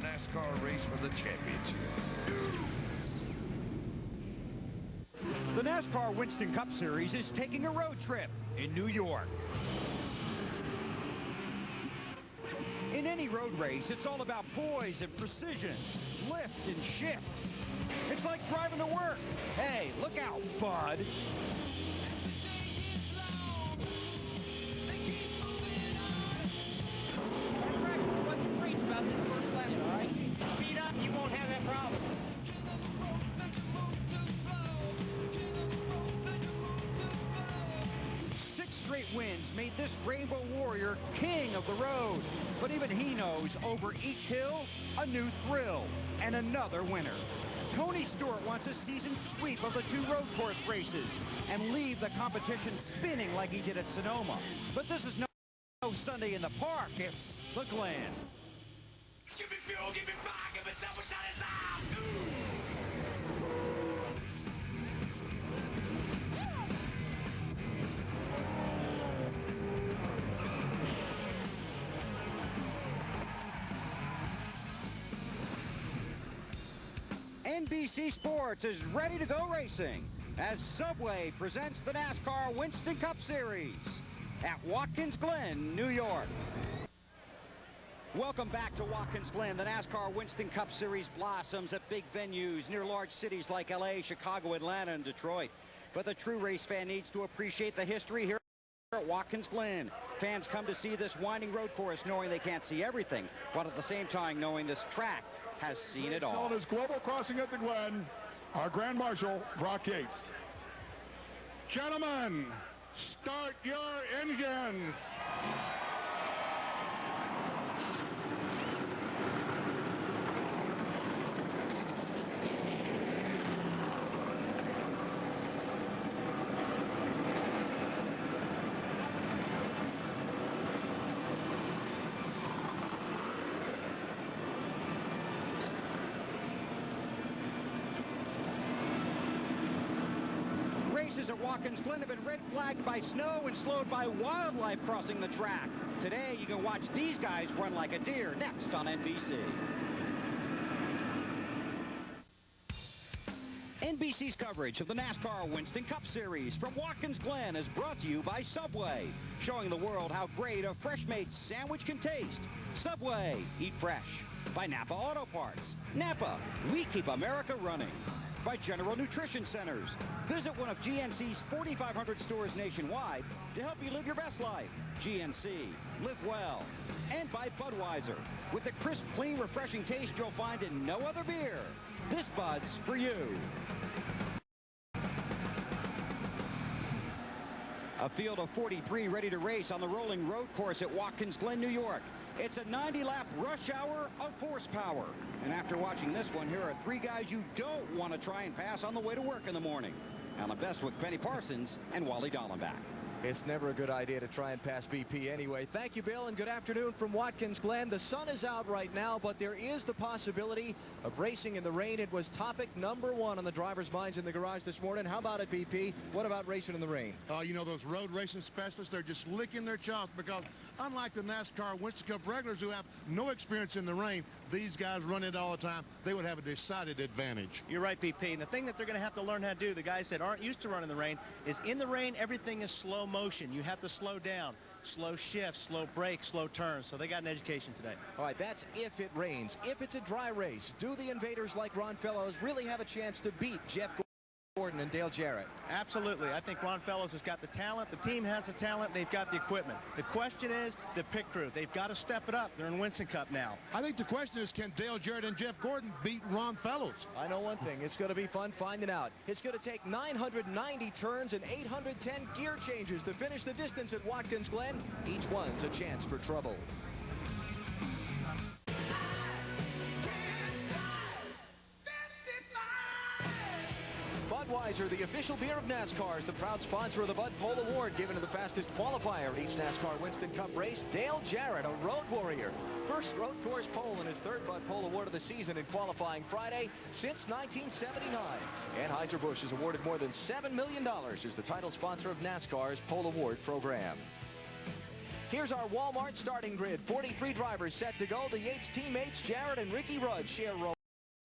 NASCAR race for the championship. The NASCAR Winston Cup Series is taking a road trip in New York. In any road race, it's all about poise and precision, lift and shift. It's like driving to work. Hey, look out, bud. Straight wins made this Rainbow Warrior king of the road. But even he knows over each hill, a new thrill and another winner. Tony Stewart wants a season sweep of the 2 road course races and leave the competition spinning like he did at Sonoma. But this is no Sunday in the park. It's the Glen. Give me fuel, give me fire, give me something that is out. NBC Sports is ready to go racing as Subway presents the NASCAR Winston Cup Series at Watkins Glen, New York. Welcome back to Watkins Glen. The NASCAR Winston Cup Series blossoms at big venues near large cities like LA, Chicago, Atlanta, and Detroit. But the true race fan needs to appreciate the history here at Watkins Glen. Fans come to see this winding road course knowing they can't see everything, but at the same time knowing this track has seen it all. Known as Global Crossing at the Glen, our Grand Marshal, Brock Yates. Gentlemen, start your engines. Races at Watkins Glen have been red flagged by snow and slowed by wildlife crossing the track. Today, you can watch these guys run like a deer next on NBC. NBC's coverage of the NASCAR Winston Cup Series from Watkins Glen is brought to you by Subway, showing the world how great a fresh-made sandwich can taste. Subway, eat fresh. By Napa Auto Parts. Napa, we keep America running. By General Nutrition Centers. Visit one of GNC's 4,500 stores nationwide to help you live your best life. GNC, live well. And by Budweiser, with the crisp, clean, refreshing taste you'll find in no other beer. This Bud's for you. A field of 43 ready to race on the rolling road course at Watkins Glen, New York. It's a 90-lap rush hour of horsepower. And after watching this one, here are 3 guys you don't want to try and pass on the way to work in the morning. Alan Bestwick, Benny Parsons, and Wally Dallenbach. It's never a good idea to try and pass BP anyway. Thank you, Bill, and good afternoon from Watkins Glen. The sun is out right now, but there is the possibility of racing in the rain. It was topic number 1 on the drivers' minds in the garage this morning. How about it, BP? What about racing in the rain? You know, those road racing specialists, they're just licking their chops because unlike the NASCAR Winston Cup regulars who have no experience in the rain, these guys run it all the time. They would have a decided advantage. You're right, BP. And the thing that they're going to have to learn how to do, the guys that aren't used to running the rain, is in the rain, everything is slow motion. You have to slow down, slow shifts, slow brakes, slow turns. So they got an education today. All right, that's if it rains. If it's a dry race, do the invaders like Ron Fellows really have a chance to beat Jeff Gordon and Dale Jarrett? Absolutely. I think Ron Fellows has got the talent. The team has the talent. They've got the equipment. The question is the pit crew. They've got to step it up. They're in Winston Cup now. I think the question is, can Dale Jarrett and Jeff Gordon beat Ron Fellows? I know one thing. It's going to be fun finding out. It's going to take 990 turns and 810 gear changes to finish the distance at Watkins Glen. Each one's a chance for trouble. Budweiser, the official beer of NASCAR, is the proud sponsor of the Bud Pole Award given to the fastest qualifier at each NASCAR Winston Cup race, Dale Jarrett, a road warrior. First road course pole in his 3rd Bud Pole Award of the season in qualifying Friday since 1979. Anheuser-Busch has awarded more than $7 million as the title sponsor of NASCAR's Pole Award program. Here's our Walmart starting grid. 43 drivers set to go. The Yates teammates, Jarrett and Ricky Rudd, share row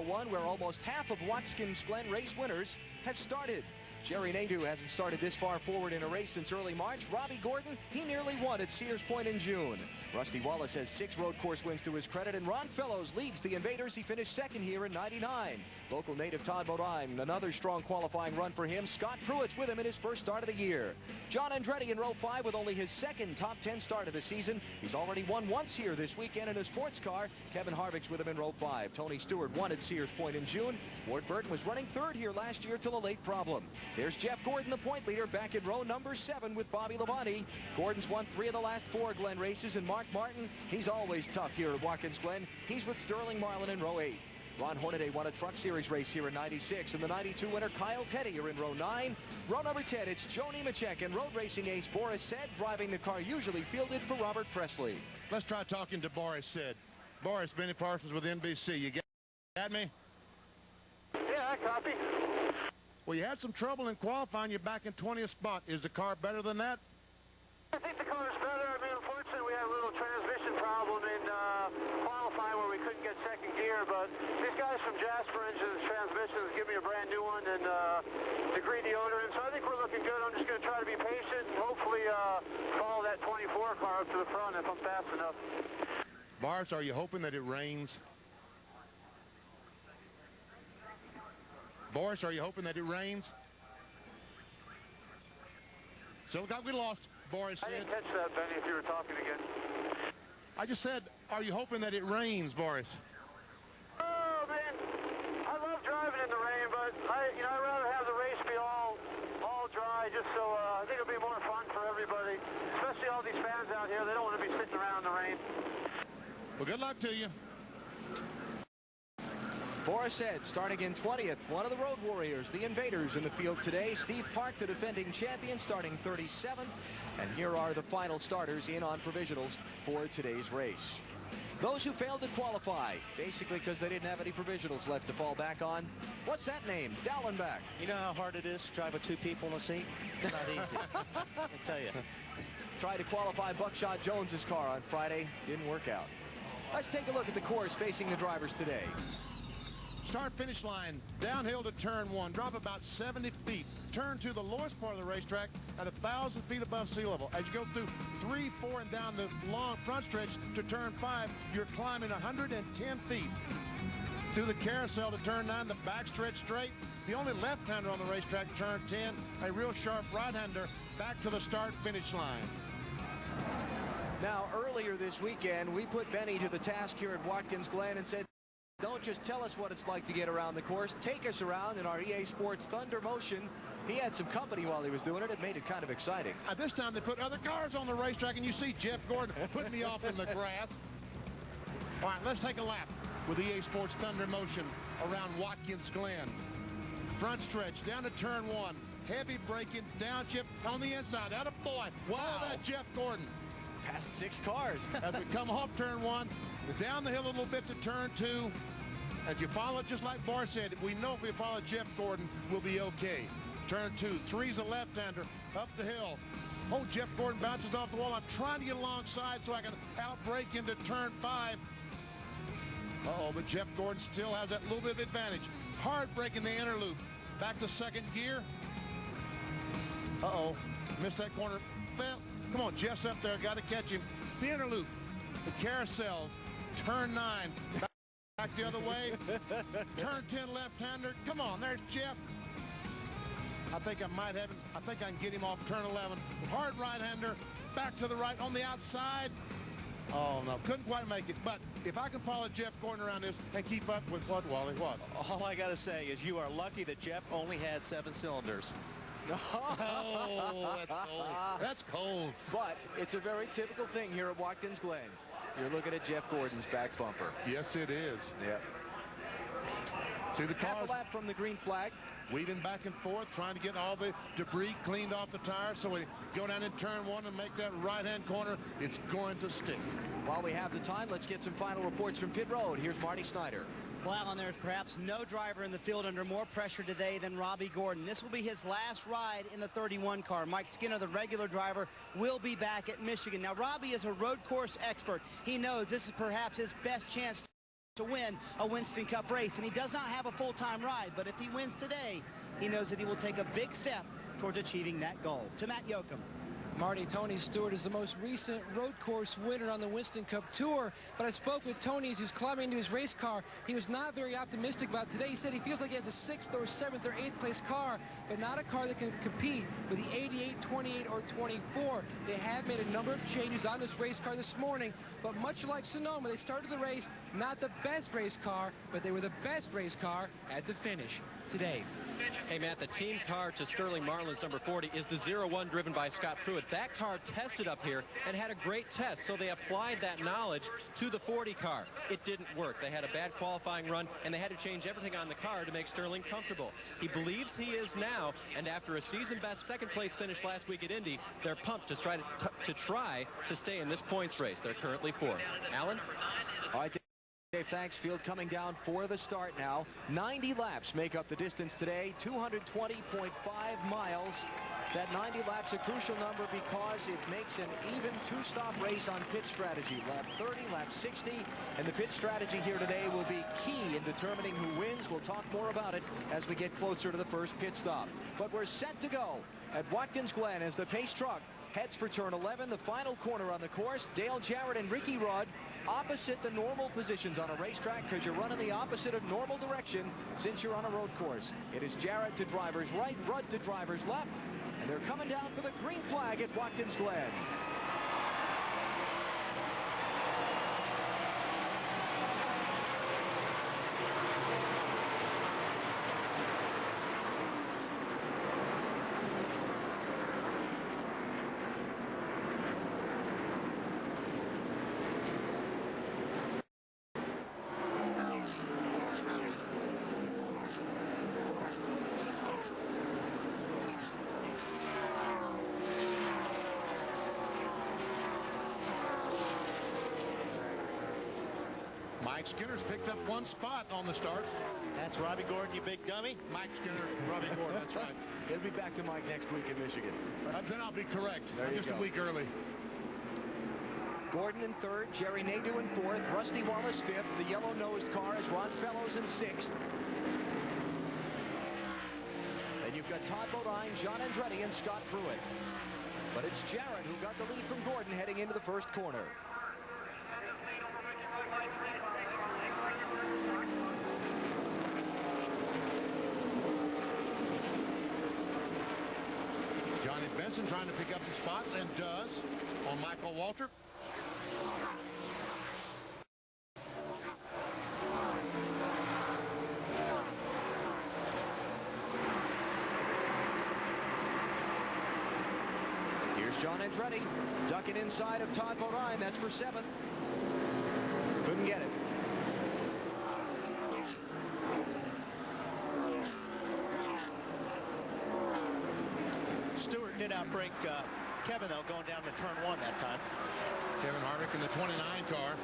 1, where almost half of Watkins Glen race winners have started. Jerry Nadeau hasn't started this far forward in a race since early March. Robbie Gordon, he nearly won at Sears Point in June. Rusty Wallace has 6 road course wins to his credit, and Ron Fellows leads the Invaders. He finished second here in '99. Local native Todd Bodine, another strong qualifying run for him. Scott Pruitt's with him in his first start of the year. John Andretti in row 5 with only his second top 10 start of the season. He's already won once here this weekend in a sports car. Kevin Harvick's with him in row 5. Tony Stewart won at Sears Point in June. Ward Burton was running third here last year till a late problem. There's Jeff Gordon, the point leader, back in row number 7 with Bobby Labonte. Gordon's won 3 of the last 4 Glen races, and Mark Martin, he's always tough here at Watkins Glen. He's with Sterling Marlin in row 8. Ron Hornaday won a Truck Series race here in '96, and the '92 winner Kyle Petty are in row 9. Row number 10, it's Joe Nemechek and road racing ace Boris Said driving the car usually fielded for Robert Presley. Let's try talking to Boris Said. Boris, Benny Parsons with NBC. You got me? Yeah, I copy. Well, you had some trouble in qualifying. You're back in 20th spot. Is the car better than that? I think the car's better. I mean, unfortunately, we had a little transmission problem in qualifying where we couldn't get second gear, but these guys from Jasper Engines Transmissions give me a brand new one and degree deodorant, so I think we're looking good. I'm just going to try to be patient and hopefully follow that 24 car up to the front if I'm fast enough. Boris, are you hoping that it rains? Boris, are you hoping that it rains? So look, we lost. Boris said. I didn't catch that, Benny, if you were talking again. I just said, are you hoping that it rains, Boris? Oh, man, I love driving in the rain, but I'd rather have the race be all dry, just so I think it'll be more fun for everybody, especially all these fans out here. They don't want to be sitting around in the rain. Well, good luck to you. Boris Said starting in 20th. One of the road warriors, the Invaders, in the field today. Steve Park, the defending champion, starting 37th. And here are the final starters in on provisionals for today's race. Those who failed to qualify, basically because they didn't have any provisionals left to fall back on. What's that name? Dallenbach. You know how hard it is to drive with 2 people in a seat? It's not easy. I tell you. Tried to qualify Buckshot Jones's car on Friday. Didn't work out. Let's take a look at the course facing the drivers today. Start-finish line, downhill to turn 1, drop about 70 feet. Turn to the lowest part of the racetrack at 1,000 feet above sea level. As you go through 3, 4, and down the long front stretch to turn 5, you're climbing 110 feet. Through the carousel to turn 9, the backstretch straight. The only left-hander on the racetrack, turn 10, a real sharp right-hander back to the start-finish line. Now, earlier this weekend, we put Benny to the task here at Watkins Glen and said, don't just tell us what it's like to get around the course. Take us around in our EA Sports Thunder Motion. He had some company while he was doing it. It made it kind of exciting. This time they put other cars on the racetrack, and you see Jeff Gordon putting me off in the grass. All right, let's take a lap with EA Sports Thunder Motion around Watkins Glen. Front stretch, down to turn 1. Heavy braking, downshift on the inside. Out of boy. Wow. Oh, that's Jeff Gordon. Past 6 cars. As we come off turn 1, down the hill a little bit to turn 2. As you follow it, just like Boris said, we know if we follow Jeff Gordon, we'll be okay. Turn 2, 3's a left-hander, up the hill. Oh, Jeff Gordon bounces off the wall. I'm trying to get alongside so I can outbrake into turn 5. Uh-oh, but Jeff Gordon still has that little bit of advantage. Hard braking the inner loop. Back to second gear. Uh-oh, missed that corner. Well, come on, Jeff's up there, got to catch him. The inner loop, the carousel, turn 9. Back the other way. Turn 10 left-hander. Come on, there's Jeff. I think I might have him. I think I can get him off turn 11. Hard right-hander. Back to the right on the outside. Oh, no. Couldn't quite make it. But if I can follow Jeff Gordon around this and keep up with what, Wally, what? All I got to say is you are lucky that Jeff only had 7 cylinders. Oh, that's cold. That's cold. But it's a very typical thing here at Watkins Glen. You're looking at Jeff Gordon's back bumper. Yes, it is. Yep. See the Half cars a lap from the green flag. weaving back and forth, trying to get all the debris cleaned off the tires. So we go down in turn 1 and make that right-hand corner. It's going to stick. While we have the time, let's get some final reports from pit road. Here's Marty Snyder. Well, Alan, there's perhaps no driver in the field under more pressure today than Robbie Gordon. This will be his last ride in the 31 car. Mike Skinner, the regular driver, will be back at Michigan. Now, Robbie is a road course expert. He knows this is perhaps his best chance to win a Winston Cup race, and he does not have a full-time ride, but if he wins today, he knows that he will take a big step towards achieving that goal. To Matt Yoakum. Marty, Tony Stewart is the most recent road course winner on the Winston Cup Tour, but I spoke with Tony as he was climbing into his race car. He was not very optimistic about today. He said he feels like he has a 6th or 7th or 8th place car, but not a car that can compete with the 88, 28, or 24. They have made a number of changes on this race car this morning, but much like Sonoma, they started the race not the best race car, but they were the best race car at the finish today. Hey, Matt, the team car to Sterling Marlin's number 40 is the 01 driven by Scott Pruitt. That car tested up here and had a great test, so they applied that knowledge to the 40 car. It didn't work. They had a bad qualifying run, and they had to change everything on the car to make Sterling comfortable. He believes he is now, and after a season-best second-place finish last week at Indy, they're pumped to try to stay in this points race. They're currently 4th. Alan? All right, Dave, thanks. Field coming down for the start now. 90 laps make up the distance today, 220.5 miles. That 90 laps a crucial number because it makes an even two-stop race on pit strategy. Lap 30, lap 60, and the pit strategy here today will be key in determining who wins. We'll talk more about it as we get closer to the first pit stop. But we're set to go at Watkins Glen as the pace truck heads for turn 11, the final corner on the course. Dale Jarrett and Ricky Rudd opposite the normal positions on a racetrack because you're running the opposite of normal direction since you're on a road course. It is Jarrett to driver's right, Rudd to driver's left, and they're coming down for the green flag at Watkins Glen. Mike Skinner's picked up one spot on the start. That's Robbie Gordon, you big dummy. Mike Skinner, Robbie Gordon, that's right. He'll be back to Mike next week in Michigan. Then I'll be correct. There you just go. a week early. Gordon in 3rd, Jerry Nadeau in 4th, Rusty Wallace 5th. The yellow-nosed car is Ron Fellows in 6th. Then you've got Todd Bodine, John Andretti, and Scott Pruitt. But it's Jarrett who got the lead from Gordon heading into the first corner. Johnny Benson trying to pick up the spot, and does, on Michael Walter. Here's John Andretti ducking inside of Todd Bodine. That's for 7th. Couldn't get it. Stewart did outbreak Kevin, though, going down to turn 1 that time. Kevin Harvick in the 29 car.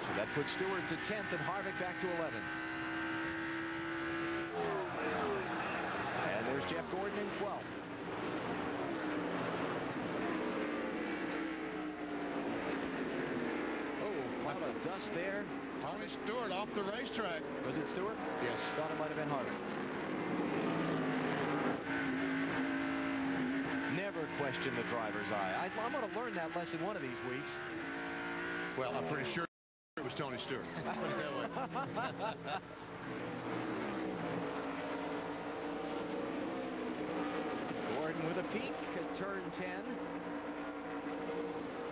So that puts Stewart to 10th and Harvick back to 11th. And there's Jeff Gordon in 12th. Oh, cloud of dust there. Tony Stewart off the racetrack. Was it Stewart? Yes. Thought it might have been Harvick. Never question the driver's eye. I'm going to learn that lesson one of these weeks. Well, I'm pretty sure it was Tony Stewart. Put it that way. Gordon with a peek at turn 10.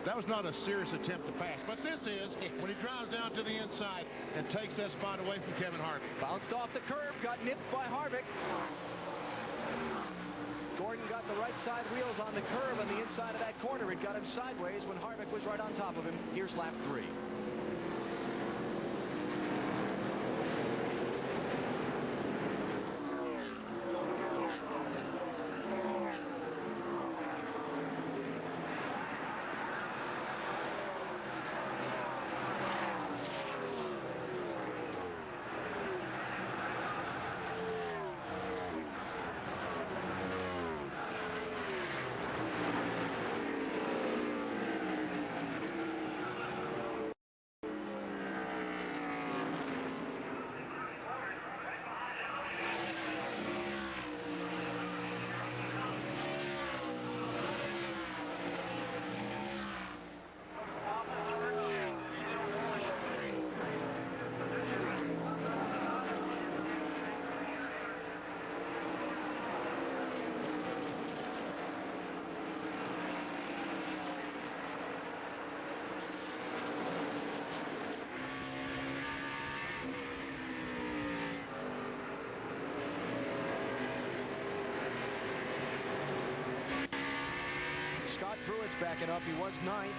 That was not a serious attempt to pass, but this is when he drives down to the inside and takes that spot away from Kevin Harvick. Bounced off the curb, got nipped by Harvick. Gordon got the right side wheels on the curb on the inside of that corner. It got him sideways when Harvick was right on top of him. Here's lap 3. Pruitt's backing up. He was 9th.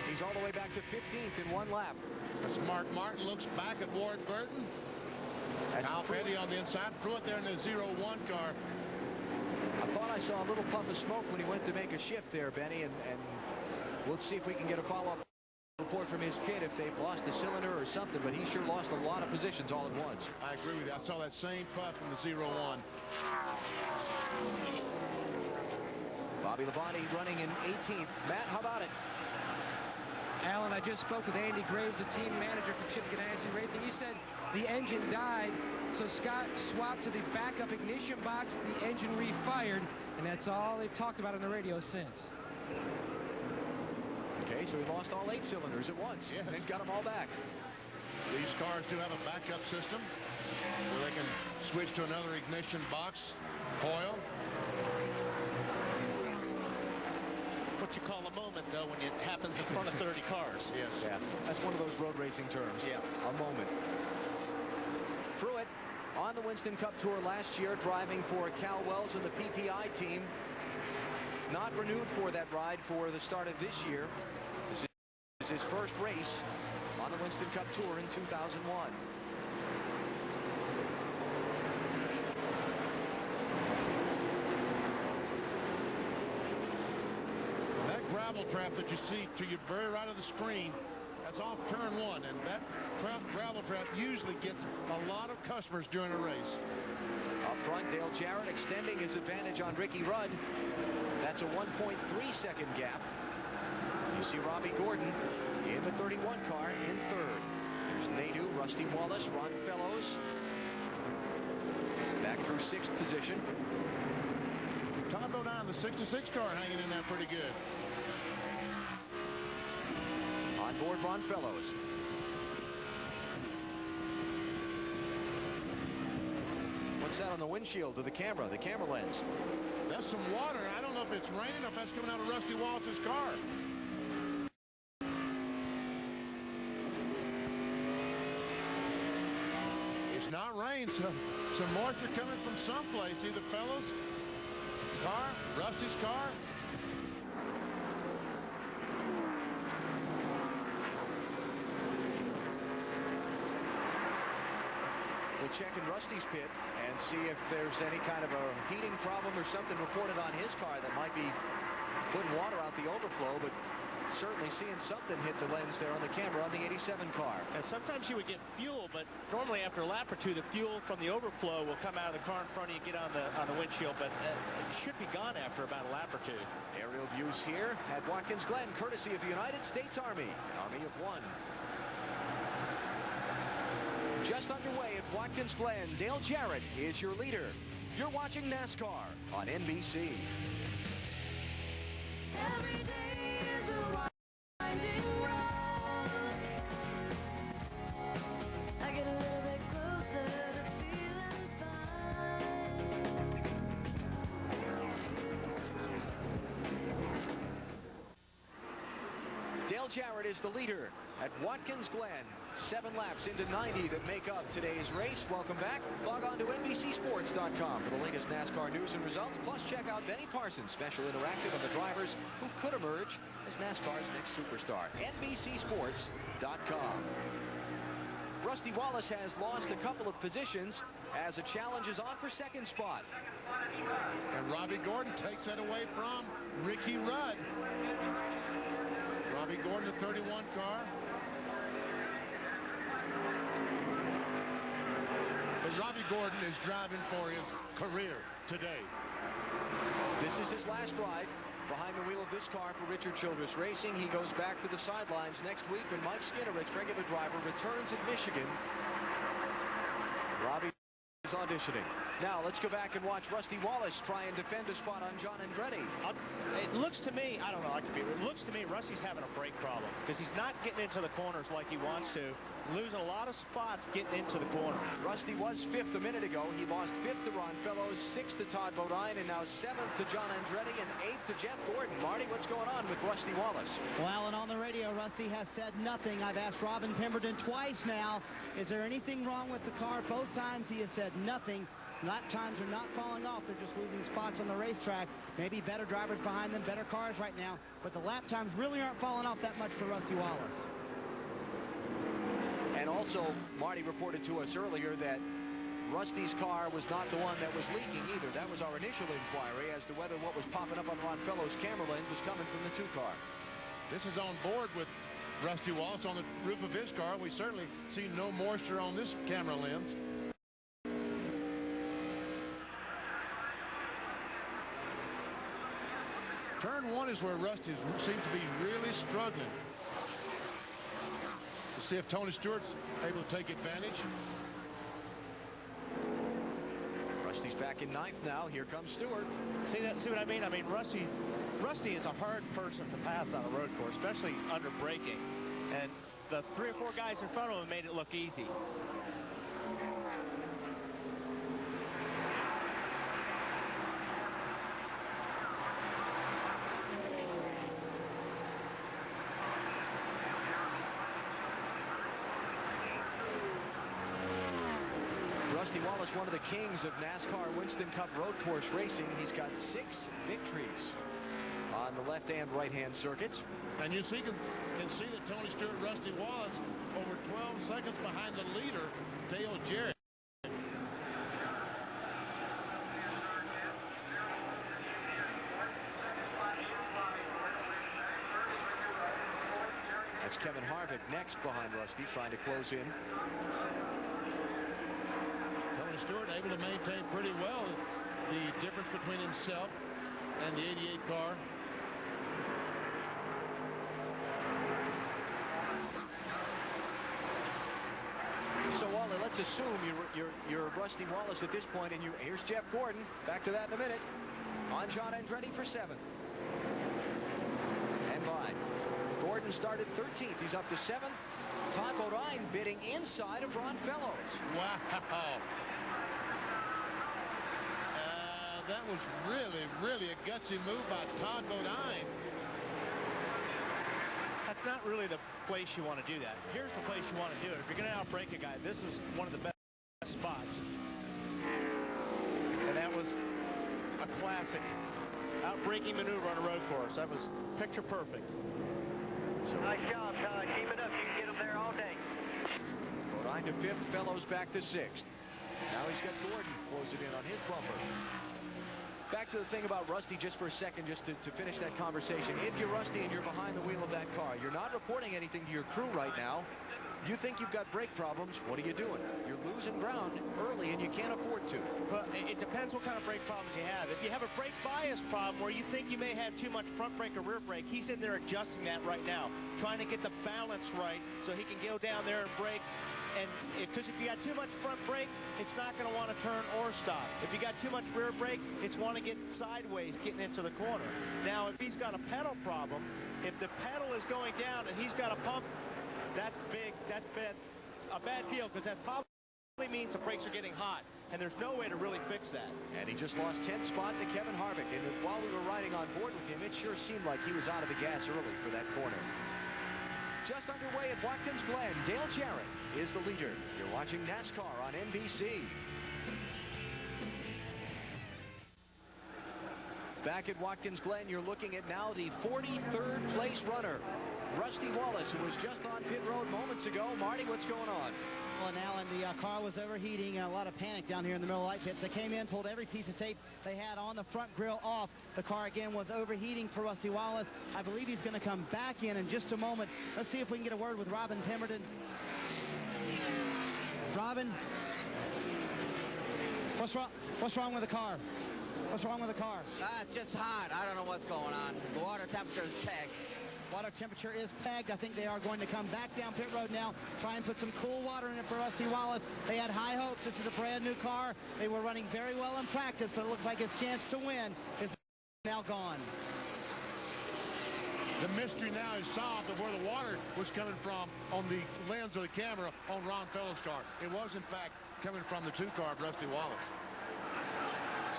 He's all the way back to 15th in 1 lap. That's Mark Martin looks back at Ward Burton. Kyle Petty on the inside. Pruitt there in the 0-1 car. I thought I saw a little puff of smoke when he went to make a shift there, Benny, and we'll see if we can get a follow-up report from his kid if they've lost a cylinder or something, but he sure lost a lot of positions all at once. I agree with you. I saw that same puff in the 0-1. Bobby Labonte running in 18th. Matt, how about it? Alan, I just spoke with Andy Graves, the team manager for Chip Ganassi Racing. He said the engine died, so Scott swapped to the backup ignition box, the engine refired, and that's all they've talked about on the radio since. Okay, so he lost all 8 cylinders at once, yes, and got them all back. These cars do have a backup system, so they can switch to another ignition box, coil. What you call a moment, though, when it happens in front of 30 cars. Yes. Yeah, that's one of those road racing terms. Yeah. A moment. Pruitt on the Winston Cup Tour last year, driving for Cal Wells and the PPI team. Not renewed for that ride for the start of this year. This is his first race on the Winston Cup Tour in 2001. Gravel trap that you see to your very right of the screen, that's off turn 1, and that gravel trap usually gets a lot of customers during a race. Up front, Dale Jarrett extending his advantage on Ricky Rudd. That's a 1.3-second gap. You see Robbie Gordon in the 31 car in 3rd. There's Nadeau, Rusty Wallace, Ron Fellows back through 6th position. Todd Bodine, the 66 car, hanging in there pretty good. On board Ron Fellows. What's that on the windshield to the camera lens? That's some water. I don't know if it's raining or if that's coming out of Rusty Wallace's car. It's not rain, so some moisture coming from someplace. Either Fellows' car, Rusty's car. We'll check in Rusty's pit and see if there's any kind of a heating problem or something reported on his car that might be putting water out the overflow, but certainly seeing something hit the lens there on the camera on the 87 car. And sometimes you would get fuel, but normally after a lap or two, the fuel from the overflow will come out of the car in front of you, get on the windshield, but it should be gone after about a lap or two. Aerial views here at Watkins Glen, courtesy of the United States Army. Army of One. Just underway at Watkins Glen, Dale Jarrett is your leader. You're watching NASCAR on NBC. Every day is a winding road. I get a little bit closer to feeling fine. Dale Jarrett is the leader at Watkins Glen. 7 laps into 90 that make up today's race. Welcome back. Log on to NBCSports.com for the latest NASCAR news and results. Plus, check out Benny Parsons' special interactive on the drivers who could emerge as NASCAR's next superstar. NBCSports.com. Rusty Wallace has lost a couple of positions as a challenge is on for 2nd spot. And Robbie Gordon takes that away from Ricky Rudd. Robbie Gordon, the 31 car. But Robbie Gordon is driving for his career today. This is his last ride behind the wheel of this car for Richard Childress Racing. He goes back to the sidelines next week when Mike Skinnerich, regular driver, returns in Michigan. Robbie is auditioning. Now let's go back and watch Rusty Wallace try and defend a spot on John Andretti. It looks to me, I don't know, it looks to me Rusty's having a brake problem because he's not getting into the corners like he wants to. Losing a lot of spots getting into the corners. Rusty was 5th a minute ago. He lost 5th to Ron Fellows, 6th to Todd Bodine, and now 7th to John Andretti, and 8th to Jeff Gordon. Marty, what's going on with Rusty Wallace? Well, and on the radio, Rusty has said nothing. I've asked Robin Pemberton twice now, is there anything wrong with the car? Both times he has said nothing. Lap times are not falling off. They're just losing spots on the racetrack. Maybe better drivers behind them, better cars right now. But the lap times really aren't falling off that much for Rusty Wallace. And also, Marty reported to us earlier that Rusty's car was not the one that was leaking either. That was our initial inquiry as to whether what was popping up on Ron Fellows' camera lens was coming from the 2 car. This is on board with Rusty Wallace on the roof of his car. We certainly see no moisture on this camera lens. Turn 1 is where Rusty seems to be really struggling. To see if Tony Stewart's able to take advantage. Rusty's back in 9th now. Here comes Stewart. See what I mean? I mean, Rusty is a hard person to pass on a road course, especially under braking. And the 3 or 4 guys in front of him made it look easy. Rusty Wallace, one of the kings of NASCAR Winston Cup road course racing. He's got 6 victories on the left and right hand circuits. And you can see that Tony Stewart, Rusty Wallace, over 12 seconds behind the leader, Dale Jarrett. That's Kevin Harvick next behind Rusty, trying to close in. Tony Stewart able to maintain pretty well the difference between himself and the 88 car. So Wally, let's assume you're Rusty Wallace at this point, and here's Jeff Gordon. Back to that in a minute. On John Andretti for 7th. And by. Gordon started 13th. He's up to 7th. Todd Bodine bidding inside of Ron Fellows. Wow. That was really a gutsy move by Todd Bodine. That's not really the place you want to do that. Here's the place you want to do it. If you're going to outbrake a guy, this is one of the best spots. And that was a classic outbraking maneuver on a road course. That was picture perfect. Nice job, Todd. Keep it up. You can get him there all day. Bodine to 5th, Fellows back to 6th. Now he's got Gordon closing in on his bumper. Back to the thing about Rusty just for a second, just to finish that conversation. If you're Rusty and you're behind the wheel of that car, you're not reporting anything to your crew right now. You think you've got brake problems. What are you doing? You're losing ground early, and you can't afford to. Well, it depends what kind of brake problems you have. If you have a brake bias problem where you think you may have too much front brake or rear brake, he's in there adjusting that right now, trying to get the balance right so he can go down there and brake. And because if you got too much front brake, it's not going to want to turn or stop. If you got too much rear brake, it's want to get sideways, getting into the corner. Now, if he's got a pedal problem, if the pedal is going down and he's got a pump, that's big. That's a bad deal, because that probably means the brakes are getting hot, and there's no way to really fix that. And he just lost 10th spot to Kevin Harvick. And while we were riding on board with him, it sure seemed like he was out of the gas early for that corner. Just underway at Watkins Glen, Dale Jarrett is the leader. You're watching NASCAR on NBC. Back at Watkins Glen, you're looking at now the 43rd place runner, Rusty Wallace, who was just on pit road moments ago. Marty, what's going on? Well, Alan, the car was overheating. A lot of panic down here in the middle of the light pits. They came in, pulled every piece of tape they had on the front grille off. The car again was overheating for Rusty Wallace. I believe he's going to come back in just a moment. Let's see if we can get a word with Robin Pemberton. Robin, what's wrong with the car? What's wrong with the car? It's just hot. I don't know what's going on. The water temperature is pegged. Water temperature is pegged. I think they are going to come back down pit road now, try and put some cool water in it for Rusty Wallace. They had high hopes. This is a brand new car. They were running very well in practice, but it looks like his chance to win is now gone. The mystery now is solved of where the water was coming from on the lens of the camera on Ron Fellows' car. It was, in fact, coming from the 2 car of Rusty Wallace.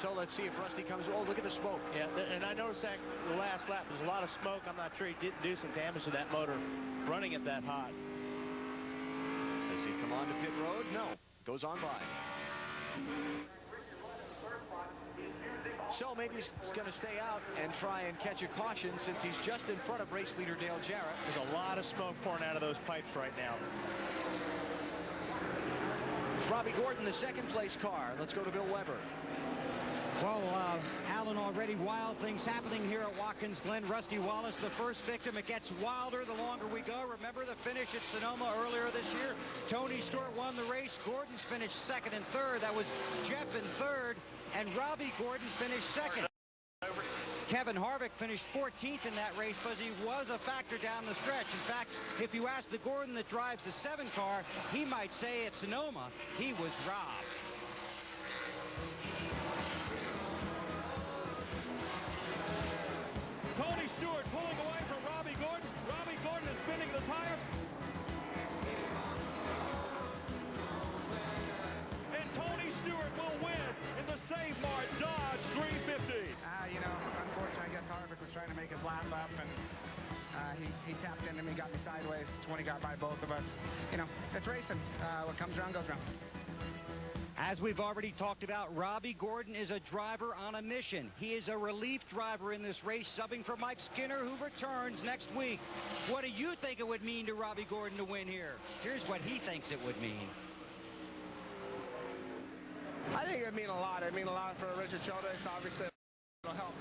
So let's see if Rusty comes. Oh, look at the smoke. Yeah, and I noticed that the last lap, there's a lot of smoke. I'm not sure he didn't do some damage to that motor running it that hot. Does he come on to pit road? No. Goes on by. So maybe he's going to stay out and try and catch a caution since he's just in front of race leader Dale Jarrett. There's a lot of smoke pouring out of those pipes right now. It's Robbie Gordon, the second place car. Let's go to Bill Weber. Well, Alan, already wild things happening here at Watkins Glen. Rusty Wallace, the first victim. It gets wilder the longer we go. Remember the finish at Sonoma earlier this year? Tony Stewart won the race. Gordon's finished second and third. That was Jeff in third, and Robbie Gordon finished second. Kevin Harvick finished 14th in that race because he was a factor down the stretch. In fact, if you ask the Gordon that drives the 7 car, he might say at Sonoma he was robbed. Tony Stewart pulling away from Robbie Gordon. Robbie Gordon is spinning the tires. And Tony Stewart will win in the Save Mart Dodge 350. You know, unfortunately, I guess Harvick was trying to make his lap up, and he tapped into me, got me sideways. 20 got by both of us. You know, it's racing. What comes around goes around. As we've already talked about, Robbie Gordon is a driver on a mission. He is a relief driver in this race, subbing for Mike Skinner, who returns next week. What do you think it would mean to Robbie Gordon to win here? Here's what he thinks it would mean. I think it would mean a lot. It would mean a lot for Richard Childress. Obviously, it'll help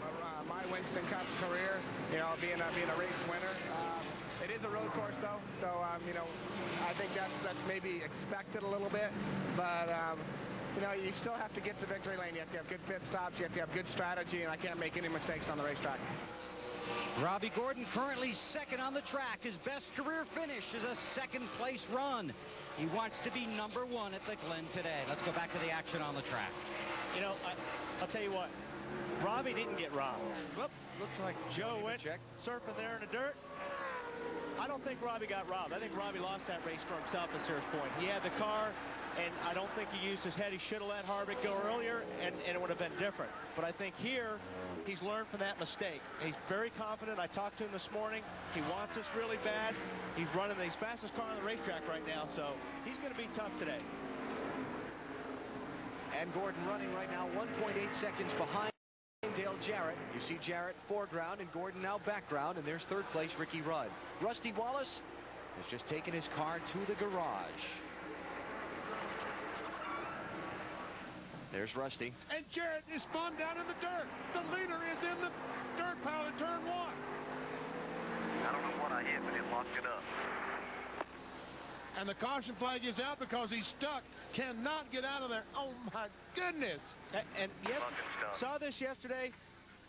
my Winston Cup career, you know, being a race winner. It is a road course, though, so, you know, I think that's maybe expected a little bit, but, you know, you still have to get to victory lane. You have to have good pit stops. You have to have good strategy, and I can't make any mistakes on the racetrack. Robbie Gordon currently second on the track. His best career finish is a second-place run. He wants to be number 1 at the Glen today. Let's go back to the action on the track. You know, I'll tell you what. Robbie didn't get robbed. Whoop, looks like Joe went surfing there in the dirt. I don't think Robbie got robbed. I think Robbie lost that race for himself at Sears Point. He had the car, and I don't think he used his head. He should have let Harvick go earlier, and it would have been different. But I think here, he's learned from that mistake. He's very confident. I talked to him this morning. He wants this really bad. He's running the fastest car on the racetrack right now, so he's going to be tough today. And Gordon running right now 1.8 seconds behind Dale Jarrett. You see Jarrett foreground and Gordon now background, and there's third place Ricky Rudd. Rusty Wallace has just taken his car to the garage. There's Rusty. And Jarrett is spun down in the dirt. The leader is in the dirt pile in turn 1. I don't know what I hit, but it locked it up. And the caution flag is out because he's stuck. Cannot get out of there. Oh, my goodness. And saw this yesterday.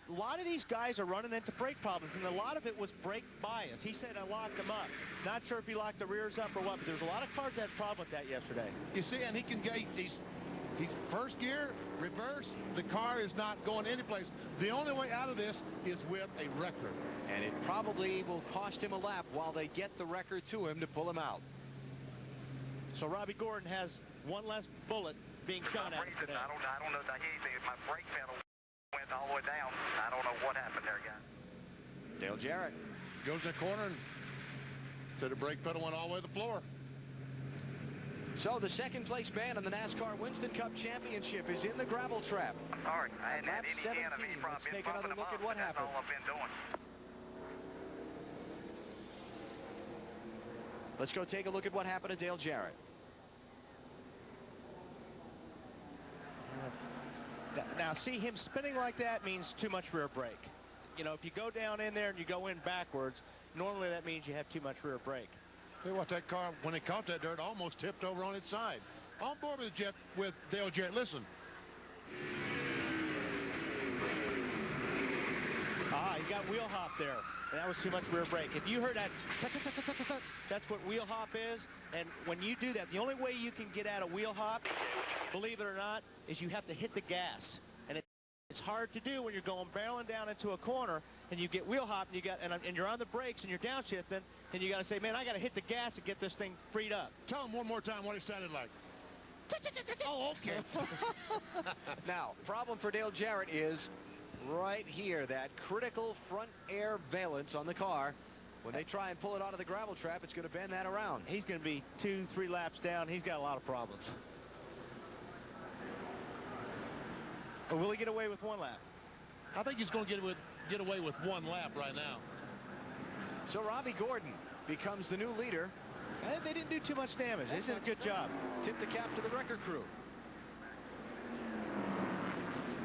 A lot of these guys are running into brake problems, and a lot of it was brake bias. He said I locked them up. Not sure if he locked the rears up or what, but there's a lot of cars that had a problem with that yesterday. You see, and he can get, he's first gear, reverse. The car is not going anyplace. The only way out of this is with a record. And it probably will cost him a lap while they get the record to him to pull him out. So Robbie Gordon has one less bullet being shot at him today. I don't know if I hit anything. If my brake pedal went all the way down, I don't know what happened there, guys. Dale Jarrett goes in the corner and said the brake pedal went all the way to the floor. So the second place man in the NASCAR Winston Cup Championship is in the gravel trap. Sorry, I hadn't had any enemy problem. Let's take another look at what happened. That's all I've been doing. Let's go take a look at what happened to Dale Jarrett. Now, see, him spinning like that means too much rear brake. You know, if you go down in there and you go in backwards, normally that means you have too much rear brake. Tell you what, that car, when it caught that dirt, almost tipped over on its side. On board with Dale Jarrett. Listen. He got wheel hop there. And that was too much rear brake. If you heard that, that's what wheel hop is. And when you do that, the only way you can get out of wheel hop, believe it or not, is you have to hit the gas. And it's hard to do when you're going barreling down into a corner and you get wheel hop and you're on the brakes and you're downshifting and you got to say, man, I got to hit the gas and get this thing freed up. Tell him one more time what it sounded like. Oh, okay. Now, problem for Dale Jarrett is right here, that critical front air valence on the car. When they try and pull it out of the gravel trap, it's going to bend that around. He's going to be 2-3 laps down. He's got a lot of problems. But will he get away with one lap? I think he's going to get away with one lap right now. So Robbie Gordon becomes the new leader. And they didn't do too much damage. They did a good job. Tip the cap to the record crew.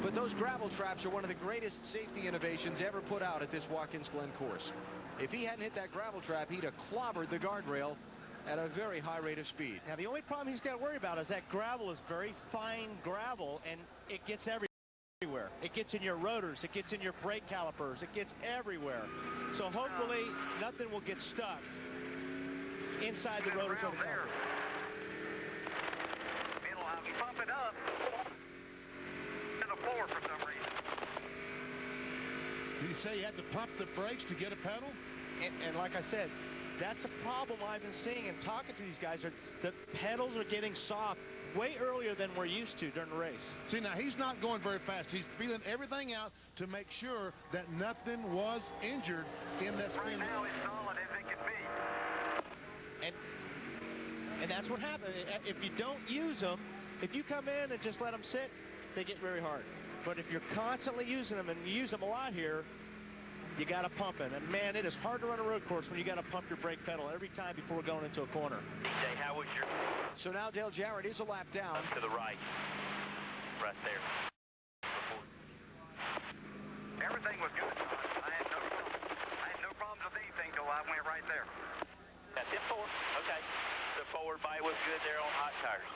But those gravel traps are one of the greatest safety innovations ever put out at this Watkins Glen course. If he hadn't hit that gravel trap, he'd have clobbered the guardrail at a very high rate of speed. Now, the only problem he's got to worry about is that gravel is very fine gravel, and it gets everywhere. It gets in your rotors. It gets in your brake calipers. It gets everywhere. So hopefully nothing will get stuck inside the rotors of the car. It'll pump it up to the floor for some reason. Did he say he had to pump the brakes to get a pedal? And like I said, that's a problem I've been seeing and talking to these guys. The pedals are getting soft way earlier than we're used to during the race. See, now he's not going very fast. He's feeling everything out to make sure that nothing was injured in that spin. Right now it's solid as it can be. And that's what happens. If you don't use them, if you come in and just let them sit, they get very hard. But if you're constantly using them, and you use them a lot here, you got to pump it. And man, it is hard to run a road course when you got to pump your brake pedal every time before going into a corner. DJ, how was your... So now Dale Jarrett is a lap down. To the right. Right there. Everything was good. I had no problems with anything till I went right there. That's it, forward. Okay. The forward bite was good there on hot tires.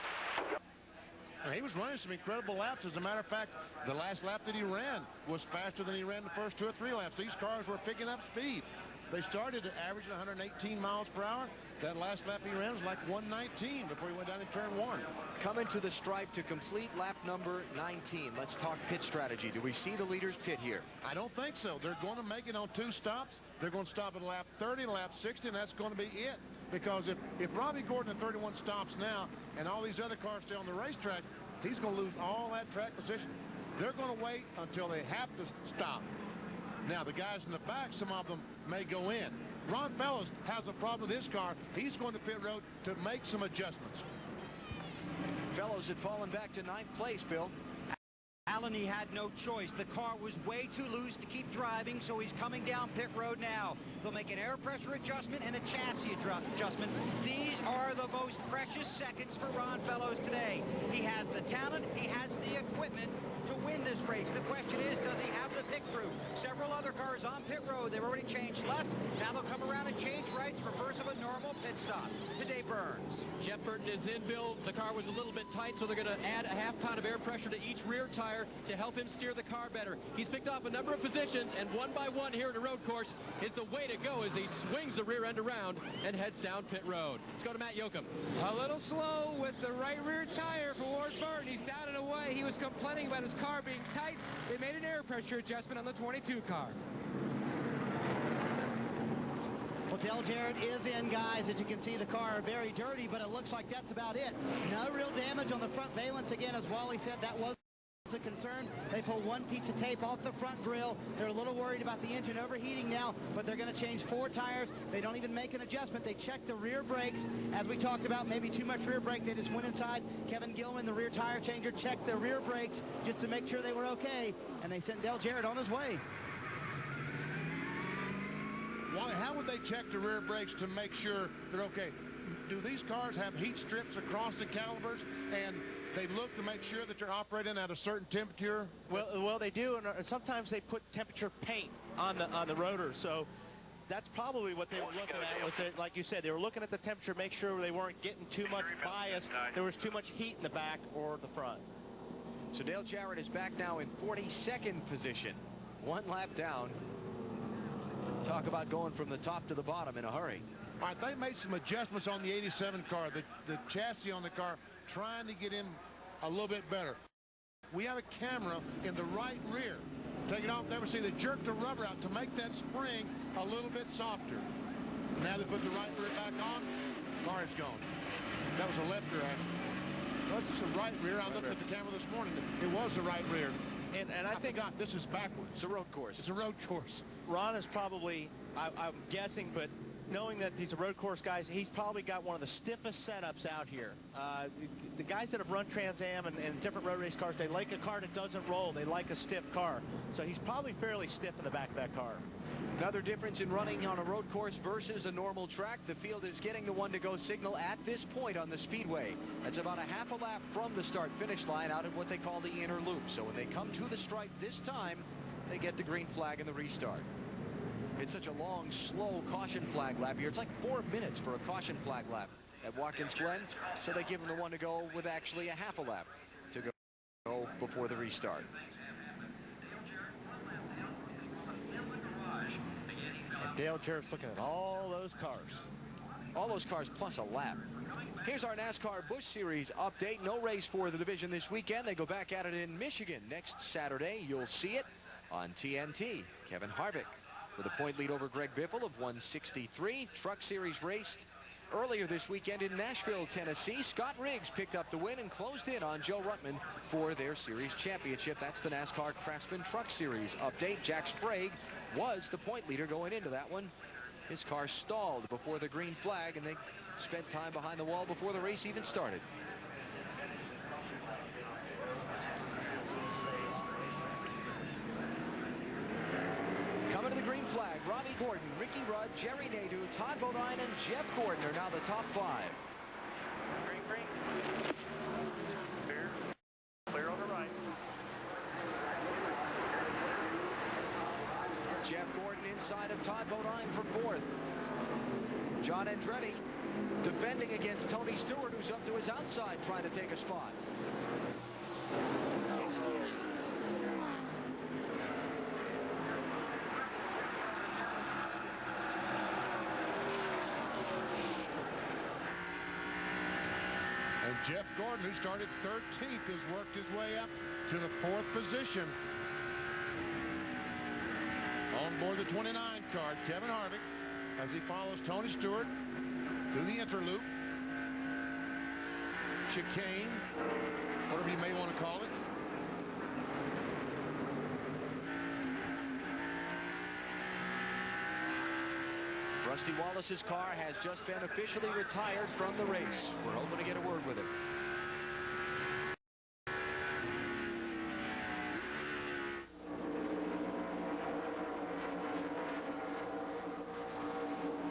And he was running some incredible laps. As a matter of fact, the last lap that he ran was faster than he ran the first 2 or 3 laps. These cars were picking up speed. They started at averaging 118 miles per hour. That last lap he ran was like 119 before he went down in turn 1. Coming to the stripe to complete lap number 19. Let's talk pit strategy. Do we see the leaders pit here? I don't think so. They're going to make it on 2 stops. They're going to stop at lap 30, lap 60, and that's going to be it. Because if Robbie Gordon at 31 stops now and all these other cars stay on the racetrack, he's going to lose all that track position. They're going to wait until they have to stop. Now, the guys in the back, some of them may go in. Ron Fellows has a problem with his car. He's going to pit road to make some adjustments. Fellows had fallen back to 9th place, Bill. Allen, he had no choice. The car was way too loose to keep driving, so he's coming down pit road now. They'll make an air pressure adjustment and a chassis adjustment. These are the most precious seconds for Ron Fellows today. He has the talent, he has the equipment to win this race. The question is, does he have the pit crew? Several other cars on pit road. They've already changed lefts. Now they'll come around and change rights, reverse of a normal pit stop. To Dave Burns. Jeff Burton is in, Bill. The car was a little bit tight, so they're going to add a half-pound of air pressure to each rear tire to help him steer the car better. He's picked off a number of positions, and one by one here at a road course is the way to go as he swings the rear end around and heads down pit road. Let's go to Matt Yoakum. A little slow with the right rear tire for Ward Burton. He's down and away. He was complaining about his car being tight. They made an air pressure adjustment on the 22 car. Well, Dale Jarrett is in, guys. As you can see, the car very dirty, but it looks like that's about it. No real damage on the front valence. Again, as Wally said, that was a concern. They pulled one piece of tape off the front grille. They're a little worried about the engine overheating now, but they're going to change 4 tires. They don't even make an adjustment. They check the rear brakes. As we talked about, maybe too much rear brake. They just went inside. Kevin Gilman, the rear tire changer, checked the rear brakes just to make sure they were okay, and they sent Dale Jarrett on his way. Why? How would they check the rear brakes to make sure they're okay? Do these cars have heat strips across the calipers, and they look to make sure that they're operating at a certain temperature? Well, they do, and sometimes they put temperature paint on the rotor. So that's probably what they were looking at. With it, like you said, they were looking at the temperature, make sure they weren't getting too much bias. There was too much heat in the back or the front. So Dale Jarrett is back now in 42nd position. 1 lap down. Talk about going from the top to the bottom in a hurry. All right, they made some adjustments on the 87 car, the chassis on the car, trying to get in a little bit better. We have a camera in the right rear. Take it off there, see they jerk the rubber out to make that spring a little bit softer. Now they put the right rear back on, car is gone. That was a left rear actually. That's the right rear. I looked at the camera this morning. It was the right rear. And I think forgot, this is backwards. It's a road course. It's a road course. Ron is probably, I'm guessing, but knowing that these are road course guys, he's probably got one of the stiffest setups out here. The guys that have run Trans Am and different road race cars, they like a car that doesn't roll. They like a stiff car. So he's probably fairly stiff in the back of that car. Another difference in running on a road course versus a normal track. The field is getting the one-to-go signal at this point on the speedway. That's about a half a lap from the start-finish line out of what they call the inner loop. So when they come to the stripe this time, they get the green flag in the restart. It's such a long, slow caution flag lap here. It's like 4 minutes for a caution flag lap at Watkins Glen. So they give them the one-to-go with actually a half a lap to go before the restart. Dale Jarrett's looking at all those cars. All those cars plus a lap. Here's our NASCAR Busch Series update. No race for the division this weekend. They go back at it in Michigan next Saturday. You'll see it on TNT. Kevin Harvick with a point lead over Greg Biffle of 163. Truck Series raced earlier this weekend in Nashville, Tennessee. Scott Riggs picked up the win and closed in on Joe Ruttman for their series championship. That's the NASCAR Craftsman Truck Series update. Jack Sprague was the point leader going into that one. His car stalled before the green flag, and they spent time behind the wall before the race even started. Coming to the green flag, Robbie Gordon, Ricky Rudd, Jerry Nadeau, Todd Bodine, and Jeff Gordon are now the top 5. Green, green. Clear on the right. Jeff Gordon inside of Todd Bodine for 4th. John Andretti defending against Tony Stewart, who's up to his outside trying to take a spot. And Jeff Gordon, who started 13th, has worked his way up to the 4th position. On board the 29 car, Kevin Harvick, as he follows Tony Stewart through the interloop. Chicane, whatever you may want to call it. Rusty Wallace's car has just been officially retired from the race. We're hoping to get a word with him.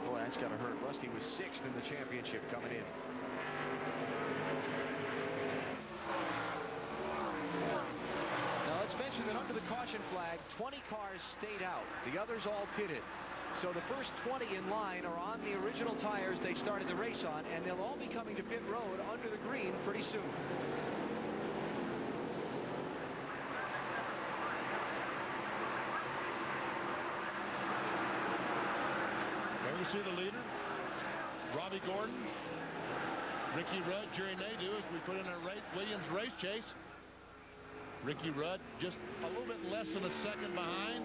Boy, that's got to hurt. Rusty was 6th in the championship coming in. Now let's mention that under the caution flag, 20 cars stayed out. The others all pitted. So the first 20 in line are on the original tires they started the race on, and they'll all be coming to pit road under the green pretty soon. There you see the leader, Robbie Gordon, Ricky Rudd, Jerry Nadeau, as we put in our Williams race chase. Ricky Rudd just a little bit less than a second behind.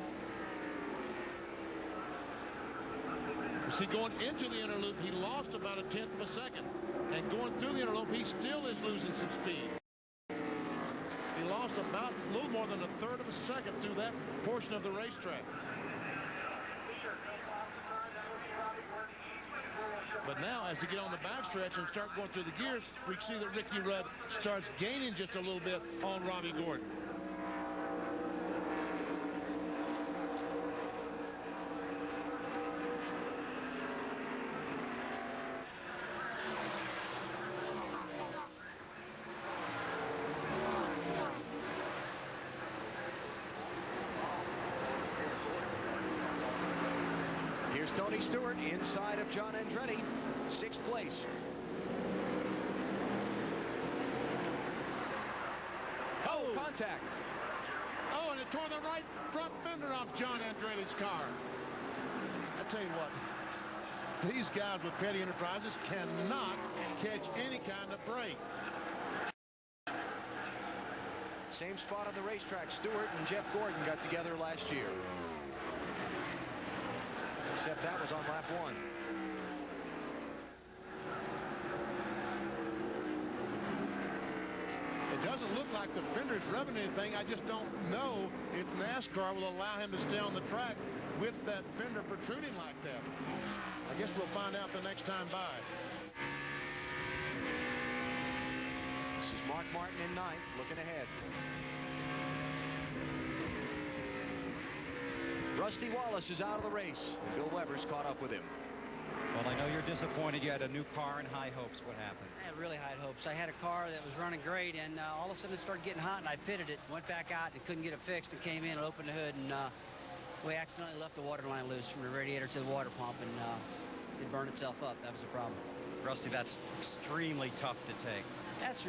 See, going into the inner loop, he lost about a 1/10 of a second. And going through the inner loop, he still is losing some speed. He lost about a little more than a 1/3 of a second through that portion of the racetrack. But now, as they get on the backstretch and start going through the gears, we see that Ricky Rudd starts gaining just a little bit on Robbie Gordon. Here's Tony Stewart inside of John Andretti, 6th place. Oh, contact. Oh, and it tore the right front fender off John Andretti's car. I tell you what, these guys with Petty Enterprises cannot catch any kind of break. Same spot on the racetrack. Stewart and Jeff Gordon got together last year. Except that was on lap 1. It doesn't look like the fender's rubbing anything. I just don't know if NASCAR will allow him to stay on the track with that fender protruding like that. I guess we'll find out the next time by. This is Mark Martin in ninth, looking ahead. Rusty Wallace is out of the race. Bill Weber's caught up with him. Well, I know you're disappointed. You had a new car and high hopes. What happened? I had really high hopes. I had a car that was running great, and all of a sudden it started getting hot, and I pitted it, went back out, and couldn't get it fixed, and came in and opened the hood, and we accidentally left the water line loose from the radiator to the water pump, and it burned itself up. That was a problem. Rusty, that's extremely tough to take. That's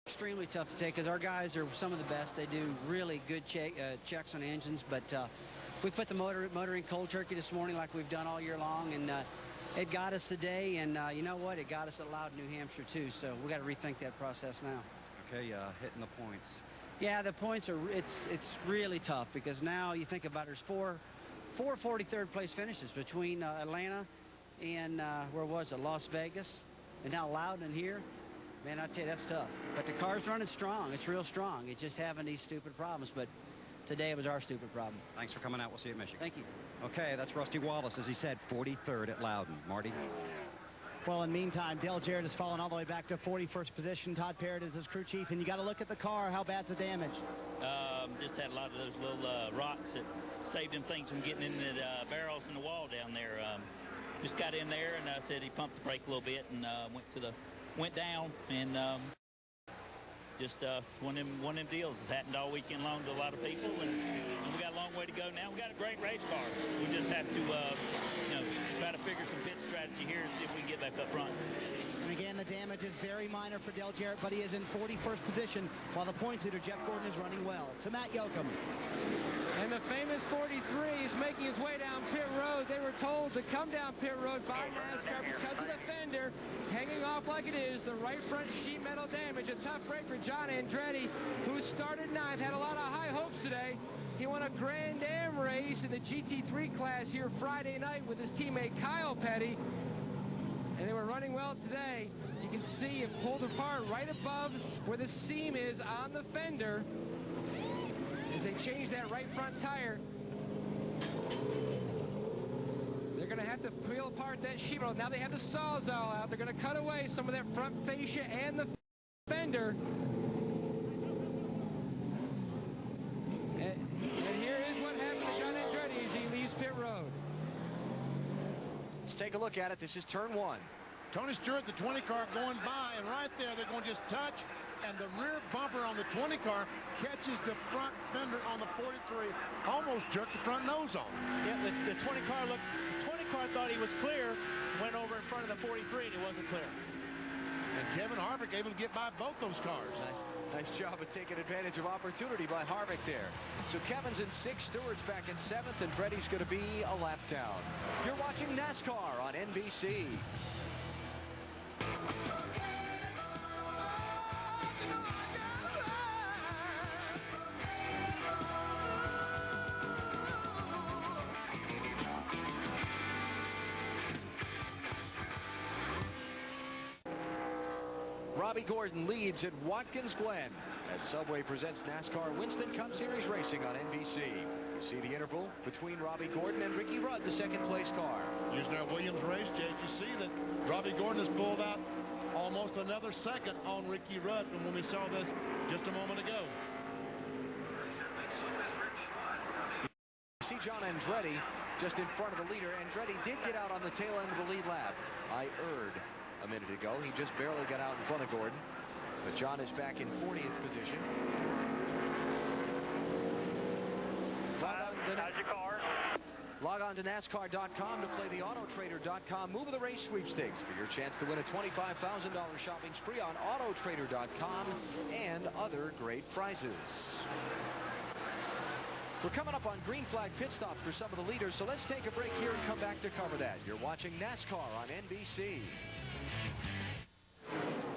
extremely tough to take because our guys are some of the best. They do really good checks on engines, but we put the motor in cold turkey this morning like we've done all year long, and it got us today, and you know what? It got us at Loudon, New Hampshire, too, so we got to rethink that process now. Okay, hitting the points. Yeah, the points are, it's really tough because now you think about it, there's four 43rd place finishes between Atlanta and where was it, Las Vegas, and now Loudon here. Man, I tell you, that's tough. But the car's running strong. It's real strong. It's just having these stupid problems, but today it was our stupid problem. Thanks for coming out. We'll see you at Michigan. Thank you. Okay, that's Rusty Wallace, as he said, 43rd at Loudon. Marty? Well, in the meantime, Dale Jarrett has fallen all the way back to 41st position. Todd Parrott is his crew chief, and you got to look at the car. How bad's the damage? Just had a lot of those little rocks that saved them things from getting in the barrels in the wall down there. Just got in there, and said he pumped the brake a little bit and went down, and just one of them deals. It's happened all weekend long to a lot of people, and we got a long way to go now. We got a great race car. We just have to, try to figure some pit strategy here and see if we can get back up front. And again, the damage is very minor for Dale Jarrett, but he is in 41st position, while the points leader, Jeff Gordon, is running well. To Matt Yoakum. And the famous 43 is making his way down pit road. They were told to come down pit road by NASCAR because of the fender hanging off like it is. The right front sheet metal damage. A tough break for John Andretti, who started ninth, had a lot of high hopes today. He won a Grand Am race in the GT3 class here Friday night with his teammate Kyle Petty. And they were running well today. You can see it pulled apart right above where the seam is on the fender as they change that right front tire. They're going to have to peel apart that sheet metal. Now they have the Sawzall out. They're going to cut away some of that front fascia and the fender. And here is what happened to John Andretti as he leaves pit road. Let's take a look at it. This is turn one. Tony Stewart, the 20 car, going by, and right there they're going to just touch, and the rear bumper on the 20 car catches the front fender on the 43, almost jerked the front nose off. Yeah, the 20 car looked. The 20 car thought he was clear, went over in front of the 43, and he wasn't clear. And Kevin Harvick able to get by both those cars. Nice job of taking advantage of opportunity by Harvick there. So Kevin's in 6th, Stewart's back in 7th, and Freddy's going to be a lap down. You're watching NASCAR on NBC. Robbie Gordon leads at Watkins Glen as Subway presents NASCAR Winston Cup Series racing on NBC. You see the interval between Robbie Gordon and Ricky Rudd, the second-place car. Using our Williams race, Jake, you see that Robbie Gordon has pulled out almost another second on Ricky Rudd from when we saw this just a moment ago. You see John Andretti just in front of the leader. Andretti did get out on the tail end of the lead lap. I erred a minute ago. He just barely got out in front of Gordon. But John is back in 40th position. How's your car? Log on to NASCAR.com to play the AutoTrader.com Move of the Race sweepstakes for your chance to win a $25,000 shopping spree on AutoTrader.com and other great prizes. We're coming up on green flag pit stops for some of the leaders, so let's take a break here and come back to cover that. You're watching NASCAR on NBC.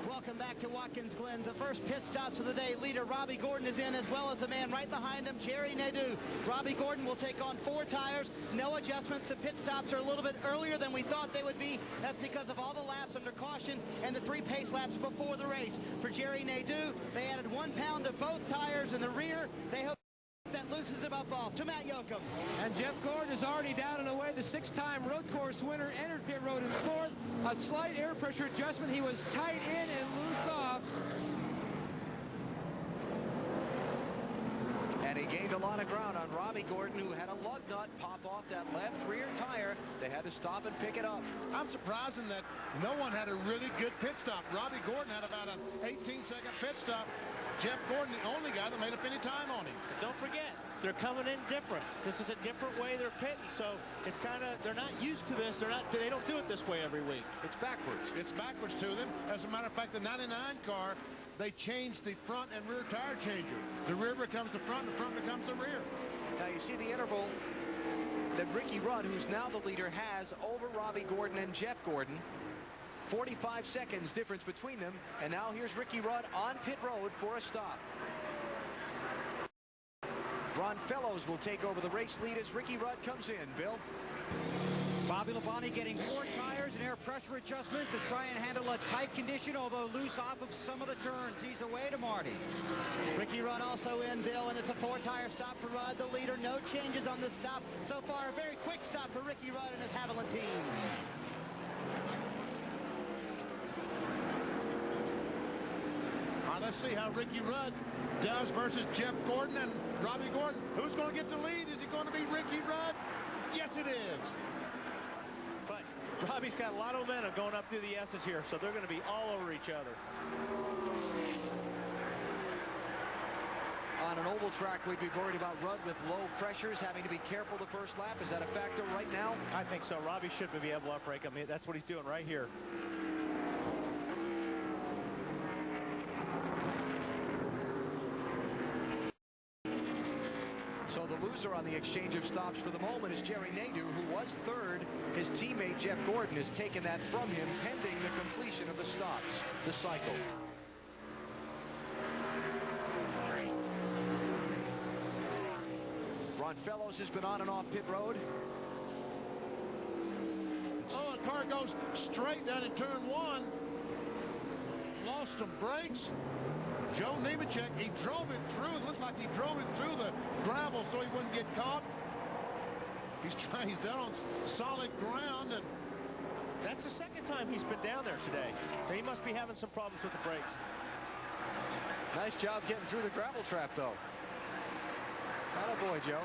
Welcome back to Watkins Glen. The first pit stops of the day. Leader Robbie Gordon is in, as well as the man right behind him, Jerry Nadeau. Robbie Gordon will take on 4 tires. No adjustments. The pit stops are a little bit earlier than we thought they would be. That's because of all the laps under caution and the 3 pace laps before the race. For Jerry Nadeau, they added 1 pound to both tires in the rear. They hope that loosens him up off to Matt Yoakum. And Jeff Gordon is already down and away. The 6-time road course winner entered pit road in 4th. A slight air pressure adjustment. He was tight in and loose off. And he gained a lot of ground on Robbie Gordon, who had a lug nut pop off that left rear tire. They had to stop and pick it up. I'm surprised that no one had a really good pit stop. Robbie Gordon had about an 18-second pit stop. Jeff Gordon, the only guy that made up any time on him. But don't forget, they're coming in different. This is a different way they're pitting, so it's kind of, they're not used to this. They don't do it this way every week. It's backwards. It's backwards to them. As a matter of fact, the 99 car, they changed the front and rear tire changer. The rear becomes the front, and the front becomes the rear. Now you see the interval that Ricky Rudd, who's now the leader, has over Robbie Gordon and Jeff Gordon. 45 seconds difference between them, and now here's Ricky Rudd on pit road for a stop. Ron Fellows will take over the race lead as Ricky Rudd comes in. Bill? Bobby Labonte getting 4 tires and air pressure adjustment to try and handle a tight condition, although loose off of some of the turns. He's away to Marty. Ricky Rudd also in, Bill, and it's a 4-tire stop for Rudd, the leader. No changes on this stop so far. A very quick stop for Ricky Rudd and his Haviland team. Let's see how Ricky Rudd does versus Jeff Gordon and Robbie Gordon. Who's going to get the lead? Is it going to be Ricky Rudd? Yes, it is. But Robbie's got a lot of momentum going up through the S's here, so they're going to be all over each other. On an oval track, we'd be worried about Rudd with low pressures, having to be careful the first lap. Is that a factor right now? I think so. Robbie should be able to upbrake him. That's what he's doing right here. So the loser on the exchange of stops for the moment is Jerry Nadeau, who was third. His teammate Jeff Gordon has taken that from him pending the completion of the stops, the cycle. Ron Fellows has been on and off pit road. Oh, the car goes straight down in turn 1. Lost some brakes. Joe Nemechek, he drove it through. It looks like he drove it through the gravel so he wouldn't get caught. He's down on solid ground, and that's the second time he's been down there today. So he must be having some problems with the brakes. Nice job getting through the gravel trap, though. Attaboy, Joe.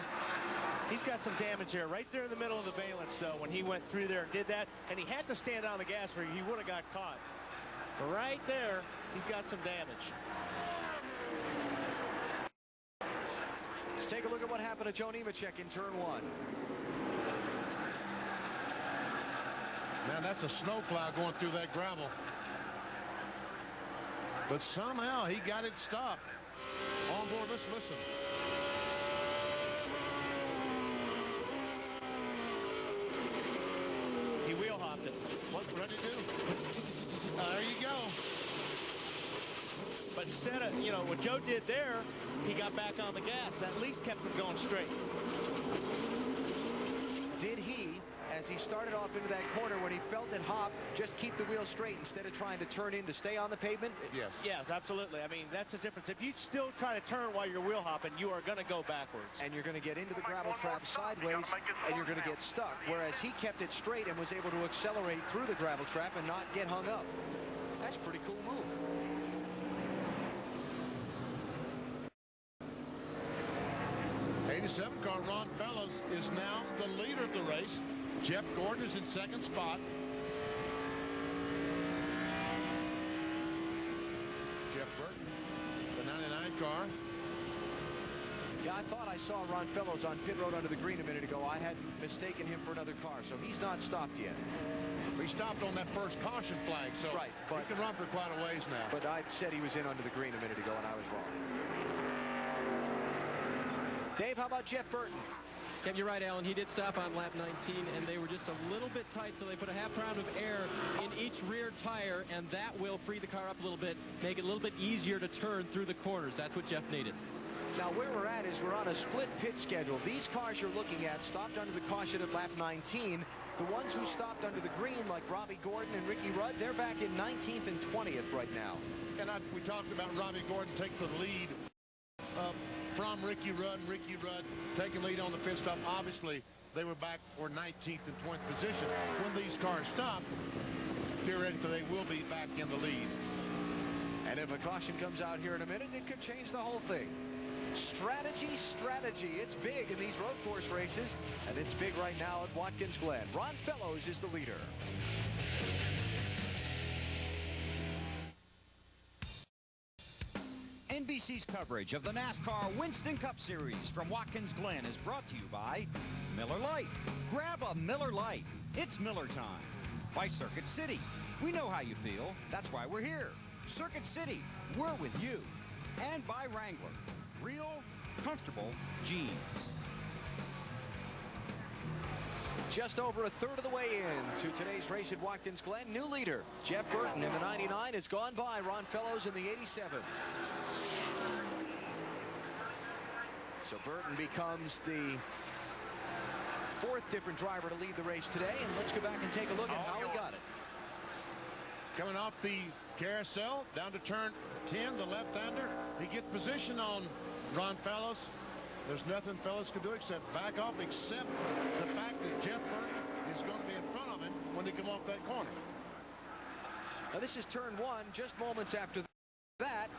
He's got some damage there, right there in the middle of the valence, though, when he went through there and did that. And he had to stand on the gas or he would have got caught. But right there, he's got some damage. Let's take a look at what happened to Joe Nemechek in turn 1. Man, that's a snowplow going through that gravel. But somehow he got it stopped. On board, let's listen. He wheel hopped it. What did he do? There you go. But instead of, you know, what Joe did there, he got back on the gas. That at least kept him going straight. Did he, as he started off into that corner when he felt it hop, just keep the wheel straight instead of trying to turn in to stay on the pavement? Yes. Yes, absolutely. I mean, that's the difference. If you still try to turn while you're wheel hopping, you are going to go backwards. And you're going to get into the gravel trap sideways, and you're going to get stuck. Whereas he kept it straight and was able to accelerate through the gravel trap and not get hung up. That's a pretty cool move. '87 car Ron Fellows is now the leader of the race. Jeff Gordon is in second spot. Jeff Burton, the 99 car. Yeah, I thought I saw Ron Fellows on pit road under the green a minute ago. I had mistaken him for another car, so he's not stopped yet. He stopped on that first caution flag, so right, but he can run for quite a ways now. But I said he was in under the green a minute ago, and I was wrong. Dave, how about Jeff Burton? Yeah, you're right, Alan. He did stop on lap 19, and they were just a little bit tight, so they put a half round of air in each rear tire, and that will free the car up a little bit, make it a little bit easier to turn through the corners. That's what Jeff needed. Now, where we're at is we're on a split pit schedule. These cars you're looking at stopped under the caution at lap 19. The ones who stopped under the green, like Robbie Gordon and Ricky Rudd, they're back in 19th and 20th right now. And we talked about Robbie Gordon take the lead. from Ricky Rudd, and Ricky Rudd taking lead on the pit stop. Obviously, they were back for 19th and 20th position. When these cars stop, theoretically, they will be back in the lead. And if a caution comes out here in a minute, it could change the whole thing. Strategy, strategy. It's big in these road course races, and it's big right now at Watkins Glen. Ron Fellows is the leader. NBC's coverage of the NASCAR Winston Cup Series from Watkins Glen is brought to you by Miller Lite. Grab a Miller Lite. It's Miller time. By Circuit City. We know how you feel. That's why we're here. Circuit City, we're with you. And by Wrangler. Real, comfortable jeans. Just over a third of the way in to today's race at Watkins Glen. New leader, Jeff Burton in the 99 has gone by Ron Fellows in the 87. So Burton becomes the fourth different driver to lead the race today. And let's go back and take a look at how he got it. Coming off the carousel, down to turn 10, the left-hander. He gets position on Ron Fellows. There's nothing Fellows can do except back off, except the fact that Jeff Burton is going to be in front of him when they come off that corner. Now this is turn 1, just moments after that.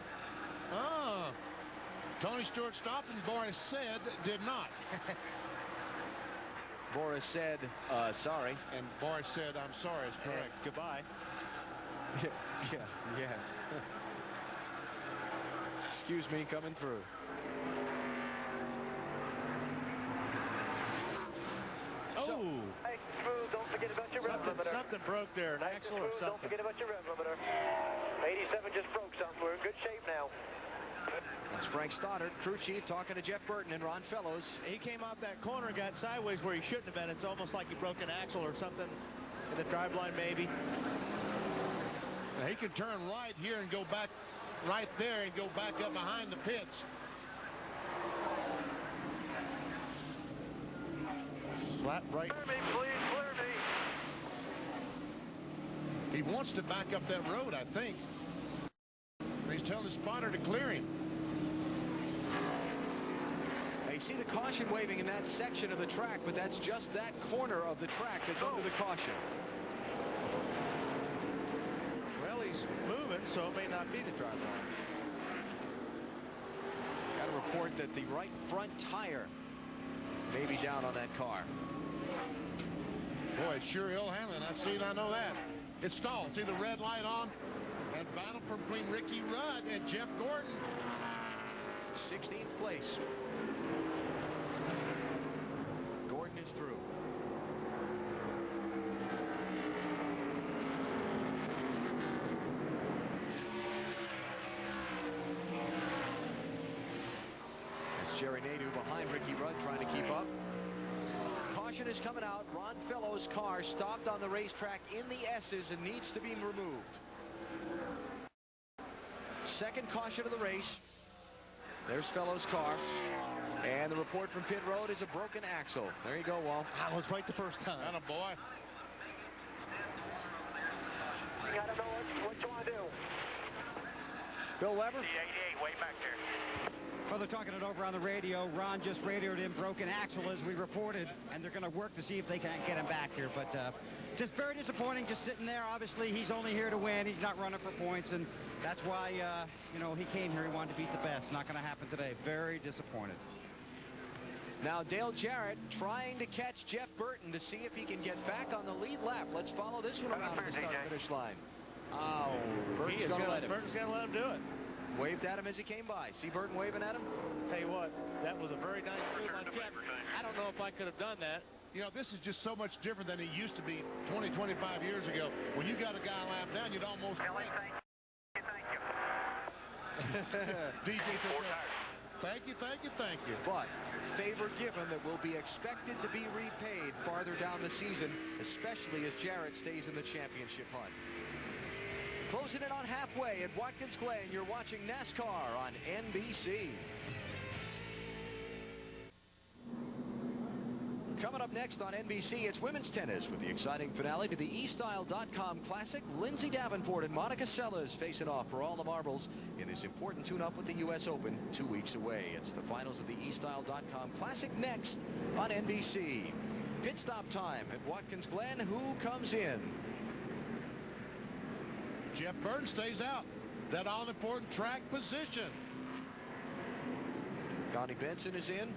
Tony Stewart stopped and Boris said did not. Boris said, sorry. And Boris said, I'm sorry, is correct. And goodbye. Yeah. Excuse me, coming through. Oh! Hey, Smooth, don't forget about your rev limiter. Something broke there, an axle or something. Don't forget about your rev limiter. 87 just broke something. We're in good shape now. That's Frank Stoddard, crew chief, talking to Jeff Burton and Ron Fellows. He came off that corner, got sideways where he shouldn't have been. It's almost like he broke an axle or something in the driveline, maybe. Now he can turn right here and go back right there and go back up behind the pits. Flat right. Clear me, please, clear me. He wants to back up that road, I think. He's telling the spotter to clear him. Now you see the caution waving in that section of the track, but that's just that corner of the track that's under the caution. Well, he's moving, so it may not be the drive line. Got a report that the right front tire may be down on that car. Boy, it's sure ill handling. I see it, I know that. It stalled. See the red light on? And battle between Ricky Rudd and Jeff Gordon. 16th place. Gordon is through. That's Jerry Nadeau behind Ricky Rudd trying to keep up. Caution is coming out. Ron Fellows' car stopped on the racetrack in the S's and needs to be removed. Second caution of the race. There's Fellows' car. And the report from pit road is a broken axle. There you go, Walt. That was right the first time. Atta boy. You gotta know what you want to do. Bill Weber. D88, way back there. Well, they're talking it over on the radio. Ron just radioed in broken axle as we reported, and they're going to work to see if they can't get him back here. But just very disappointing, just sitting there. Obviously, he's only here to win. He's not running for points, and that's why, you know, he came here. He wanted to beat the best. Not going to happen today. Very disappointed. Now Dale Jarrett trying to catch Jeff Burton to see if he can get back on the lead lap. Let's follow this one around the start-finish line. Oh, Burton's going to let him. Burton's going to let him do it. Waved at him as he came by. See Burton waving at him? Tell you what, that was a very nice move on Jeff. I don't know if I could have done that. You know, this is just so much different than it used to be 20, 25 years ago. When you got a guy lapped down, you'd almost... Kelly, thank you. DJ says, thank you, thank you, thank you. But favor given that will be expected to be repaid farther down the season, especially as Jarrett stays in the championship hunt. Closing in on halfway at Watkins Glen, you're watching NASCAR on NBC. Coming up next on NBC, it's women's tennis with the exciting finale to the eStyle.com Classic. Lindsay Davenport and Monica Seles facing off for all the marbles in this important tune-up with the U.S. Open 2 weeks away. It's the finals of the eStyle.com Classic next on NBC. Pit stop time at Watkins Glen. Who comes in? Jeff Burton stays out. That all-important track position. Connie Benson is in.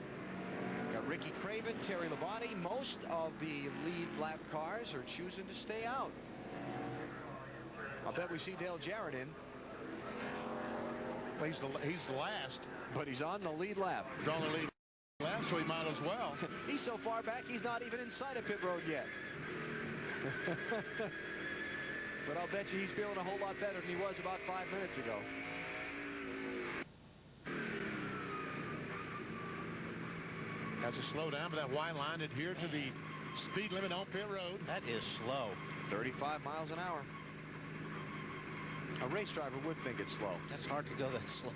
Got Ricky Craven, Terry Labonte. Most of the lead lap cars are choosing to stay out. I'll bet we see Dale Jarrett in. Well, he's the last. But he's on the lead lap. He's on the lead lap, so he might as well. He's so far back, he's not even inside a pit road yet. But I'll bet you he's feeling a whole lot better than he was about 5 minutes ago. Has to slow down, but that white line adhered to the speed limit on pit road. That is slow. 35 miles an hour. A race driver would think it's slow. That's hard to go that slow.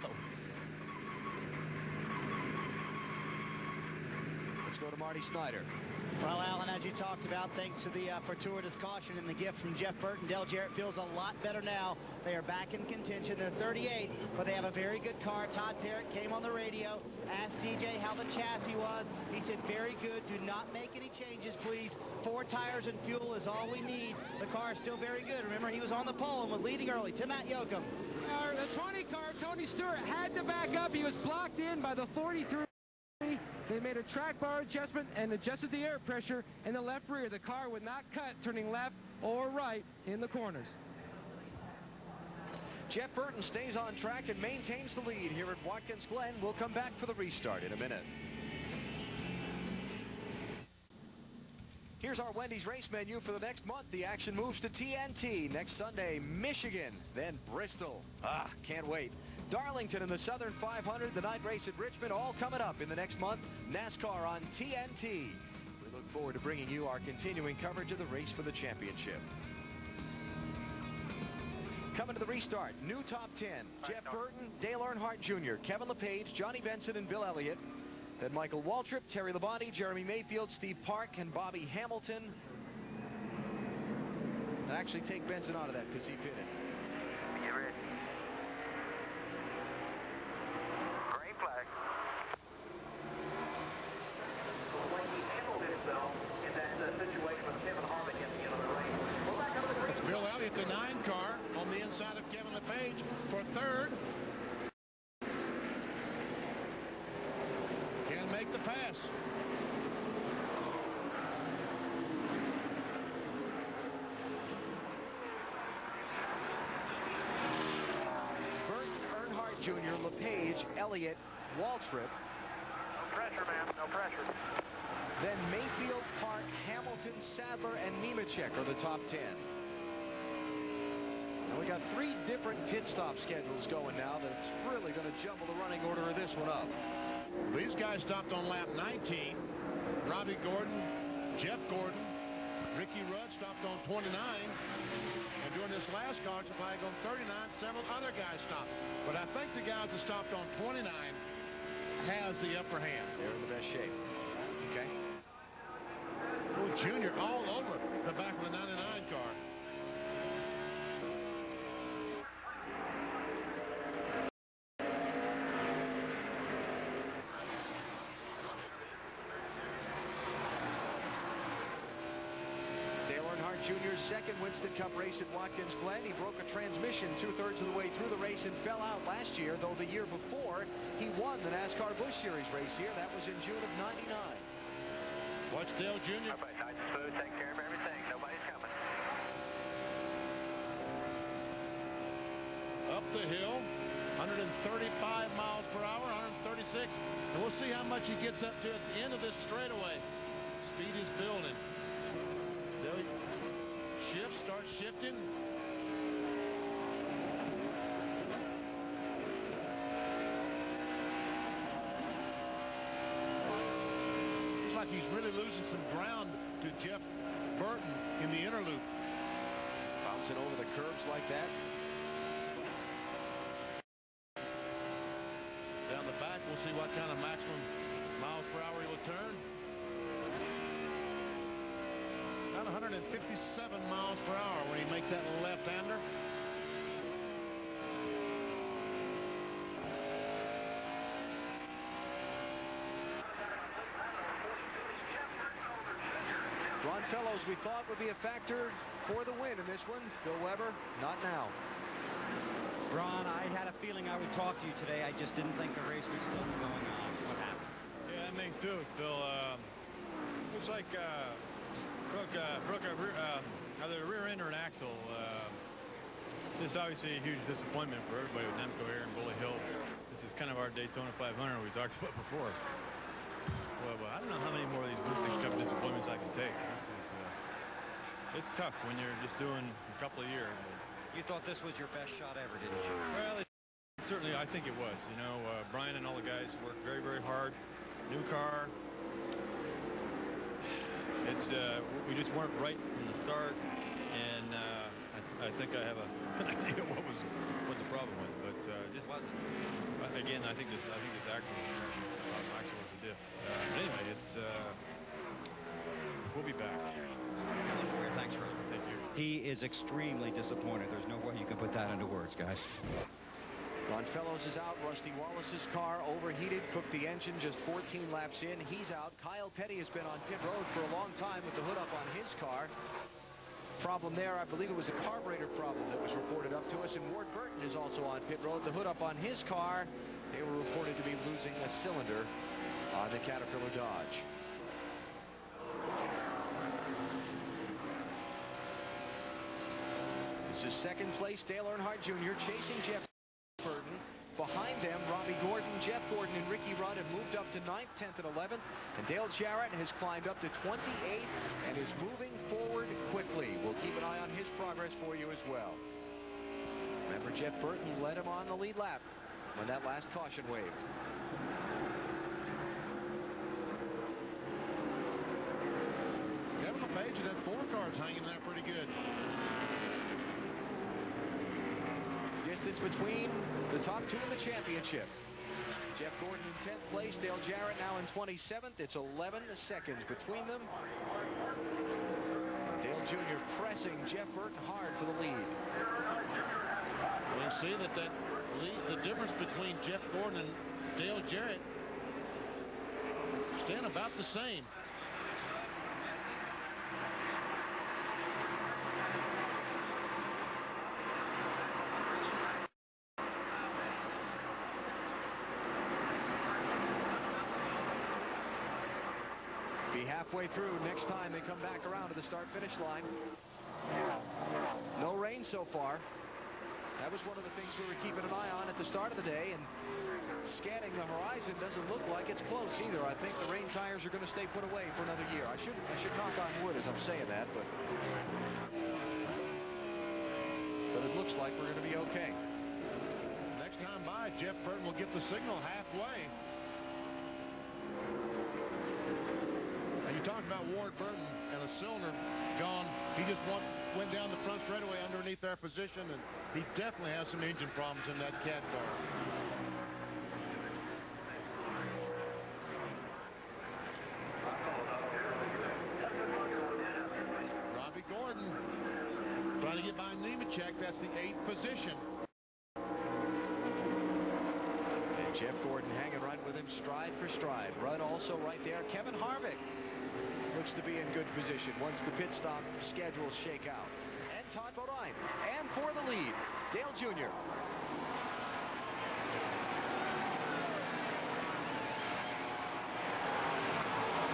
Let's go to Marty Snyder. Well, Alan, as you talked about, thanks to the fortuitous caution and the gift from Jeff Burton, Dale Jarrett feels a lot better now. They are back in contention. They're 38, but they have a very good car. Todd Parrott came on the radio, asked DJ how the chassis was. He said, very good. Do not make any changes, please. 4 tires and fuel is all we need. The car is still very good. Remember, he was on the pole and was leading early. To Matt Yoakum. The 20 car, Tony Stewart, had to back up. He was blocked in by the 43. They made a track bar adjustment and adjusted the air pressure in the left rear. The car would not cut turning left or right in the corners. Jeff Burton stays on track and maintains the lead here at Watkins Glen. We'll come back for the restart in a minute. Here's our Wendy's race menu for the next month. The action moves to TNT next Sunday, Michigan, then Bristol. Can't wait. Darlington in the Southern 500, the night race at Richmond, all coming up in the next month. NASCAR on TNT. We look forward to bringing you our continuing coverage of the race for the championship. Coming to the restart, new top 10. Jeff Burton, Dale Earnhardt Jr., Kevin LePage, Johnny Benson, and Bill Elliott. Then Michael Waltrip, Terry Labonte, Jeremy Mayfield, Steve Park, and Bobby Hamilton. And actually take Benson out of that because he pitted. Get ready. Green flag. When he handled himself in that situation with Kevin Harvick at the end of the race. We're back up to the green. It's Bill Elliott, the 9 car, on the inside of Kevin LePage for 3rd. Can make the pass. Burton, Earnhardt Jr., LePage, Elliott, Waltrip. No pressure, man. No pressure. Then Mayfield, Park, Hamilton, Sadler, and Nemechek are the top 10. And we got 3 different pit stop schedules going now that's really going to jumble the running order of this one up. These guys stopped on lap 19. Robbie Gordon, Jeff Gordon, Ricky Rudd stopped on 29. And during this last car flag on 39, several other guys stopped. But I think the guys that stopped on 29 has the upper hand. They're in the best shape. Okay. Oh, Junior all over the back of the 99 car. Jr.'s second Winston Cup race at Watkins Glen. He broke a transmission 2/3 of the way through the race and fell out last year, though the year before he won the NASCAR Busch Series race here. That was in June of '99. Watch Dale Jr. Okay, nice and smooth. Take care of everything. Nobody's coming. Up the hill, 135 miles per hour, 136. And we'll see how much he gets up to at the end of this straightaway. Speed is building. There he shifts, starts shifting. Looks like he's really losing some ground to Jeff Burton in the inner loop. Bouncing over the curbs like that. Down the back, we'll see what kind of maximum miles per hour he will turn. About 157 miles per hour when he makes that left-hander. Ron Fellows, we thought would be a factor for the win in this one. Bill Weber, not now. Ron, I had a feeling I would talk to you today. I just didn't think the race would still be going on. What happened? Yeah, that makes two. Bill, looks like broke either a rear end or an axle. This is obviously a huge disappointment for everybody with Nemco here in Bully Hill. This is kind of our Daytona 500 we talked about before. Well, I don't know how many more of these Blistics Cup disappointments I can take. It's tough when you're just doing a couple of years. You thought this was your best shot ever, didn't you? Well, certainly I think it was. You know, Brian and all the guys worked very, very hard. New car. It's we just weren't right from the start, and I think I have an idea what the problem was, but just wasn't. Again, I think this axle was a diff. But anyway, it's we'll be back. Thanks, Ron. Thank you. He is extremely disappointed. There's no way you can put that into words, guys. Ron Fellows is out. Rusty Wallace's car overheated, cooked the engine just 14 laps in. He's out. Kyle Petty has been on pit road for a long time with the hood up on his car. Problem there, I believe it was a carburetor problem that was reported up to us. And Ward Burton is also on pit road. The hood up on his car. They were reported to be losing a cylinder on the Caterpillar Dodge. This is second place Dale Earnhardt Jr. chasing Jeff Burton. Behind them, Robbie Gordon, Jeff Gordon, and Ricky Rudd have moved up to 9th, 10th, and 11th. And Dale Jarrett has climbed up to 28th and is moving forward quickly. We'll keep an eye on his progress for you as well. Remember, Jeff Burton led him on the lead lap when that last caution waved. Kevin LePage, that 4 car's hanging there pretty good. Distance between the top two in the championship. Jeff Gordon in 10th place, Dale Jarrett now in 27th. It's 11 seconds between them. Dale Jr. pressing Jeff Burton hard for the lead. We'll see that the difference between Jeff Gordon and Dale Jarrett stand about the same. Be halfway through next time they come back around to the start-finish line. No rain so far. That was one of the things we were keeping an eye on at the start of the day, and scanning the horizon doesn't look like it's close either. I think the rain tires are going to stay put away for another year. I should knock on wood as I'm saying that, but it looks like we're going to be okay. Next time by, Jeff Burton will get the signal halfway. Talking about Ward Burton and a cylinder gone. He just went down the front straightaway underneath their position, and he definitely has some engine problems in that cat car. Robbie Gordon trying to get by Nemechek. That's the 8th position. And Jeff Gordon hanging right with him, stride for stride. Rudd also right there. Kevin Harvick looks to be in good position once the pit stop schedules shake out. And Todd Bodine. And for the lead, Dale Jr.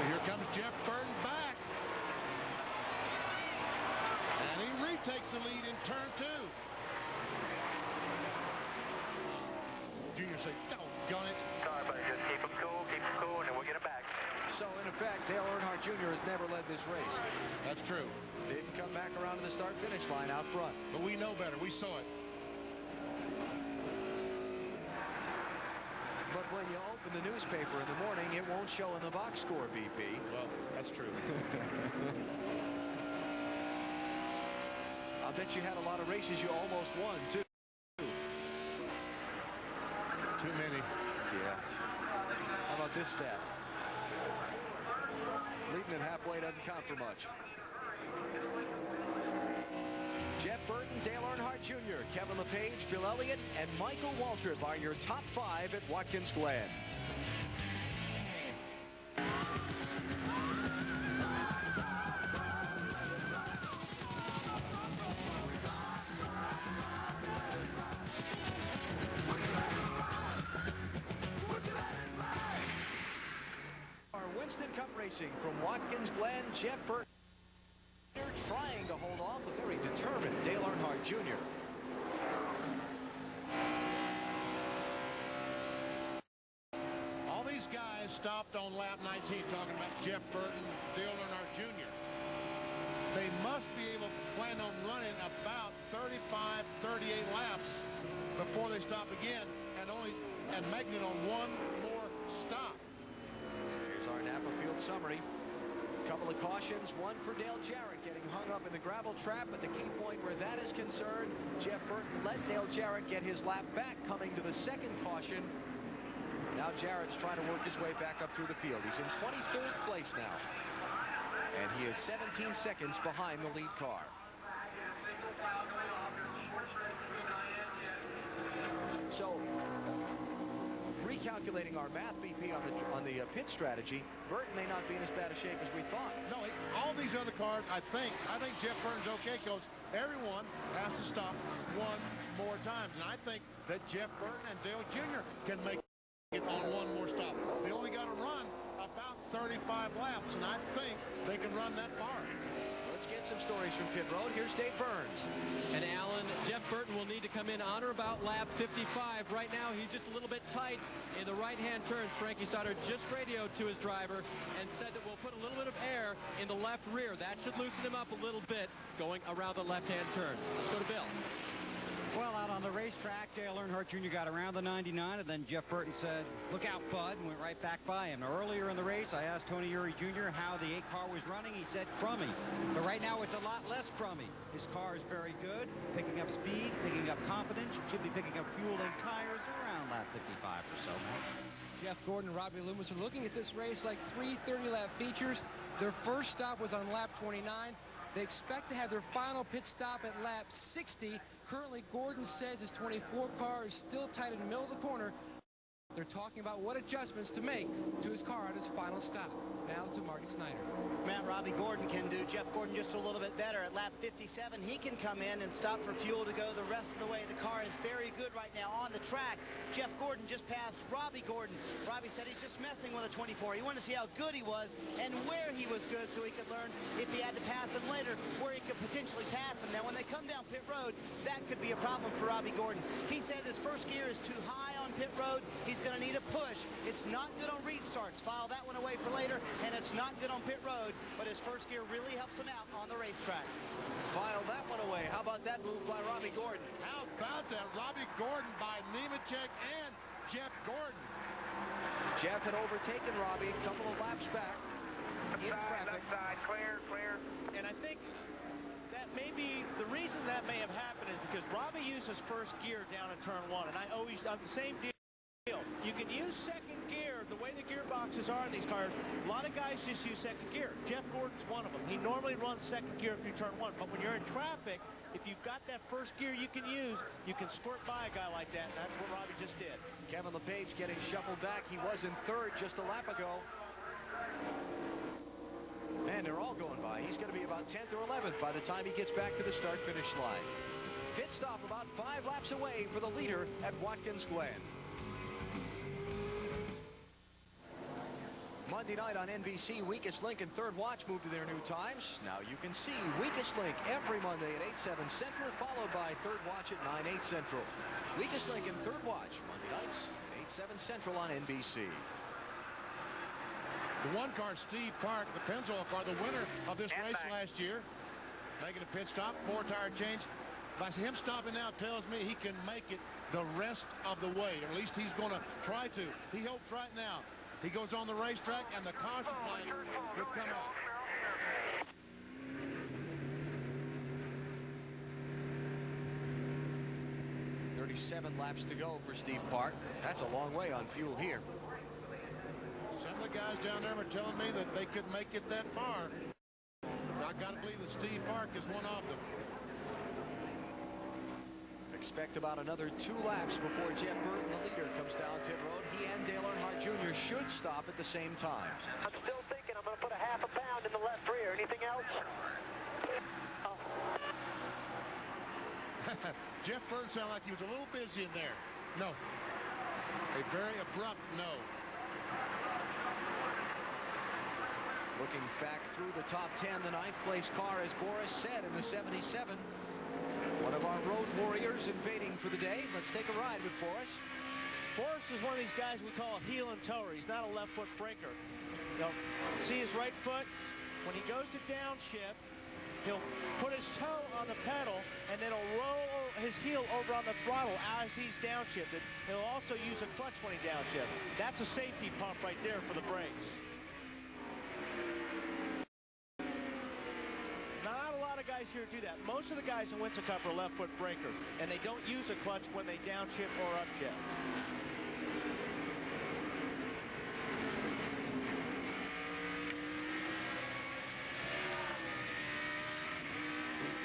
Here comes Jeff Burton back. And he retakes the lead in turn 2. Junior say, doggone it. Sorry, buddy. Just keep them cool, and then we'll get it back. So, in effect, Dale Earnhardt Jr. has never led this race. That's true. Didn't come back around to the start-finish line out front. But we know better. We saw it. But when you open the newspaper in the morning, it won't show in the box score, BP. Well, that's true. I'll bet you had a lot of races you almost won, too. Too many. Yeah. How about this stat? Leading it halfway doesn't count for much. Jeff Burton, Dale Earnhardt Jr., Kevin LePage, Bill Elliott, and Michael Waltrip are your top 5 at Watkins Glen. Our Winston Cup Racing from Watkins Glen, Jeff Burton trying to hold off a very determined Dale Earnhardt Jr. All these guys stopped on lap 19, talking about Jeff Burton, Dale Earnhardt Jr. They must be able to plan on running about 35, 38 laps before they stop again, and making it on one more stop. Here's our Napa Field summary. Couple of cautions, one for Dale Jarrett getting hung up in the gravel trap, but the key point where that is concerned, Jeff Burton let Dale Jarrett get his lap back coming to the second caution. Now Jarrett's trying to work his way back up through the field. He's in 23rd place now, and he is 17 seconds behind the lead car. So, recalculating our math, BP, on the pit strategy, Burton may not be in as bad a shape as we thought. No, all these other cars, I think Jeff Burton's okay because everyone has to stop one more time. And I think that Jeff Burton and Dale Jr. can make it on one more stop. They only got to run about 35 laps, and I think they can run that far. Let's get some stories from pit road. Here's Dave Burns. And Alan, Jeff Burton will need to come in on or about lap 55. Right now, he's just a little bit tight in the right-hand turns. Frankie Stoddard just radioed to his driver and said that we'll put a little bit of air in the left rear. That should loosen him up a little bit going around the left-hand turns. Let's go to Bill. Well, out on the racetrack, Dale Earnhardt Jr. got around the 99, and then Jeff Burton said, "Look out, bud," and went right back by him. Now, earlier in the race, I asked Tony Eury Jr. how the 8 car was running. He said crummy, but right now it's a lot less crummy. His car is very good, picking up speed, picking up confidence. Should be picking up fuel and tires around lap 55 or so, Matt. Jeff Gordon and Robbie Loomis are looking at this race like 3 30-lap features. Their first stop was on lap 29. They expect to have their final pit stop at lap 60. Currently, Gordon says his 24 car is still tight in the middle of the corner. They're talking about what adjustments to make to his car at his final stop. Now to Marty Snyder. Matt, Robbie Gordon can do Jeff Gordon just a little bit better. At lap 57, he can come in and stop for fuel to go the rest of the way. The car is very good right now on the track. Jeff Gordon just passed Robbie Gordon. Robbie said he's just messing with a 24. He wanted to see how good he was and where he was good so he could learn if he had to pass him later, where he could potentially pass him. Now, when they come down pit road, that could be a problem for Robbie Gordon. He said his first gear is too high on pit road. He's going to need a push. It's not good on restarts. File that one away for later. And it's not good on pit road, but his first gear really helps him out on the racetrack. File that one away. How about that move by Robbie Gordon? How about that? Robbie Gordon by Nemechek and Jeff Gordon. Jeff had overtaken Robbie a couple of laps back in traffic. Left side, clear. And I think that may be the reason that may have happened is because Robbie used his first gear down in turn 1, and I'm the same deal. You can use second gear the way the gearboxes are in these cars. A lot of guys just use second gear. Jeff Gordon's one of them. He normally runs second gear through turn 1, but when you're in traffic, if you've got that first gear you can use, you can squirt by a guy like that, and that's what Robbie just did. Kevin LePage getting shuffled back. He was in 3rd just a lap ago. Man, they're all going by. He's going to be about 10th or 11th by the time he gets back to the start-finish line. Pit stop about 5 laps away for the leader at Watkins Glen. Monday night on NBC, Weakest Link and Third Watch moved to their new times. Now you can see Weakest Link every Monday at 8/7 Central, followed by Third Watch at 9/8 Central. Weakest Link and Third Watch, Monday nights at 8/7 Central on NBC. The one car, Steve Park, the Pennzoil car, the winner of this race last year, making a pit stop, 4-tire change. By him stopping now tells me he can make it the rest of the way. Or at least he's going to try to. He hopes right now. He goes on the racetrack, and the caution flag would come out. "37 laps to go for Steve Park. That's a long way on fuel here. Some of the guys down there were telling me that they could make it that far. I I got to believe that Steve Park is one of them. Expect about another 2 laps before Jeff Burton, the leader, comes down pit road. He and Dale Earnhardt Jr. should stop at the same time. I'm still thinking I'm going to put a half a pound in the left rear. Anything else? Oh. Jeff Burton sounded like he was a little busy in there. No. A very abrupt no. Looking back through the top 10, the 9th place car, as Boris said, in the 77. One of our road warriors invading for the day. Let's take a ride with Boris. Boris is one of these guys we call a heel and tower. He's not a left foot breaker. You know, see his right foot? When he goes to downshift, he'll put his toe on the pedal and then he'll roll his heel over on the throttle as he's downshifted. He'll also use a clutch when he downshifts. That's a safety pump right there for the brakes. Not a lot of guys here do that. Most of the guys in Winston Cup are left foot breaker, and they don't use a clutch when they downshift or upshift.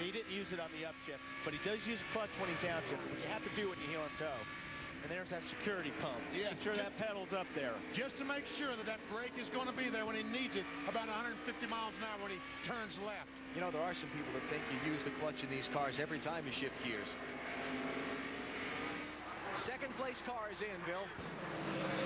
He didn't use it on the upshift, but he does use a clutch when he's downshifting, which you have to do when you heel and toe. And there's that security pump. Yeah, make sure that pedal's up there. Just to make sure that that brake is going to be there when he needs it, about 150 miles an hour when he turns left. You know, there are some people that think you use the clutch in these cars every time you shift gears. 2nd place car is in, Bill.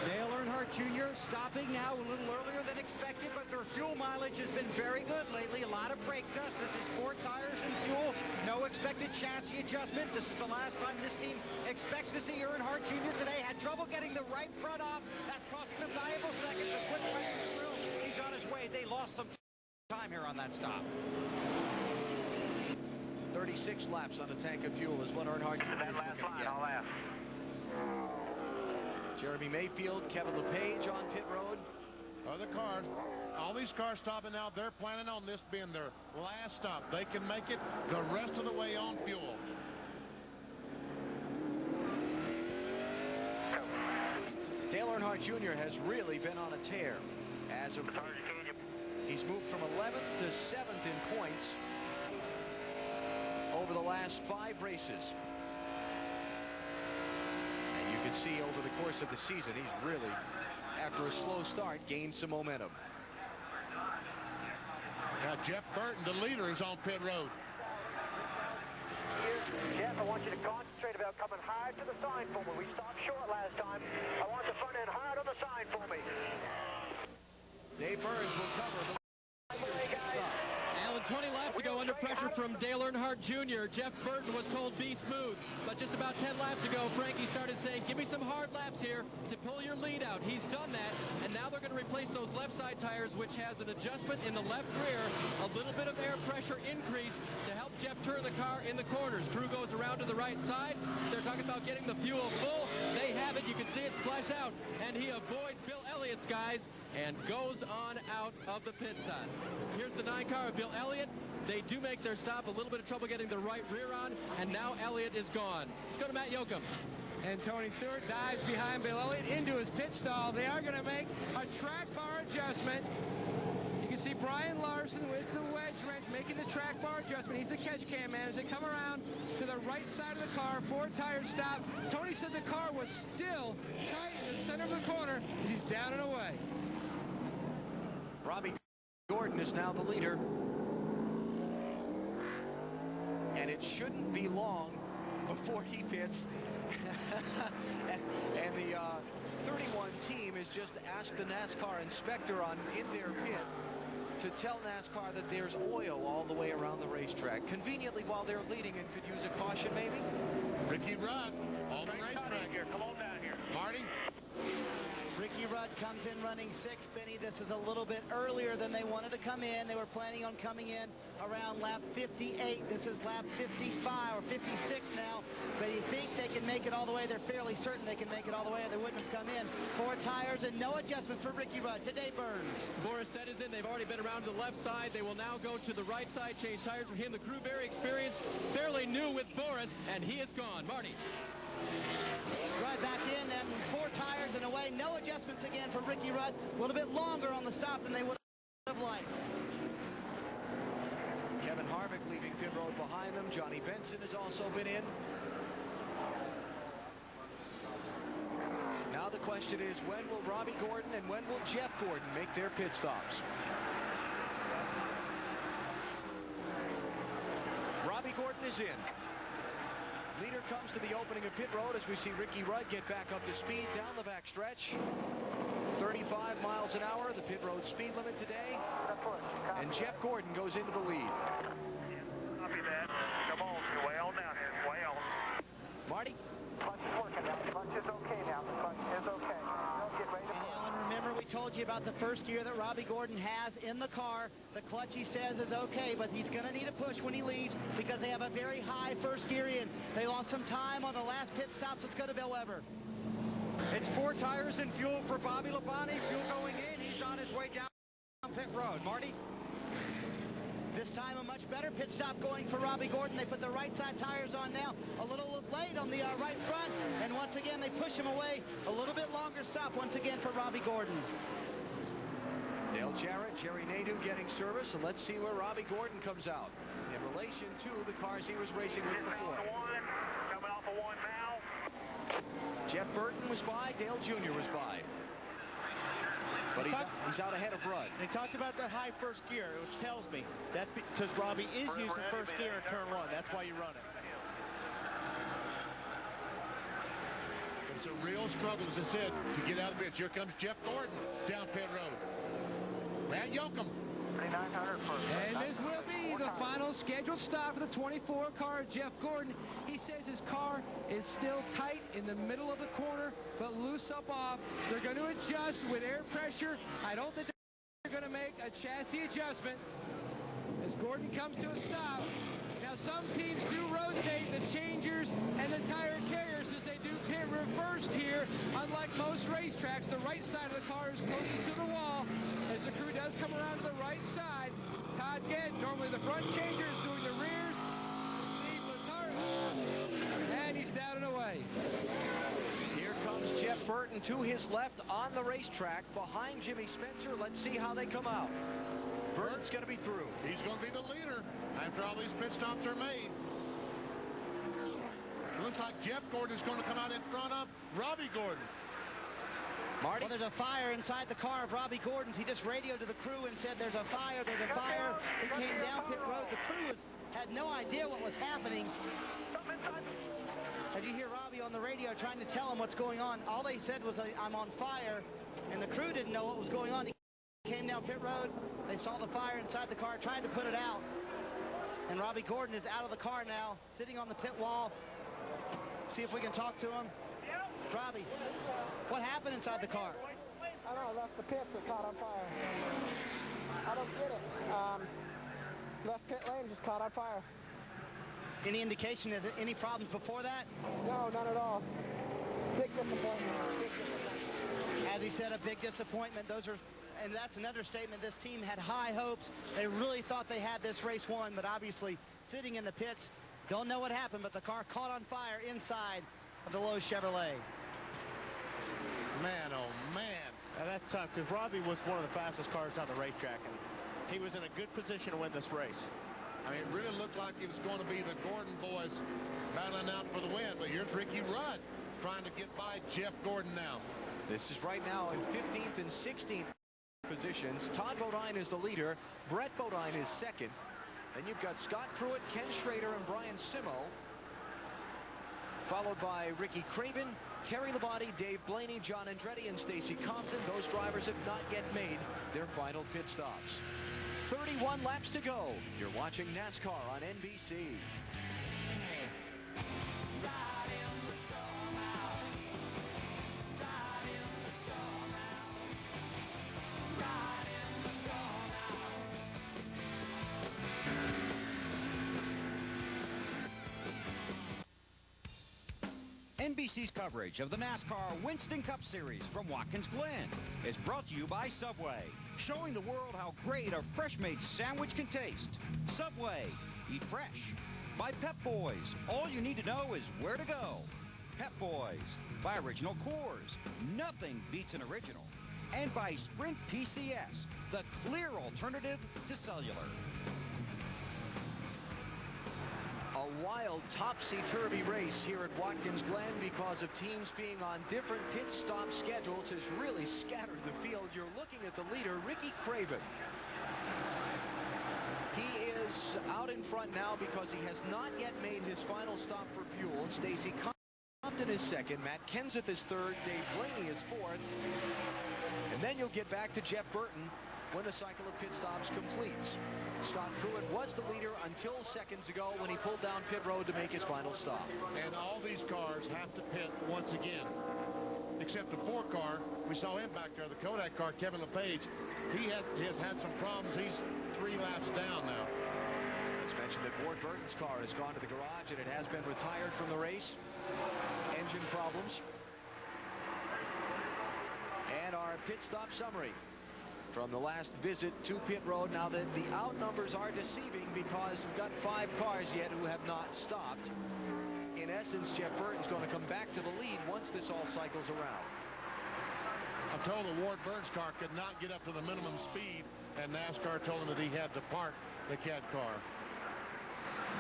Dale Earnhardt Jr. stopping now a little earlier than expected, but their fuel mileage has been very good lately. A lot of brake dust. This is 4 tires and fuel. No expected chassis adjustment. This is the last time this team expects to see Earnhardt Jr. today. Had trouble getting the right front off. That's costing them valuable seconds. The quick right through. He's on his way. They lost some time here on that stop. 36 laps on a tank of fuel is what Earnhardt Jr. That last line, I'll laugh. Jeremy Mayfield, Kevin LePage on pit road. Other cars, all these cars stopping now, they're planning on this being their last stop. They can make it the rest of the way on fuel. Dale Earnhardt Jr. has really been on a tear. As of he's moved from 11th to 7th in points over the last 5 races. And you can see over the course of the season, he's really, after a slow start, gained some momentum. Now Jeff Burton, the leader, is on pit road. Jeff, I want you to concentrate about coming hard to the sign for me. We stopped short last time. I want the front end hard on the sign for me. Dave Burns will cover the... Alan, 20 laps ago, under pressure from Dale Earnhardt Jr., Jeff Burton was told be smooth. But just about 10 laps ago, Frankie started saying, give me some hard laps here to pull your lead out. He's done that, and now they're going to replace those left side tires, which has an adjustment in the left rear, a little bit of air pressure increase to help Jeff turn the car in the corners. Crew goes around to the right side. They're talking about getting the fuel full. They have it. You can see it splash out, and he avoids Bill Elliott's guys and goes on out of the pit side. Here's the 9 car of Bill Elliott. They do make their stop. A little bit of trouble getting the right rear on, and now Elliott is gone. Let's go to Matt Yoakum. And Tony Stewart dives behind Bill Elliott into his pit stall. They are going to make a track bar adjustment. You can see Brian Larson with the wedge wrench making the track bar adjustment. He's the catch cam man. As they come around to the right side of the car, 4 tires stop. Tony said the car was still tight in the center of the corner. He's down and away. Robbie Gordon is now the leader. And it shouldn't be long before he pits. and the 31 team has just asked the NASCAR inspector in their pit to tell NASCAR that there's oil all the way around the racetrack. Conveniently, while they're leading and could use a caution, maybe? Ricky Rudd on the racetrack. Here, come on down here. Marty? Ricky Rudd comes in running 6th. Benny, this is a little bit earlier than they wanted to come in. They were planning on coming in around lap 58. This is lap 55 or 56 now. But you think they can make it all the way. They're fairly certain they can make it all the way, or they wouldn't have come in. 4 tires and no adjustment for Ricky Rudd. Today Burns. Boris Set is in. They've already been around to the left side. They will now go to the right side, change tires for him. The crew very experienced, fairly new with Boris, and he is gone. Marty. Rudd back in, and 4 tires and away. No adjustments again for Ricky Rudd. A little bit longer on the stop than they would have liked. pit road behind them. Johnny Benson has also been in. Now the question is, when will Robbie Gordon and when will Jeff Gordon make their pit stops? Robbie Gordon is in. Leader comes to the opening of pit road as we see Ricky Rudd get back up to speed down the back stretch. 35 miles an hour, the pit road speed limit today. And Jeff Gordon goes into the lead. Copy that. Come on, way on down here, way on. Marty? Clutch is working now. The clutch is okay now. The clutch is okay. Don't get ready to And Alan, remember we told you about the first gear that Robbie Gordon has in the car. The clutch, he says, is okay, but he's going to need a push when he leaves because they have a very high first gear in. They lost some time on the last pit stops. Let's go to Bill Weber. It's 4 tires and fuel for Bobby Labonte. Fuel going in. He's on his way down pit road. Marty? This time a much better pit stop going for Robbie Gordon. They put the right side tires on now. A little late on the right front. And once again, they push him away. A little bit longer stop once again for Robbie Gordon. Dale Jarrett, Jerry Nadeau getting service. And let's see where Robbie Gordon comes out in relation to the cars he was racing with before. coming off of one now. Jeff Burton was by. Dale Jr. was by. But he's out ahead of Rudd. They talked about that high first gear, which tells me that's because Robbie is using first gear in turn 1. That's why you run it. It's a real struggle, as I said, to get out of it. Here comes Jeff Gordon down pit road. Brad Yoakum. 3,900 first. And this will be the final scheduled stop for the 24 car, Jeff Gordon. He says his car is still tight in the middle of the corner, but loose up off. They're going to adjust with air pressure. I don't think they're going to make a chassis adjustment as Gordon comes to a stop. Now, some teams do rotate the changers and the tire carriers as they do pit reversed here. Unlike most racetracks, the right side of the car is closest to the wall as the crew does come around to the right side. Todd Gett, normally the front changer, is doing the rears. Steve Letarte, and he's down and away. Here comes Jeff Burton to his left on the racetrack behind Jimmy Spencer. Let's see how they come out. Burton's going to be through. He's going to be the leader after all these pit stops are made. Looks like Jeff Gordon is going to come out in front of Robbie Gordon. Marty? Well, there's a fire inside the car of Robbie Gordon's. He just radioed to the crew and said, there's a fire, there's a fire. He came down pit road. The crew had no idea what was happening. Did you hear Robbie on the radio trying to tell him what's going on? All they said was, I'm on fire, and the crew didn't know what was going on. He came down pit road. They saw the fire inside the car, trying to put it out. And Robbie Gordon is out of the car now, sitting on the pit wall. See if we can talk to him. Robbie, what happened inside the car? I don't know, left the pits that caught on fire. I don't get it. Left pit lane just caught on fire. Any indication, is it any problems before that? No, none at all. Big disappointment. Big disappointment. As he said, a big disappointment. And that's an understatement. This team had high hopes. They really thought they had this race won, but obviously sitting in the pits, don't know what happened, but the car caught on fire inside of the Lowe's Chevrolet. Man, oh man. Now that's tough because Robbie was one of the fastest cars on the racetrack, and he was in a good position to win this race. I mean, it really looked like it was going to be the Gordon boys battling out for the win, but here's Ricky Rudd trying to get by Jeff Gordon now. This is right now in 15th and 16th positions. Todd Bodine is the leader. Brett Bodine is second. Then you've got Scott Pruitt, Ken Schrader, and Brian Simo, followed by Ricky Craven, Terry Labonte, Dave Blaney, John Andretti, and Stacy Compton. Those drivers have not yet made their final pit stops. 31 laps to go. You're watching NASCAR on NBC. NBC's coverage of the NASCAR Winston Cup Series from Watkins Glen is brought to you by Subway, showing the world how great a fresh-made sandwich can taste. Subway, eat fresh. By Pep Boys, all you need to know is where to go. Pep Boys, by Original Coors, nothing beats an original. And by Sprint PCS, the clear alternative to cellular. wild topsy-turvy race here at Watkins Glen because of teams being on different pit stop schedules has really scattered the field. You're looking at the leader, Ricky Craven. He is out in front now because he has not yet made his final stop for fuel. Stacy Compton is second, Matt Kenseth is third, Dave Blaney is fourth. And then you'll get back to Jeff Burton when the cycle of pit stops completes. Scott Pruitt was the leader until seconds ago when he pulled down pit road to make his final stop. And all these cars have to pit once again, except the 4 car. We saw him back there, the Kodak car, Kevin LePage. He has had some problems. He's 3 laps down now. Let's mention that Ward Burton's car has gone to the garage and it has been retired from the race. Engine problems. And our pit stop summary from the last visit to pit road. Now that the out numbers are deceiving because we've got 5 cars yet who have not stopped. In essence, Jeff Burton's going to come back to the lead once this all cycles around. I'm told the Ward Burns car could not get up to the minimum speed, and NASCAR told him that he had to park the CAT car.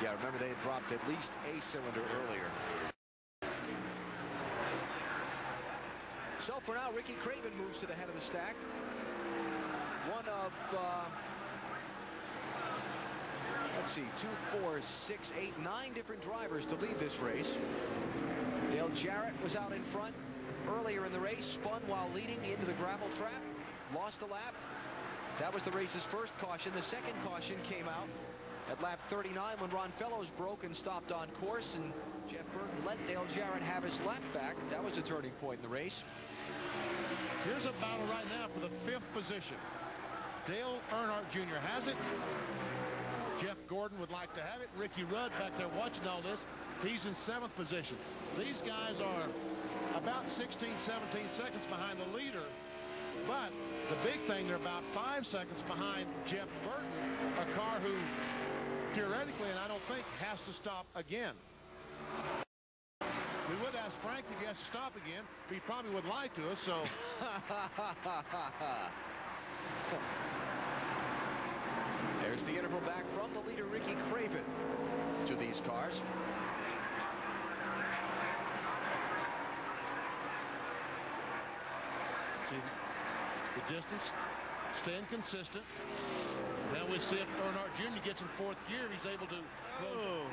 Yeah, remember they had dropped at least a cylinder earlier. So for now, Ricky Craven moves to the head of the stack. One of, let's see, 2, 4, 6, 8, 9 different drivers to lead this race. Dale Jarrett was out in front earlier in the race, spun while leading into the gravel trap, lost a lap. That was the race's first caution. The second caution came out at lap 39 when Ron Fellows broke and stopped on course, and Jeff Burton let Dale Jarrett have his lap back. That was a turning point in the race. Here's a battle right now for the 5th position. Dale Earnhardt Jr. has it. Jeff Gordon would like to have it. Ricky Rudd back there watching all this. He's in 7th position. These guys are about 16, 17 seconds behind the leader. But the big thing, they're about 5 seconds behind Jeff Burton, a car who theoretically, and I don't think, has to stop again. We would ask Frank if he has to stop again. He probably would lie to us, so. There's the interval back from the leader, Ricky Craven, to these cars. See the distance staying consistent. Now we see if Earnhardt Jr. gets in 4th gear, he's able to. Oh,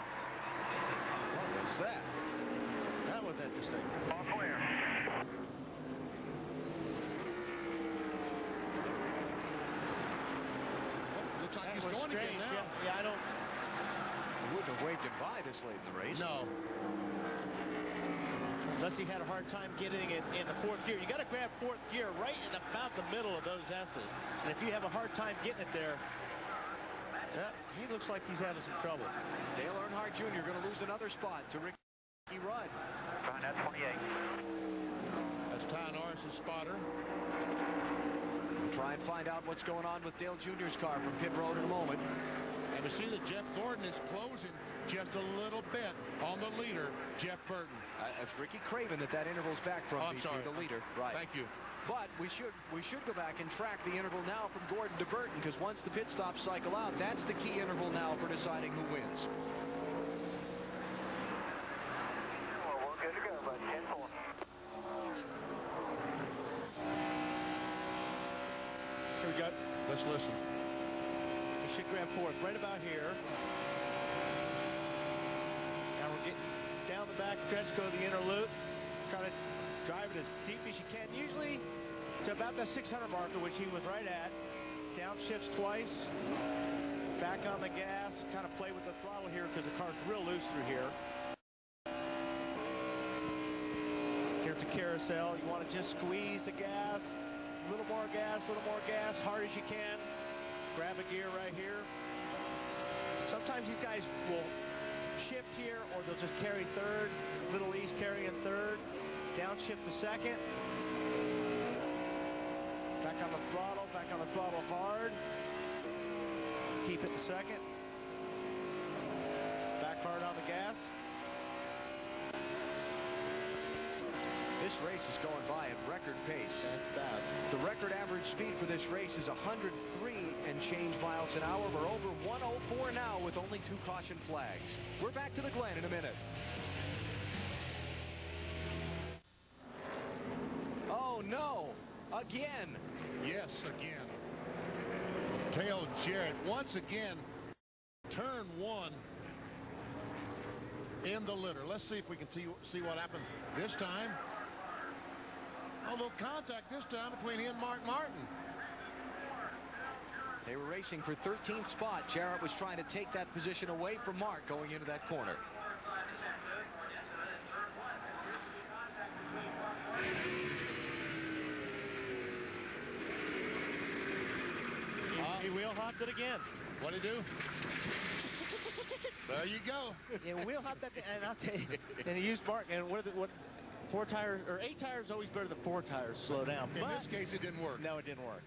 what was that? That was interesting. All clear. Looks like he's was going strange. again now. Yeah, I don't. Wouldn't have waved him by this late in the race. No. Unless he had a hard time getting it in the 4th gear. You got to grab 4th gear right in about the middle of those S's. And if you have a hard time getting it there, yeah, he looks like he's having some trouble. Dale Earnhardt Jr. going to lose another spot to Ricky Rudd. Trying that 28. That's Ty Norris's spotter. We'll try and find out what's going on with Dale Jr.'s car from pit road in a moment. And we see that Jeff Gordon is closing just a little bit on the leader, Jeff Burton. It's Ricky Craven that interval's back from, I'm sorry. the leader. Right. Thank you. But we should go back and track the interval now from Gordon to Burton, because once the pit stops cycle out, that's the key interval now for deciding who wins. Well, we're good to go, bud. 10-4. Here we go. Let's listen. He should grab 4th right about here. Now we're getting down the back stretch, go to the inner loop. Try to drive it as deep as you can. Usually to about that 600 marker, which he was right at. Downshifts twice. Back on the gas. Kind of play with the throttle here because the car's real loose through here. Here's a carousel. You want to just squeeze the gas. A little more gas, a little more gas. Hard as you can. Grab a gear right here. Sometimes these guys will shift here, or they'll just carry 3rd. Little E's carrying 3rd. Downshift the 2nd. Back on the throttle hard. Keep it the 2nd. Back hard on the gas. This race is going by at record pace. That's bad. The record average speed for this race is 103 and change miles an hour. We're over 104 now with only 2 caution flags. We're back to the Glen in a minute. Oh, no. Again. Yes, again. Dale Jarrett once again, turn 1 in the litter. Let's see if we can see what happened this time. A little contact this time between he and Mark Martin. They were racing for 13th spot. Jarrett was trying to take that position away from Mark going into that corner. He wheel hopped it again. What'd he do? There you go. Yeah, wheel hopped that, and I'll tell you, and he used Mark. And what 4 tires or 8 tires is always better than 4 tires. Slow down. In this case, it didn't work. No, it didn't work.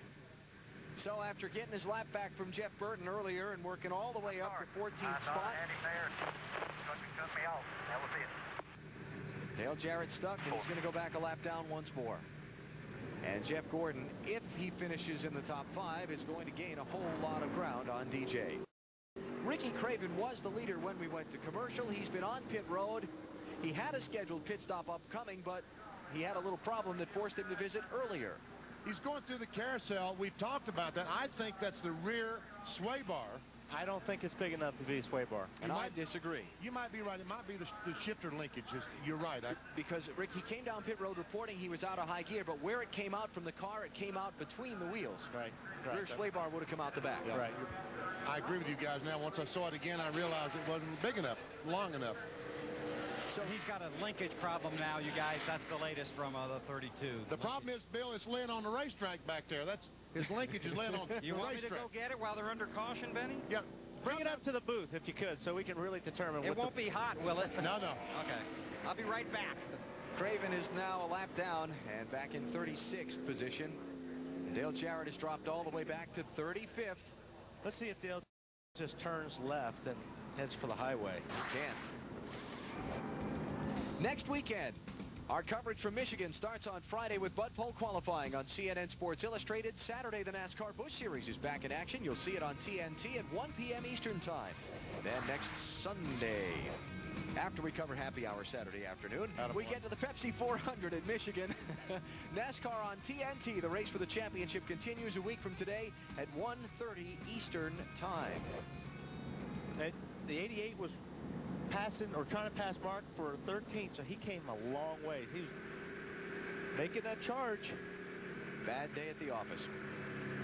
So after getting his lap back from Jeff Burton earlier and working all the way up to 14th spot, Dale Jarrett stuck, and he's going to go back a lap down once more. And Jeff Gordon, if he finishes in the top 5, is going to gain a whole lot of ground on DJ. Ricky Craven was the leader when we went to commercial. He's been on pit road. He had a scheduled pit stop upcoming, but he had a little problem that forced him to visit earlier. He's going through the carousel. We've talked about that. I think that's the rear sway bar. I don't think it's big enough to be a sway bar. And I disagree. You might be right. It might be the shifter linkage. You're right. Because, Rick, he came down pit road reporting he was out of high gear, but where it came out from the car, it came out between the wheels. Right. Rear sway bar would have come out the back. Yeah. Right. I agree with you guys now. Once I saw it again, I realized it wasn't big enough, long enough. So he's got a linkage problem now, you guys. That's the latest from the 32. The problem is, Bill, it's laying on the racetrack back there. That's his linkage is laying on the racetrack. You want me to go get it while they're under caution, Benny? Yeah. Bring it up to the booth if you could, so we can really determine. It won't be hot, will it? No. Okay. I'll be right back. Craven is now a lap down and back in 36th position. And Dale Jarrett has dropped all the way back to 35th. Let's see if Dale just turns left and heads for the highway. He can. Next weekend, our coverage from Michigan starts on Friday with Bud Pole qualifying on CNN Sports Illustrated. Saturday, the NASCAR Busch Series is back in action. You'll see it on TNT at 1 p.m. Eastern Time. Then next Sunday, after we cover happy hour Saturday afternoon, we get to the Pepsi 400 in Michigan. NASCAR on TNT. The race for the championship continues a week from today at 1:30 Eastern Time. The 88 was passing or trying to pass Mark for 13th, so he came a long ways. He was making that charge. Bad day at the office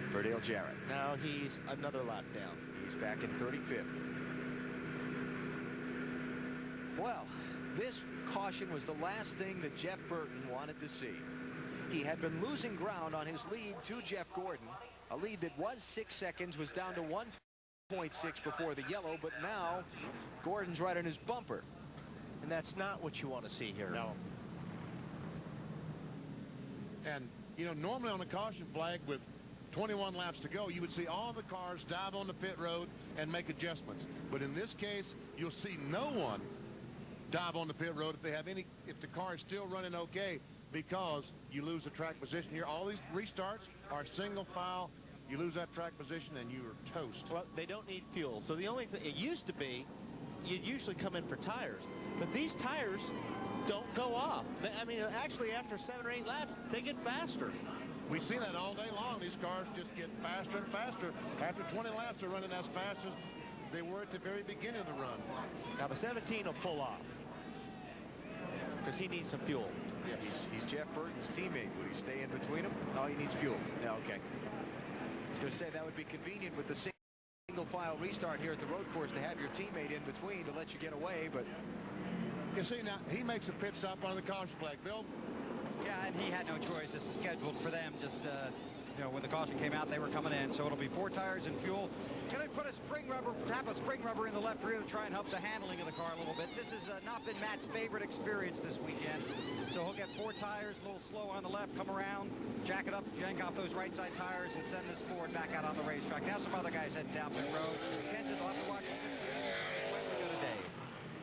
for Dale Jarrett. Now he's another lap down. He's back in 35th. Well, this caution was the last thing that Jeff Burton wanted to see. He had been losing ground on his lead to Jeff Gordon. A lead that was 6 seconds, was down to 1.6 before the yellow, but now Gordon's right on his bumper. And that's not what you want to see here. No. And, you know, normally on a caution flag with 21 laps to go, you would see all the cars dive on the pit road and make adjustments. But in this case, you'll see no one dive on the pit road if the car is still running okay, because you lose the track position here. All these restarts are single file. You lose that track position and you are toast. Well, they don't need fuel. So the only thing, it used to be, you'd usually come in for tires. But these tires don't go off. I mean, actually, after 7 or 8 laps, they get faster. We've seen that all day long. These cars just get faster and faster. After 20 laps, they're running as fast as they were at the very beginning of the run. Now, the 17 will pull off because he needs some fuel. Yeah, he's Jeff Burton's teammate. Would he stay in between them? Oh, he needs fuel. Yeah, okay. I was going to say that would be convenient with the single file restart here at the road course to have your teammate in between to let you get away, but you see, now he makes a pit stop on the caution flag. Bill? Yeah, and he had no choice. This is scheduled for them. Just, you know, when the caution came out, they were coming in. So it'll be 4 tires and fuel. Can I put a tap of spring rubber in the left rear to try and help the handling of the car a little bit? This has not been Matt's favorite experience this weekend. So he'll get 4 tires, a little slow on the left, come around, jack it up, yank off those right side tires, and send this Ford back out on the racetrack. Now some other guys heading down pit road. Kenton will have to watch it. Dave.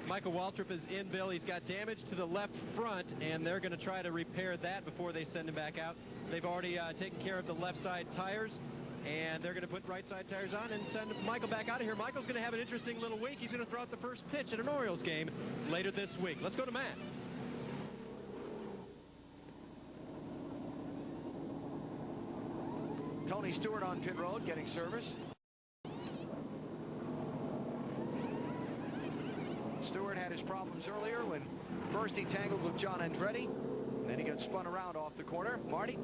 Michael Waltrip is in, Bill. He's got damage to the left front, and they're going to try to repair that before they send him back out. They've already taken care of the left side tires, and they're going to put right side tires on and send Michael back out of here. Michael's going to have an interesting little week. He's going to throw out the first pitch at an Orioles game later this week. Let's go to Matt. Tony Stewart on pit road getting service. Stewart had his problems earlier when first he tangled with John Andretti, and then he got spun around off the corner. Marty?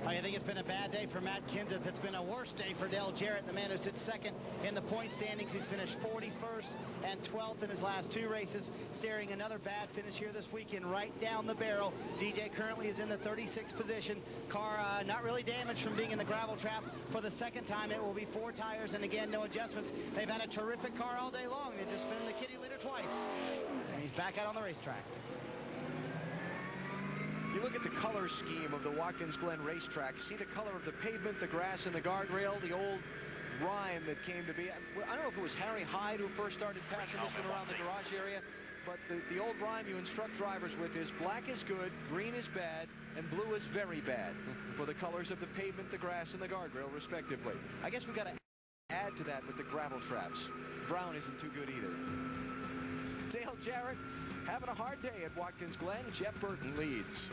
I think it's been a bad day for Matt Kenseth. It's been a worse day for Dale Jarrett, the man who sits second in the point standings. He's finished 41st and 12th in his last 2 races, staring another bad finish here this weekend right down the barrel. DJ currently is in the 36th position. Car not really damaged from being in the gravel trap for the second time. It will be 4 tires, and again, no adjustments. They've had a terrific car all day long. They've just been in the kitty litter twice. And he's back out on the racetrack. You look at the color scheme of the Watkins Glen racetrack. See the color of the pavement, the grass, and the guardrail, the old rhyme that came to be. I don't know if it was Harry Hyde who first started passing this one around the garage area, but the old rhyme you instruct drivers with is black is good, green is bad, and blue is very bad for the colors of the pavement, the grass, and the guardrail, respectively. I guess we got to add to that with the gravel traps. Brown isn't too good either. Dale Jarrett having a hard day at Watkins Glen. Jeff Burton leads.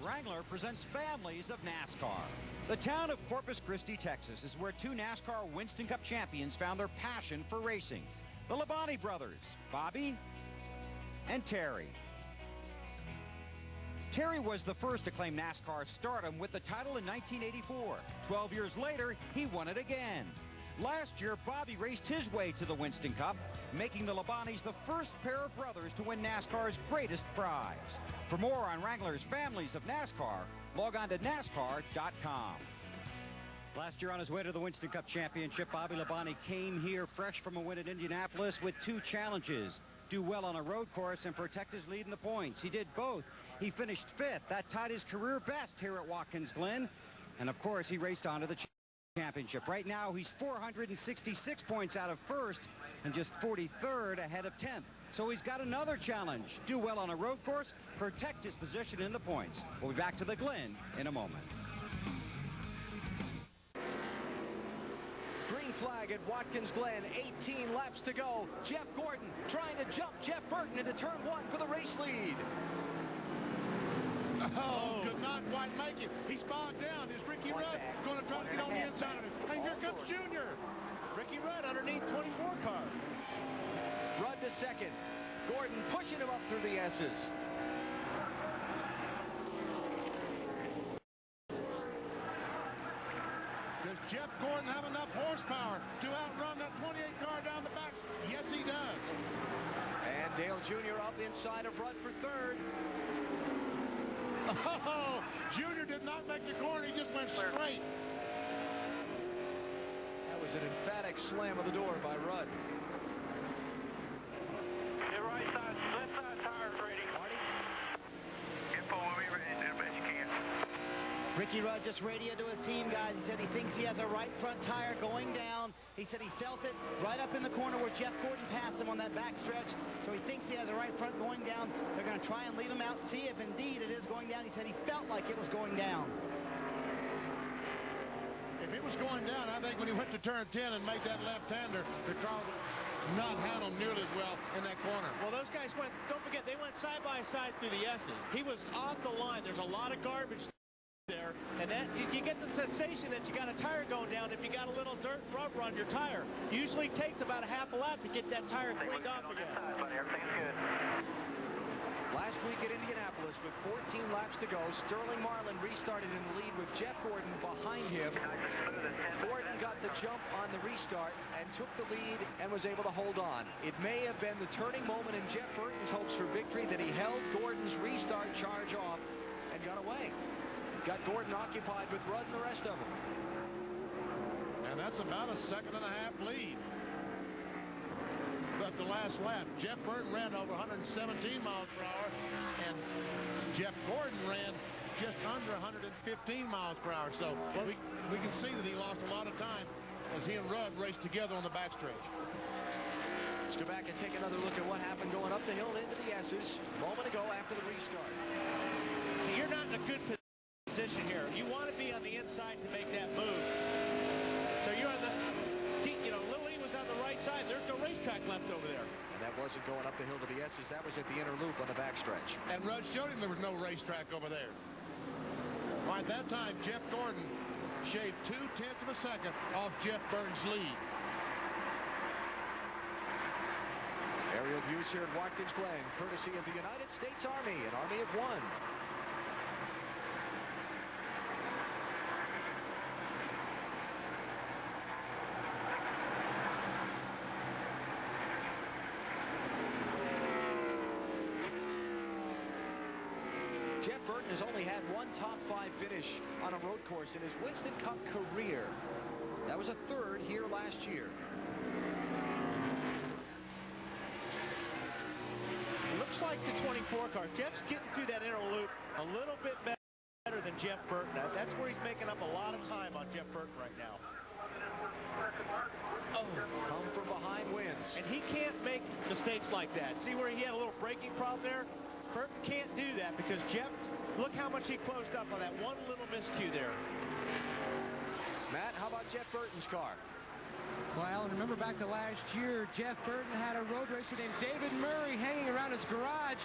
Wrangler presents Families of NASCAR. The town of Corpus Christi, Texas is where 2 NASCAR Winston Cup champions found their passion for racing. The Labonte brothers, Bobby and Terry. Terry was the first to claim NASCAR stardom with the title in 1984. 12 years later, he won it again. Last year, Bobby raced his way to the Winston Cup, making the Labontes the first pair of brothers to win NASCAR's greatest prize. For more on Wrangler's Families of NASCAR, log on to NASCAR.com. Last year on his way to the Winston Cup Championship, Bobby Labonte came here fresh from a win at Indianapolis with 2 challenges. Do well on a road course and protect his lead in the points. He did both. He finished 5th. That tied his career best here at Watkins Glen. And of course, he raced on to the championship. Right now, he's 466 points out of 1st and just 43rd ahead of 10th. So he's got another challenge. Do well on a road course, protect his position in the points. We'll be back to the Glen in a moment. Green flag at Watkins Glen. 18 laps to go. Jeff Gordon trying to jump Jeff Burton into turn 1 for the race lead. Oh, could not quite make it. He's bogged down. Is Ricky Rudd going to try to get on the inside of him? And here comes Junior. Ricky Rudd underneath 24 car. Rudd to second. Gordon pushing him up through the S's. Does Jeff Gordon have enough horsepower to outrun that 28 car down the back? Yes, he does. And Dale Jr. up inside of Rudd for 3rd. Oh, Junior did not make the corner. He just went straight. That was an emphatic slam of the door by Rudd. Get right side, left side tires ready. Marty? Get full of me ready to do the best you can. Ricky Rudd just radioed to his team, guys. He said he thinks he has a right front tire going down. He said he felt it right up in the corner where Jeff Gordon passed him on that back stretch. So he thinks he has a right front going down. They're going to try and leave him out, see if indeed it is going down. He said he felt like it was going down. If it was going down, I think when he went to turn 10 and made that left-hander, the car would not handle nearly as well in that corner. Well, those guys went, don't forget, they went side by side through the S's. He was off the line. There's a lot of garbage there, and that you get the sensation that you got a tire going down if you got a little dirt and rubber on your tire. Usually takes about a half a lap to get that tire cleaned off again. Everything's good. Last week at Indianapolis with 14 laps to go, Sterling Marlin restarted in the lead with Jeff Gordon behind him. Gordon got the jump on the restart and took the lead and was able to hold on. It may have been the turning moment in Jeff Burton's hopes for victory that he held Gordon's restart charge off and got away. Got Gordon occupied with Rudd and the rest of them. And that's about a 1.5 second lead. But the last lap, Jeff Burton ran over 117 miles per hour, and Jeff Gordon ran just under 115 miles per hour. So we can see that he lost a lot of time as he and Rudd raced together on the backstretch. Let's go back and take another look at what happened going up the hill into the S's a moment ago after the restart. So you're not in a good position here. You want to be on the inside to make that move. So you're on the, you know, Little E was on the right side. There's no racetrack left over there. And that wasn't going up the hill to the S's. That was at the inner loop on the backstretch. And Rudd showed him there was no racetrack over there. Well, at that time, Jeff Gordon shaved 0.2 of a second off Jeff Burton's lead. Aerial views here at Watkins Glen, courtesy of the United States Army, an Army of one. Jeff Burton has only had one top 5 finish on a road course in his Winston Cup career. That was a 3rd here last year. Looks like the 24 car. Jeff's getting through that inner loop a little bit better than Jeff Burton. That's where he's making up a lot of time on Jeff Burton right now. Oh, come from behind wins. And he can't make mistakes like that. See where he had a little braking problem there? Burton can't do that because Jeff, look how much he closed up on that one little miscue there. Matt, how about Jeff Burton's car? Well, Alan, remember back to last year, Jeff Burton had a road racer named David Murray hanging around his garage.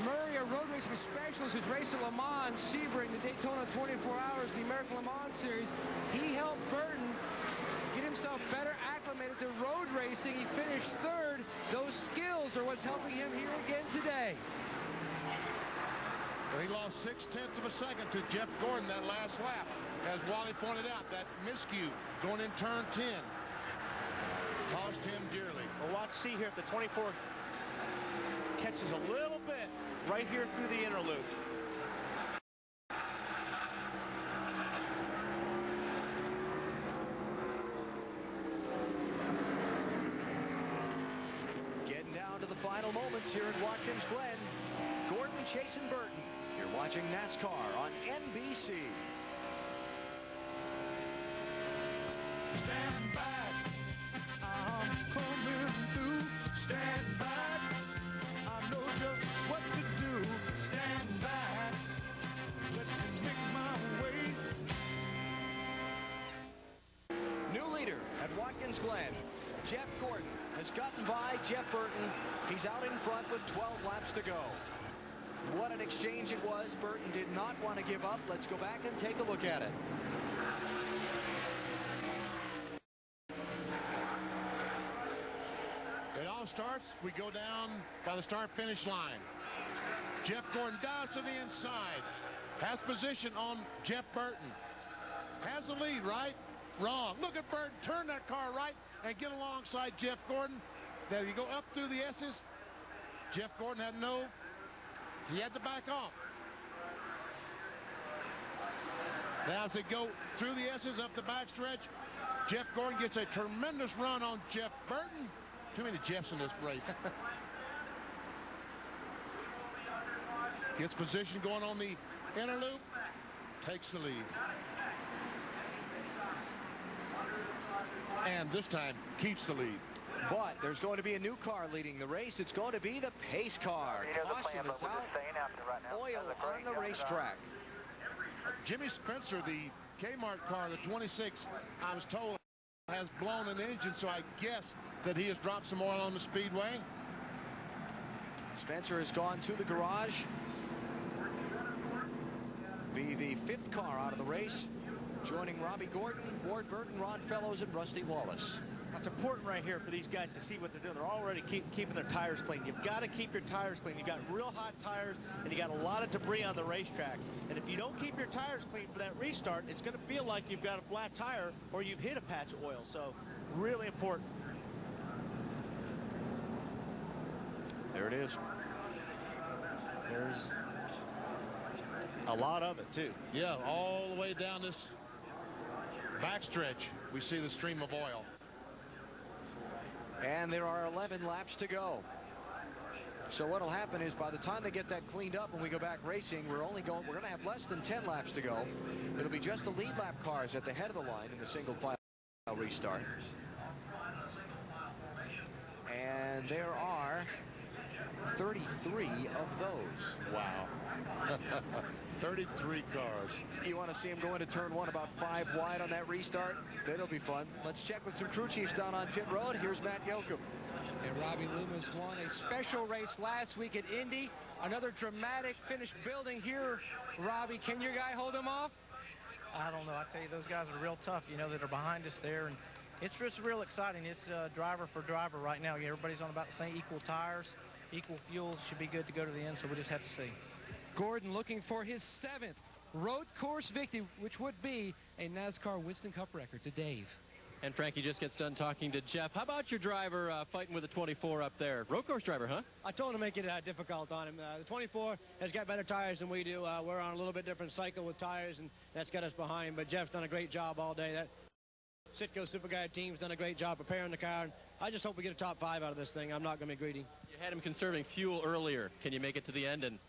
Murray, a road racing specialist who's raced at Le Mans, Sebring, the Daytona 24 Hours, the American Le Mans Series. He helped Burton get himself better acclimated to road racing. He finished 3rd. Those skills are what's helping him here again today. Well, he lost 0.6 of a second to Jeff Gordon that last lap. As Wally pointed out, that miscue going in turn 10 cost him dearly. Well, watch, see here if the 24 catches a little bit right here through the inner loop. Getting down to the final moments here at Watkins Glen. Gordon chasing Burton. You're watching NASCAR on NBC. Stand back, I'm coming through. Stand back, I know just what to do. Stand back, let me make my way. New leader at Watkins Glen. Jeff Gordon has gotten by Jeff Burton. He's out in front with 12 laps to go. What an exchange it was. Burton did not want to give up. Let's go back and take a look at it. It all starts, we go down by the start-finish line. Jeff Gordon down to the inside. Has position on Jeff Burton. Has the lead, right? Wrong. Look at Burton turn that car right and get alongside Jeff Gordon. Then you go up through the S's. Jeff Gordon had no, he had to back off. Now as they go through the S's up the backstretch, Jeff Gordon gets a tremendous run on Jeff Burton. Too many Jeffs in this race. Gets position going on the inner loop. Takes the lead. And this time keeps the lead. But there's going to be a new car leading the race. It's going to be the pace car. Caution is out. Oil on the racetrack. Jimmy Spencer, the Kmart car, the 26, I was told, has blown an engine, so I guess that he has dropped some oil on the speedway. Spencer has gone to the garage. Be the 5th car out of the race, joining Robbie Gordon, Ward Burton, Ron Fellows, and Rusty Wallace. That's important right here for these guys to see what they're doing. They're already keeping their tires clean. You've got to keep your tires clean. You've got real hot tires, and you got a lot of debris on the racetrack. And if you don't keep your tires clean for that restart, it's going to feel like you've got a flat tire or you've hit a patch of oil. So really important. There it is. There's a lot of it, too. Yeah, all the way down this backstretch, we see the stream of oil. And there are 11 laps to go. So what'll happen is by the time they get that cleaned up and we go back racing, we're going to have less than 10 laps to go. It'll be just the lead lap cars at the head of the line in the single file restart. And and there are 33 of those. Wow. 33 cars. You want to see him go into turn one about 5 wide on that restart? That'll be fun. Let's check with some crew chiefs down on pit road. Here's Matt Yoakum. And Robbie Loomis won a special race last week at Indy. Another dramatic finish building here. Robbie, can your guy hold him off? I don't know. I tell you, those guys are real tough, you know, that are behind us there. And it's just real exciting. It's driver for driver right now. Everybody's on about the same equal tires, equal fuel. Should be good to go to the end, so we just have to see. Gordon looking for his 7th road course victory, which would be a NASCAR Winston Cup record to Dave. And Frankie just gets done talking to Jeff. How about your driver fighting with the 24 up there? Road course driver, huh? I told him to make it difficult on him. The 24 has got better tires than we do. We're on a little bit different cycle with tires, and that's got us behind. But Jeff's done a great job all day. That Sitco Super Guide team's done a great job preparing the car. And I just hope we get a top 5 out of this thing. I'm not going to be greedy. You had him conserving fuel earlier. Can you make it to the end? And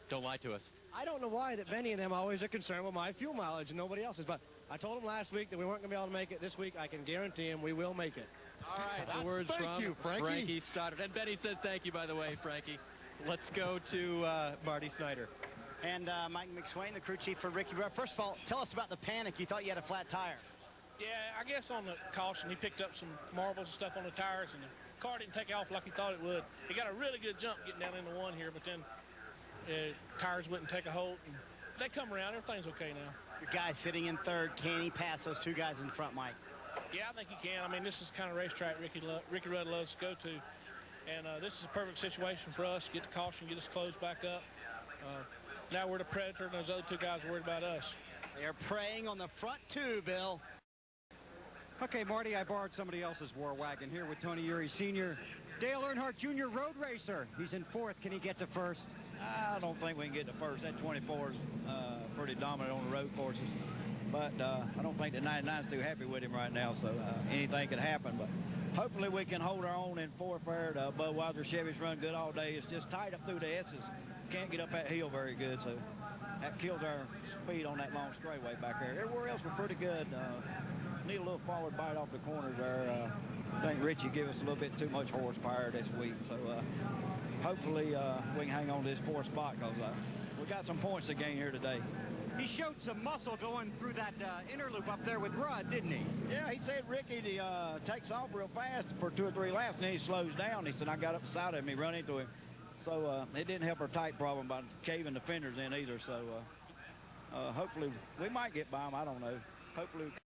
don't lie to us. I don't know why that Benny and them always are concerned with my fuel mileage and nobody else's. But I told him last week that we weren't going to be able to make it this week. I can guarantee him we will make it. All right, the words from Frankie Stoddard. And Benny says thank you, by the way, Frankie. Let's go to Marty Snyder. And Mike McSwain, the crew chief for Ricky Rudd. First of all, tell us about the panic. You thought you had a flat tire. Yeah, I guess on the caution, he picked up some marbles and stuff on the tires, and the car didn't take off like he thought it would. He got a really good jump getting down into one here, but then tires wouldn't take a hold. And they come around. Everything's okay now. Your guy sitting in third, can he pass those 2 guys in front, Mike? Yeah, I think he can. I mean, this is the kind of racetrack Ricky Rudd loves to go to. And this is a perfect situation for us. Get the caution, get us closed back up. Now we're the Predator, and those other 2 guys are worried about us. They're preying on the front 2, Bill. Okay, Marty, I borrowed somebody else's war wagon here with Tony Urey Sr. Dale Earnhardt Jr., road racer. He's in 4th. Can he get to 1st? I don't think we can get to 1st. That 24 is pretty dominant on the road courses. But I don't think the 99's too happy with him right now, so anything could happen. But hopefully we can hold our own in 4th there. Budweiser Chevy's run good all day. It's just tight up through the S's. Can't get up that hill very good, so that kills our speed on that long straightaway back there. Everywhere else we're pretty good. Need a little forward bite off the corners there. I think Richie gave us a little bit too much horsepower this week, so hopefully we can hang on to this 4th spot, because we got some points to gain here today. He showed some muscle going through that inner loop up there with Rudd, didn't he? Yeah, he said Ricky takes off real fast for 2 or 3 laps, and then he slows down. He said, I got up the side of him, he run into him. So it didn't help our tight problem by caving the fenders in either. So hopefully we might get by him. I don't know. Hopefully we can.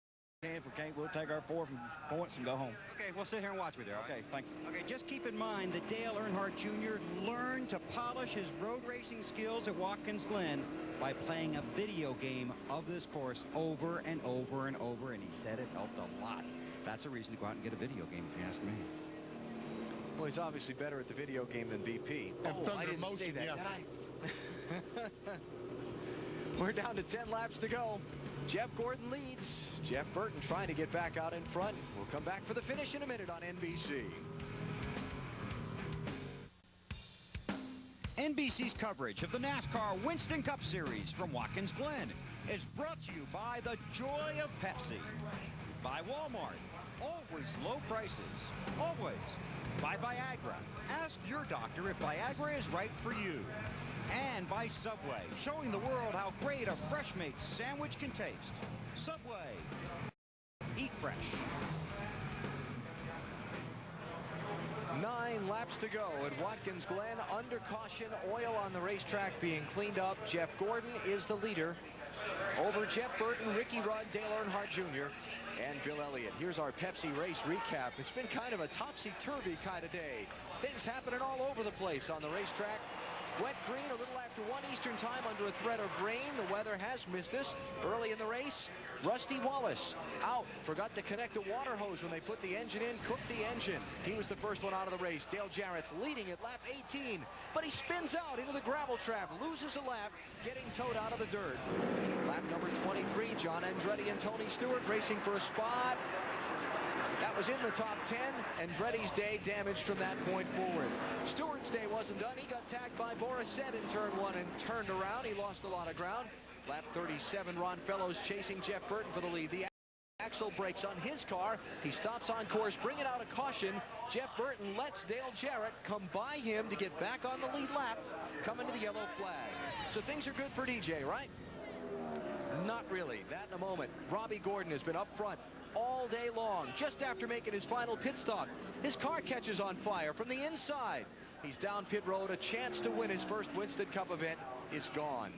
If we can't, we'll take our 4 points and go home. Okay, we'll sit here and watch with you. Okay, thank you. Okay, just keep in mind that Dale Earnhardt Jr. learned to polish his road racing skills at Watkins Glen by playing a video game of this course over and over and over, and he said it helped a lot. That's a reason to go out and get a video game, if you ask me. Well, he's obviously better at the video game than BP. Oh, I didn't say that, did I? We're down to 10 laps to go. Jeff Gordon leads. Jeff Burton trying to get back out in front. We'll come back for the finish in a minute on NBC. NBC's coverage of the NASCAR Winston Cup Series from Watkins Glen is brought to you by the joy of Pepsi, by Walmart, always low prices, always, by Viagra, ask your doctor if Viagra is right for you, and by Subway, showing the world how great a fresh-made sandwich can taste. Subway, eat fresh. 9 laps to go at Watkins Glen. Under caution, oil on the racetrack being cleaned up. Jeff Gordon is the leader over Jeff Burton, Ricky Rudd, Dale Earnhardt Jr., and Bill Elliott. Here's our Pepsi race recap. It's been kind of a topsy-turvy kind of day. Things happening all over the place on the racetrack. Wet green a little after 1 Eastern time under a threat of rain. The weather has missed us. Early in the race, Rusty Wallace out. Forgot to connect the water hose when they put the engine in. Cooked the engine. He was the first one out of the race. Dale Jarrett's leading at lap 18. But he spins out into the gravel trap. Loses a lap, getting towed out of the dirt. Lap number 23, John Andretti and Tony Stewart racing for a spot. That was in the top 10. Andretti's day damaged from that point forward. Stewart's day wasn't done. He got tagged by Boris Said in turn 1 and turned around. He lost a lot of ground. Lap 37, Ron Fellows chasing Jeff Burton for the lead. The axle brakes on his car. He stops on course, bringing out a caution. Jeff Burton lets Dale Jarrett come by him to get back on the lead lap, coming to the yellow flag. So things are good for DJ, right? Not really. That in a moment. Robbie Gordon has been up front all day long, just after making his final pit stop. His car catches on fire from the inside. He's down pit road. A chance to win his first Winston Cup event is gone.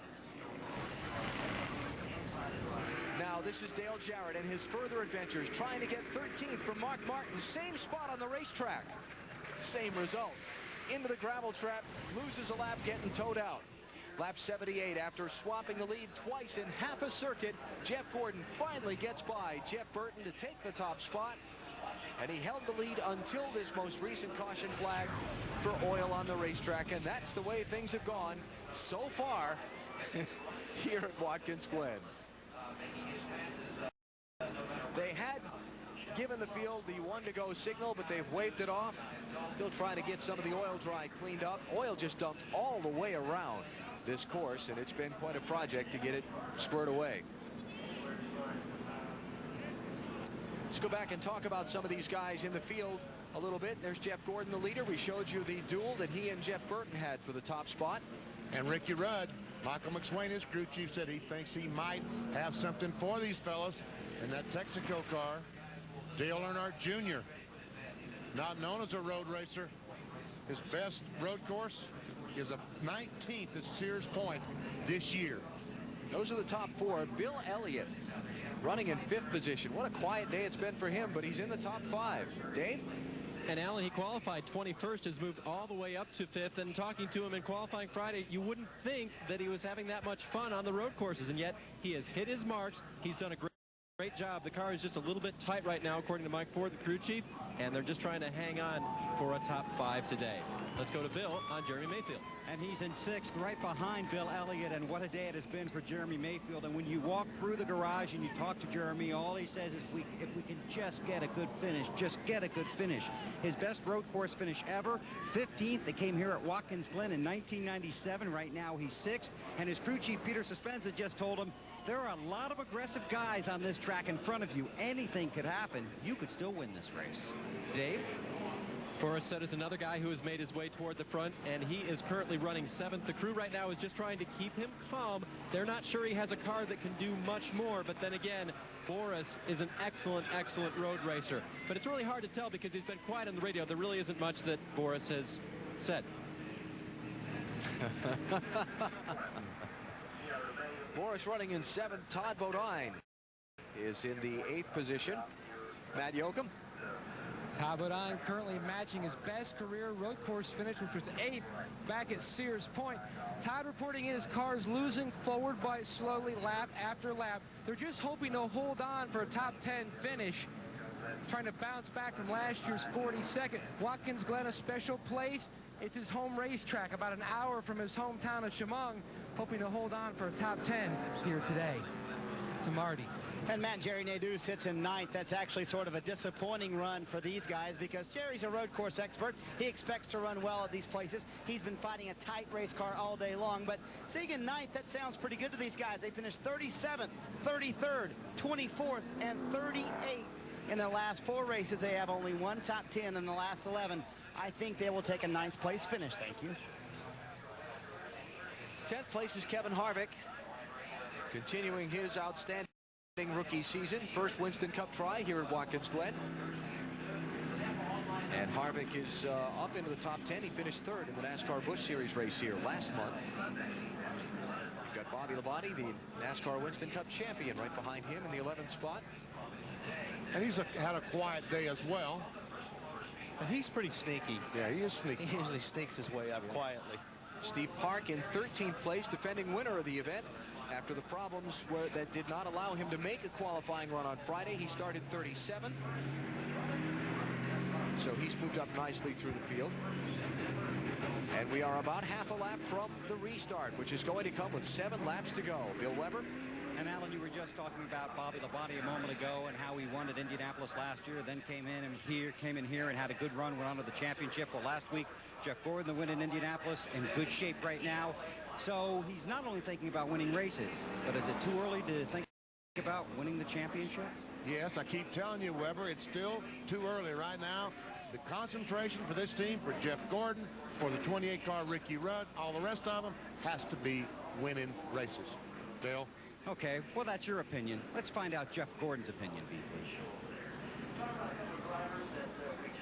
Now this is Dale Jarrett and his further adventures, trying to get 13th from Mark Martin. Same spot on the racetrack. Same result. Into the gravel trap, loses a lap, getting towed out. Lap 78, after swapping the lead twice in half a circuit, Jeff Gordon finally gets by Jeff Burton to take the top spot. And he held the lead until this most recent caution flag for oil on the racetrack. And that's the way things have gone so far here at Watkins Glen. They had given the field the one-to-go signal, but they've waved it off. Still trying to get some of the oil dry cleaned up. Oil just dumped all the way around this course, and it's been quite a project to get it squared away. Let's go back and talk about some of these guys in the field a little bit. There's Jeff Gordon, the leader. We showed you the duel that he and Jeff Burton had for the top spot. And Ricky Rudd, Michael McSwain, his crew chief, said he thinks he might have something for these fellas in that Texaco car. Dale Earnhardt Jr., not known as a road racer. His best road course is a 19th at Sears Point this year. Those are the top four. Bill Elliott running in 5th position. What a quiet day it's been for him, but he's in the top 5. Dave? And Alan, he qualified 21st, has moved all the way up to 5th, and talking to him in qualifying Friday, you wouldn't think that he was having that much fun on the road courses, and yet he has hit his marks. He's done a great job. The car is just a little bit tight right now, according to Mike Ford, the crew chief, and they're just trying to hang on for a top 5 today. Let's go to Bill on Jeremy Mayfield. And he's in 6th, right behind Bill Elliott, and what a day it has been for Jeremy Mayfield. And when you walk through the garage and you talk to Jeremy, all he says is, if we can just get a good finish, just get a good finish. His best road course finish ever, 15th. They came here at Watkins Glen in 1997. Right now he's 6th, and his crew chief, Peter Suspenza, just told him, there are a lot of aggressive guys on this track in front of you. Anything could happen. You could still win this race. Dave? Forrest said is another guy who has made his way toward the front, and he is currently running 7th. The crew right now is just trying to keep him calm. They're not sure he has a car that can do much more, but then again, Boris is an excellent, excellent road racer. But it's really hard to tell because he's been quiet on the radio. There really isn't much that Boris has said. Boris running in 7th. Todd Bodine is in the 8th position. Matt Yoakum. Todd Bodine currently matching his best career road course finish, which was 8th back at Sears Point. Todd reporting in his car's losing forward by slowly lap after lap. They're just hoping to hold on for a top 10 finish, trying to bounce back from last year's 42nd. Watkins Glen, a special place. It's his home racetrack, about an hour from his hometown of Chemung, hoping to hold on for a top 10 here today. To Marty. And Matt, Jerry Nadeau sits in 9th. That's actually sort of a disappointing run for these guys because Jerry's a road course expert. He expects to run well at these places. He's been fighting a tight race car all day long. But sitting in 9th, that sounds pretty good to these guys. They finished 37th, 33rd, 24th, and 38th. In their last 4 races, they have only one top 10 in the last 11. I think they will take a 9th place finish. Thank you. 10th place is Kevin Harvick, continuing his outstanding rookie season. First Winston Cup try here at Watkins Glen. And Harvick is up into the top 10. He finished 3rd in the NASCAR Busch Series race here last month. You've got Bobby Labonte, the NASCAR Winston Cup champion, right behind him in the 11th spot. And he's had a quiet day as well. And he's pretty sneaky. Yeah, he is sneaky. He usually sneaks his way up quietly. Steve Park in 13th place, defending winner of the event. After the problems that did not allow him to make a qualifying run on Friday, he started 37th. So he's moved up nicely through the field. And we are about half a lap from the restart, which is going to come with 7 laps to go. Bill Weber. And Alan, you were just talking about Bobby Labonte a moment ago and how he won at Indianapolis last year, then came in here and had a good run, went on to the championship. Well, last week, Jeff Gordon, the win in Indianapolis, in good shape right now. So he's not only thinking about winning races, but is it too early to think about winning the championship? Yes, I keep telling you, Weber, it's still too early right now. The concentration for this team, for Jeff Gordon, for the 28-car Ricky Rudd, all the rest of them, has to be winning races. Dale? Okay, well, that's your opinion. Let's find out Jeff Gordon's opinion, BP.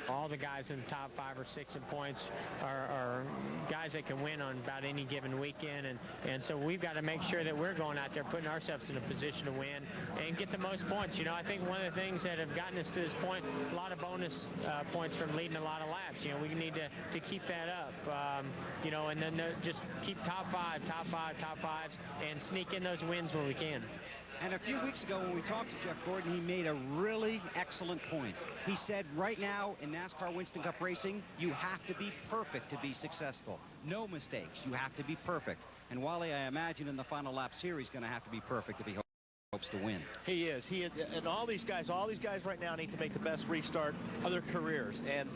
All the guys in the top 5 or 6 in points are guys that can win on about any given weekend, and so we've got to make sure that we're going out there putting ourselves in a position to win and get the most points. You know, I think one of the things that have gotten us to this point, a lot of bonus points from leading a lot of laps. You know, we need to keep that up, you know, and then just keep top fives, and sneak in those wins where we can. And a few weeks ago when we talked to Jeff Gordon, he made a really excellent point. He said right now in NASCAR Winston Cup racing, you have to be perfect to be successful. No mistakes. You have to be perfect. And Wally, I imagine in the final laps here, he's going to have to be perfect if he hopes to win. He is. And all these guys right now need to make the best restart of their careers. And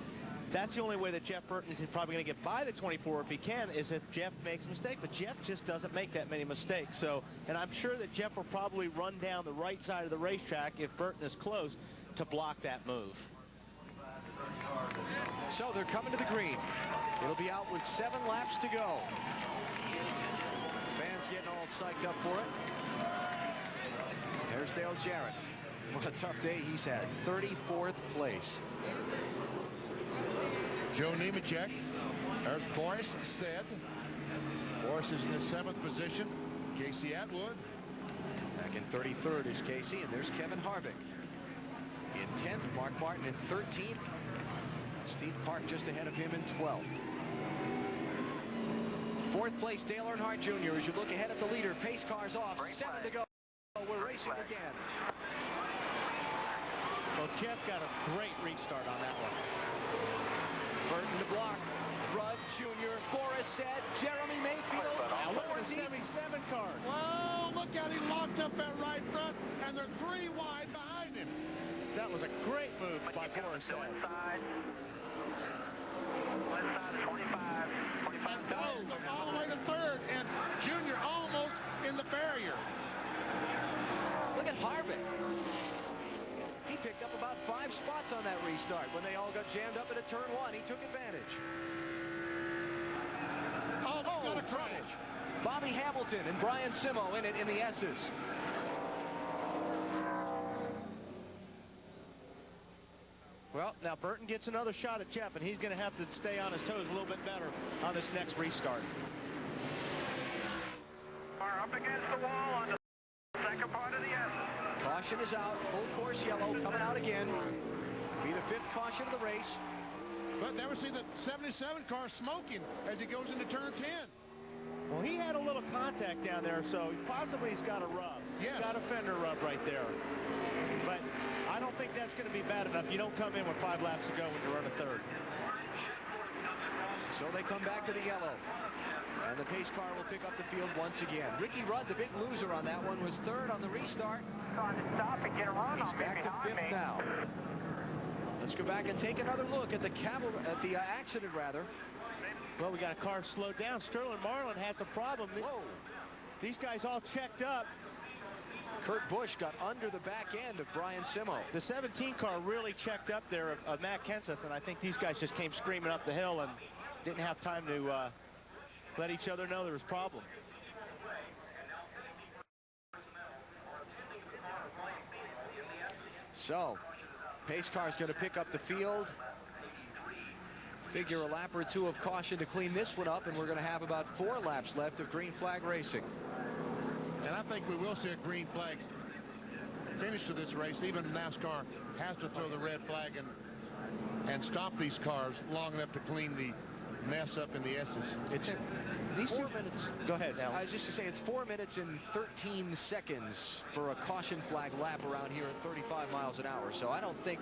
that's the only way that Jeff Burton is probably going to get by the 24 if he can, is if Jeff makes a mistake. But Jeff just doesn't make that many mistakes. So, and I'm sure that Jeff will probably run down the right side of the racetrack if Burton is close to block that move. So they're coming to the green. It'll be out with 7 laps to go. Fans getting all psyched up for it. There's Dale Jarrett. What a tough day he's had. 34th place. Joe Nemechek. There's Boris Said. Boris is in the 7th position. Casey Atwood. Back in 33rd is Casey, and there's Kevin Harvick. In 10th, Mark Martin in 13th. Steve Park just ahead of him in 12th. 4th place, Dale Earnhardt Jr. As you look ahead at the leader, pace cars off. 7 to go. We're racing again. Well, Jeff got a great restart on that one. Burton to block. Rudd Jr. Boris Said. Jeremy Mayfield. Now look at the 77 car. Whoa, look how he locked up that right front, and they're 3 wide behind him. That was a great move by Boris Said. And Boris went all the way to 3rd, and Junior almost in the barrier. Look at Harvick. He picked up about 5 spots on that restart. When they all got jammed up into turn 1, he took advantage. Oh, got a crash. Bobby Hamilton and Brian Simo in it in the S's. Well, now Burton gets another shot at Jeff, and he's going to have to stay on his toes a little bit better on this next restart. Are up against the wall on the second part of the S. Caution is out. Full course yellow coming out again. Be the 5th caution of the race. But never see the 77 car smoking as he goes into turn 10. Well, he had a little contact down there, so possibly he's got a rub. Yes. He's got a fender rub right there. But I don't think that's going to be bad enough. You don't come in with 5 laps to go when you're running 3rd. So they come back to the yellow. And the pace car will pick up the field once again. Ricky Rudd, the big loser on that one, was 3rd on the restart. Stop and get a run. He's back to 5th now. Let's go back and take another look at the accident, rather. Well, we got a car slowed down. Sterling Marlin had some problem. Whoa. These guys all checked up. Kurt Busch got under the back end of Brian Simo. The 17 car really checked up there of Matt Kenseth, and I think these guys just came screaming up the hill and didn't have time to let each other know there was a problem. So, pace car's going to pick up the field. Figure a lap or 2 of caution to clean this one up, and we're going to have about 4 laps left of green flag racing. And I think we will see a green flag finish to this race. Even NASCAR has to throw the red flag and stop these cars long enough to clean the mess up in the S's. It's these 4 minutes. Go ahead, Alan. I was just to say it's 4 minutes and 13 seconds for a caution flag lap around here at 35 miles an hour. So I don't think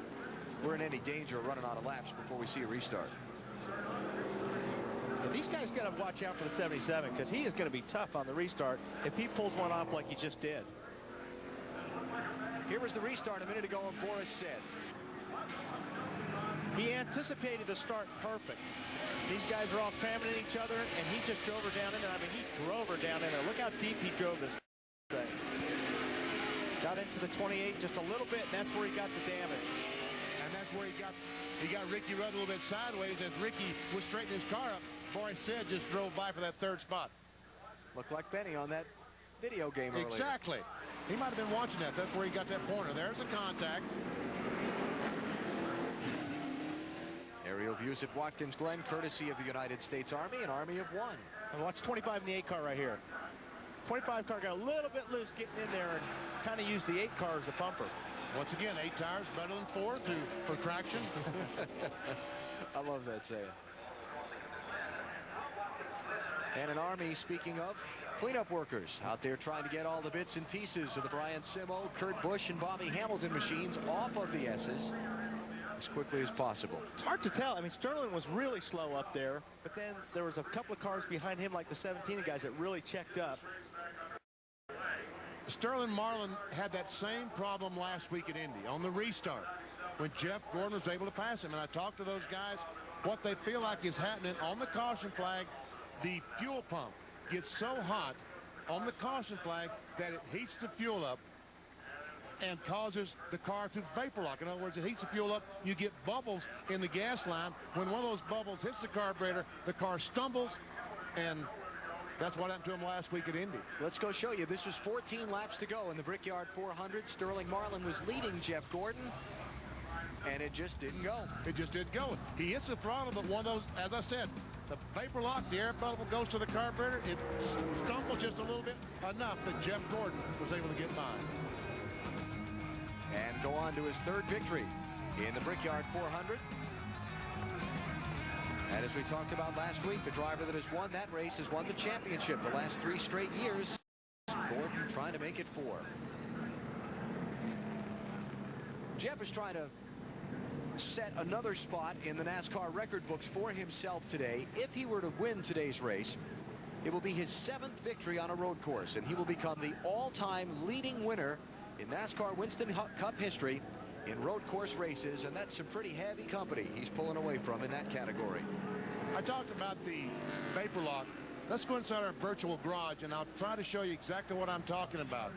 we're in any danger of running out of laps before we see a restart. Yeah, these guys got to watch out for the 77 because he is going to be tough on the restart if he pulls one off like he just did. Here was the restart a minute ago, and Boris Said. He anticipated the start perfect. These guys are all cramming at each other, and he just drove her down in there. I mean, he drove her down in there. Look how deep he drove this thing. Got into the 28 just a little bit, and that's where he got the damage. And that's where he got Ricky Rudd a little bit sideways as Ricky was straightening his car up. Boy said just drove by for that third spot. Looked like Benny on that video game earlier. Exactly. He might have been watching that. That's where he got that pointer. There's the contact. Aerial views at Watkins Glen, courtesy of the United States Army, an Army of one. And watch 25 in the 8 car right here. 25 car got a little bit loose getting in there and kind of used the 8 car as a bumper. Once again, 8 tires better than 4 for traction. I love that saying. And an Army, speaking of, cleanup workers out there trying to get all the bits and pieces of the Brian Simo, Kurt Busch, and Bobby Hamilton machines off of the S's as quickly as possible. It's hard to tell. I mean, Sterling was really slow up there, but then there was a couple of cars behind him, like the 17 guys, that really checked up. Sterling Marlin had that same problem last week at Indy on the restart when Jeff Gordon was able to pass him. And I talked to those guys. What they feel like is happening on the caution flag, the fuel pump gets so hot on the caution flag that it heats the fuel up and causes the car to vapor lock. In other words, it heats the fuel up. You get bubbles in the gas line. When one of those bubbles hits the carburetor, the car stumbles, and that's what happened to him last week at Indy. Let's go show you. This was 14 laps to go in the Brickyard 400. Sterling Marlin was leading Jeff Gordon, and it just didn't go. It just didn't go. He hits the throttle, but one of those, as I said, the vapor lock, the air bubble goes to the carburetor. It stumbles just a little bit, enough that Jeff Gordon was able to get by. And go on to his third victory in the Brickyard 400. And as we talked about last week, the driver that has won that race has won the championship the last 3 straight years. Gordon trying to make it 4. Jeff is trying to set another spot in the NASCAR record books for himself today. If he were to win today's race, it will be his 7th victory on a road course, and he will become the all-time leading winner in NASCAR Winston Cup history in road course races, and that's some pretty heavy company he's pulling away from in that category. I talked about the vapor lock. Let's go inside our virtual garage, and I'll try to show you exactly what I'm talking about.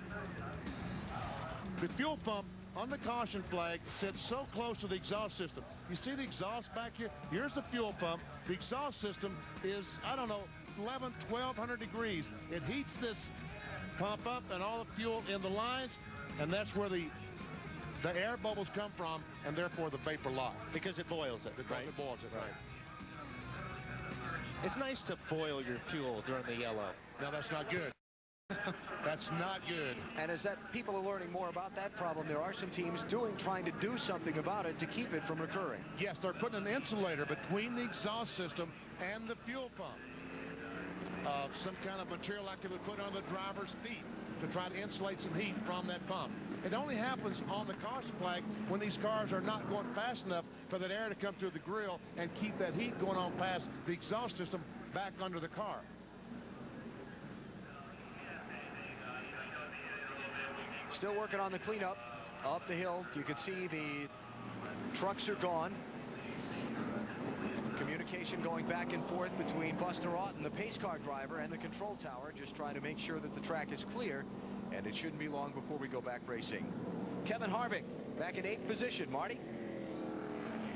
The fuel pump on the caution flag sits so close to the exhaust system. You see the exhaust back here? Here's the fuel pump. The exhaust system is, I don't know, 1,200 degrees. It heats this pump up and all the fuel in the lines, and that's where the air bubbles come from, and therefore the vapor lock. Because it boils it, right? It boils it, right. It's nice to boil your fuel during the yellow. No, that's not good. That's not good. And as that people are learning more about that problem, there are some teams trying to do something about it to keep it from recurring. Yes, they're putting an insulator between the exhaust system and the fuel pump. Some kind of material like they would put on the driver's feet to try to insulate some heat from that pump. It only happens on the caution flag when these cars are not going fast enough for that air to come through the grill and keep that heat going on past the exhaust system back under the car. Still working on the cleanup up the hill. You can see the trucks are gone. Communication going back and forth between Buster Otten, the pace car driver, and the control tower, just trying to make sure that the track is clear, and it shouldn't be long before we go back racing. Kevin Harvick back in 8th position. Marty?